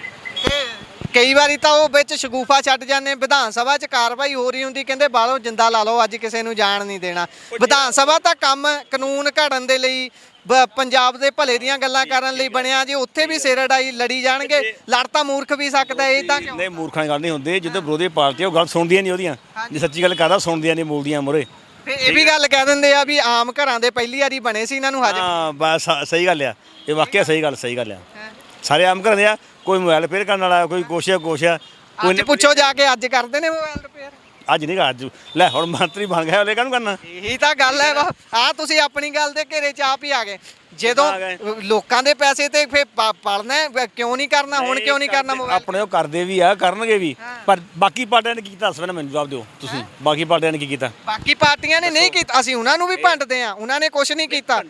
ਕਈ ਵਾਰੀ ਤਾਂ ਉਹ ਵਿੱਚ ਸ਼ਗੂਫਾ ਛੱਡ ਜਾਂਦੇ, ਵਿਧਾਨ ਸਭਾ 'ਚ ਕਾਰਵਾਈ ਹੋ ਰਹੀ ਹੁੰਦੀ, ਕਹਿੰਦੇ ਬਾਹਰੋਂ ਜਿੰਦਾ ਲਾ ਲਓ, ਅੱਜ ਕਿਸੇ ਨੂੰ ਜਾਣ ਨਹੀਂ ਦੇਣਾ। ਵਿਧਾਨ ਸਭਾ ਤਾਂ ਕੰਮ ਕਾਨੂੰਨ ਘੜਨ ਦੇ ਲਈ, ਪੰਜਾਬ ਦੇ ਭਲੇ ਦੀਆਂ ਗੱਲਾਂ ਕਰਨ ਲਈ ਬਣਿਆ ਜੀ, ਉੱਥੇ ਵੀ ਸਿਰ ਅੜਾਈ ਲੜੀ ਜਾਣਗੇ। ਲੜ ਤਾਂ ਮੂਰਖ ਵੀ ਸਕਦਾ, ਇਹ ਤਾਂ ਕਿਉਂ? ਨਹੀਂ, ਮੂਰਖਾਂ ਦੀ ਗੱਲ ਨਹੀਂ ਹੁੰਦੀ, ਜਦੋਂ ਵਿਰੋਧੀ ਪਾਰਟੀ ਉਹ ਗੱਲ ਸੁਣਦੀਆਂ ਨਹੀਂ ਉਹਦੀਆਂ, ਜੇ ਸੱਚੀ ਗੱਲ ਕਰਦਾ ਸੁਣਦੀਆਂ ਨਹੀਂ, ਬੋਲਦੀਆਂ ਮੂਹਰੇ। ਫਿਰ ਇਹ ਵੀ ਗੱਲ ਕਹਿ ਦਿੰਦੇ ਆ ਵੀ ਆਮ ਘਰਾਂ ਦੇ ਪਹਿਲੀ ਵਾਰੀ ਬਣੇ ਸੀ, ਇਹਨਾਂ ਨੂੰ ਹਜੇ। ਹਾਂ ਬਸ, ਸਹੀ ਗੱਲ ਆ, ਇਹ ਵਾਕਿਆ ਸਹੀ ਗੱਲ ਆ। ਸਾਰੇ ਆਮ ਘਰਾਂ ਦੇ ਆ, ਕੋਈ ਮੋਬਾਈਲ ਰਿਪੇਅਰ ਕਰਨ ਵਾਲਾ, ਕੋਈ ਕੁਛ ਆ ਕੋਈ ਅੱਜ ਪੁੱਛੋ ਜਾ ਕੇ, ਅੱਜ ਕਰਦੇ ਨੇ ਮੋਬਾਈਲ ਰਿਪੇਅਰ? ਅੱਜ ਨਹੀਂ ਗਾ, ਅੱਜ ਲੈ ਹੁਣ ਮੰਤਰੀ ਬਣ ਗਿਆ, ਉਹਲੇ ਕਾਹਨੂੰ ਕਰਨਾ? ਇਹੀ ਤਾਂ ਗੱਲ ਹੈ। ਆ ਤੁਸੀਂ ਆਪਣੀ ਗੱਲ ਦੇ ਘੇਰੇ 'ਚ ਆਪ ਹੀ ਆ ਗਏ। ਜਦੋਂ ਲੋਕਾਂ ਦੇ ਪੈਸੇ ਤੇ ਫਿਰ ਪੜਨਾ, ਕਿਉਂ ਨਹੀਂ ਕਰਨਾ? ਹੁਣ ਕਿਉਂ ਨਹੀਂ ਕਰਨਾ ਮੋਬਾਈਲ? ਆਪਣੇ ਉਹ ਕਰਦੇ ਵੀ ਆ, ਕਰਨਗੇ ਵੀ, ਪਰ ਬਾਕੀ ਪਾਰਟੀਆਂ ਨੇ ਕੀ ਕੀਤਾ ਦੱਸ ਮੈਨੂੰ ਜਵਾਬ ਦਿਓ ਤੁਸੀਂ। ਬਾਕੀ ਪਾਰਟੀਆਂ ਨੇ ਕੀ ਕੀਤਾ? ਬਾਕੀ ਪਾਰਟੀਆਂ ਨੇ ਨਹੀਂ ਕੀਤਾ, ਅਸੀਂ ਉਹਨਾਂ ਨੂੰ ਵੀ ਭੰਡਦੇ ਆ, ਉਹਨਾਂ ਨੇ ਕੁਝ ਨਹੀਂ ਕੀਤਾ।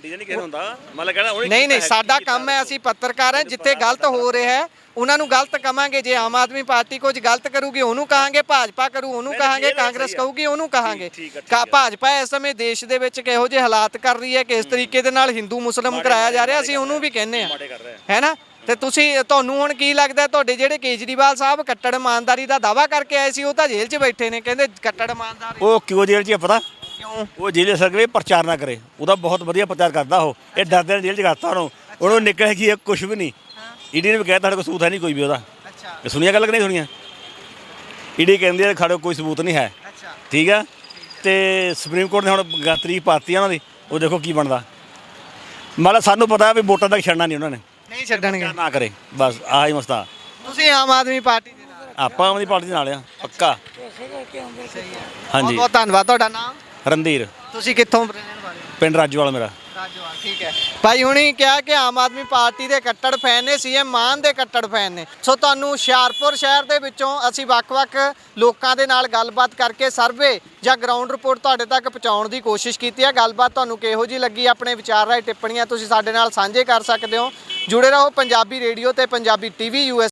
ਨਹੀਂ, ਸਾਡਾ ਕੰਮ ਹੈ, ਅਸੀਂ ਪੱਤਰਕਾਰ ਹਾਂ, ਜਿੱਥੇ ਗਲਤ ਹੋ ਰਿਹਾ ਹੈ ਉਹਨਾਂ ਨੂੰ ਗਲਤ ਕਵਾਂਗੇ। ਜੇ ਆਮ ਆਦਮੀ ਪਾਰਟੀ ਕੁਝ ਗਲਤ ਕਰੂਗੀ ਉਹਨੂੰ ਕਹਾਂਗੇ, ਭਾਜਪਾ ਕਰੂ ਉਹਨੂੰ ਕਹਾਂਗੇ, ਕਾਂਗਰਸ ਕਹੂਗੀ ਉਹਨੂੰ ਕਹਾਂਗੇ। ਭਾਜਪਾ ਇਸ ਸਮੇਂ ਦੇਸ਼ ਦੇ ਵਿੱਚ ਕਿਹੋ ਜਿਹੇ ਹਾਲਾਤ ਕਰ ਰਹੀ ਹੈ, ਕਿਸ ਤਰੀਕੇ ਦੇ ਨਾਲ ਹਿੰਦੂ ਮੁਸਲਿਮ ਕਰਾਇਆ ਜਾ ਰਿਹਾ, ਅਸੀਂ ਉਹਨੂੰ ਵੀ ਕਹਿੰਦੇ ਆ, ਹੈ ਨਾ? ਤੇ ਤੁਹਾਨੂੰ ਹੁਣ ਕੀ ਲੱਗਦਾ, ਤੁਹਾਡੇ ਜਿਹੜੇ ਕੇਜਰੀਵਾਲ ਸਾਹਿਬ ਕੱਟੜ ਇਮਾਨਦਾਰੀ ਦਾ ਦਾਅਵਾ ਕਰਕੇ ਆਏ ਸੀ, ਉਹ ਤਾਂ ਜੇਲ੍ਹ 'ਚ ਬੈਠੇ ਨੇ, ਕਹਿੰਦੇ ਕੱਟੜ ਇਮਾਨਦਾਰ। ਉਹ ਕਿਉਂ ਜੇਲ੍ਹ 'ਚ ਹੈ ਪਤਾ? ਕਿਉਂ? ਉਹ ਜੇਲ੍ਹ ਸਰਕਰੇ ਪ੍ਰਚਾਰ ਨਾ ਕਰੇ, ਉਹਦਾ ਬਹੁਤ ਵਧੀਆ ਪ੍ਰਚਾਰ ਕਰਦਾ ਉਹ। ਇਹ ਡਰਦੇ ਨੇ ਜੇਲ੍ਹ 'ਚ ਕਰਤਾ ਉਹਨੂੰ ਨਿਕਲਿਆ ਕੀ ਕੁਝ ਵੀ ਨਹੀਂ। ਈਡੀ ਨੇ ਵੀ ਕਹਿ ਤੁਹਾਡੇ ਕੋਲ ਸੂਤ ਹੈ ਨਹੀਂ ਕੋਈ ਵੀ ਉਹਦਾ। ਅੱਛਾ, ਇਹ ਸੁਣੀਆਂ ਗੱਲ ਕਿ ਨਹੀਂ ਸੁਣੀਆਂ? ਈਡੀ ਕਹਿੰਦੀ ਹੈ ਸਾਡੇ ਕੋਲ ਕੋਈ ਸਬੂਤ ਨਹੀਂ ਹੈ। ਅੱਛਾ ਠੀਕ ਆ, ਤੇ ਸੁਪਰੀਮ ਕੋਰਟ ਨੇ ਹੁਣ ਤਰੀਕ ਪਾਤੀ ਆ ਉਹਨਾਂ ਦੀ, ਉਹ ਦੇਖੋ ਕੀ ਬਣਦਾ। ਮਤਲਬ ਸਾਨੂੰ ਪਤਾ ਵੀ ਵੋਟਾਂ ਤੱਕ ਛੱਡਣਾ ਨਹੀਂ ਉਹਨਾਂ ਨੇ, ਨਹੀਂ ਛੱਡਣਗੇ। ਨਾ ਕਰੇ ਬਸ ਆਹੀ ਮਸਲਾ। ਤੁਸੀਂ ਆਮ ਆਦਮੀ ਪਾਰਟੀ ਦੇ ਨਾਲ? ਆਪਾਂ ਆਮ ਆਦਮੀ ਪਾਰਟੀ ਦੇ ਨਾਲ ਆ ਪੱਕਾ। ਬਹੁਤ ਹਾਂਜੀ ਬਹੁਤ ਧੰਨਵਾਦ। ਤੁਹਾਡਾ ਨਾਮ? ਰਣਧੀਰ, ਤੁਸੀਂ ਕਿੱਥੋਂ ਰਹਿਣ ਵਾਲੇ ਹੋ? ਪਿੰਡ ਰਾਜੂਵਾਲਾ ਮੇਰਾ। ਰਾਜੋਵਾਲ, ਠੀਕ ਹੈ। ਭਾਈ ਹੁਣੀ ਕਿਹਾ ਕਿ ਆਮ ਆਦਮੀ ਪਾਰਟੀ ਦੇ ਕੱਟੜ ਫੈਨ ਨੇ, ਸੀਐਮ ਮਾਨ ਦੇ ਕੱਟੜ ਫੈਨ ਨੇ। ਸੋ ਤੁਹਾਨੂੰ ਹੁਸ਼ਿਆਰਪੁਰ ਸ਼ਹਿਰ ਦੇ ਵਿੱਚੋਂ ਅਸੀਂ ਵੱਖ-ਵੱਖ ਲੋਕਾਂ ਦੇ ਨਾਲ ਗੱਲਬਾਤ ਕਰਕੇ ਸਰਵੇ ਜਾਂ ਗਰਾਊਂਡ ਰਿਪੋਰਟ ਤੁਹਾਡੇ ਤੱਕ ਪਹੁੰਚਾਉਣ ਦੀ ਕੋਸ਼ਿਸ਼ ਕੀਤੀ ਹੈ। ਗੱਲਬਾਤ ਤੁਹਾਨੂੰ ਕਿਹੋ ਜਿਹੀ ਲੱਗੀ, ਆਪਣੇ ਵਿਚਾਰ ਰਾਏ ਟਿੱਪਣੀਆਂ ਤੁਸੀਂ ਸਾਡੇ ਨਾਲ ਸਾਂਝੇ ਕਰ ਸਕਦੇ ਹੋ। ਜੁੜੇ ਰਹੋ ਪੰਜਾਬੀ ਰੇਡੀਓ ਤੇ ਪੰਜਾਬੀ ਟੀਵੀ US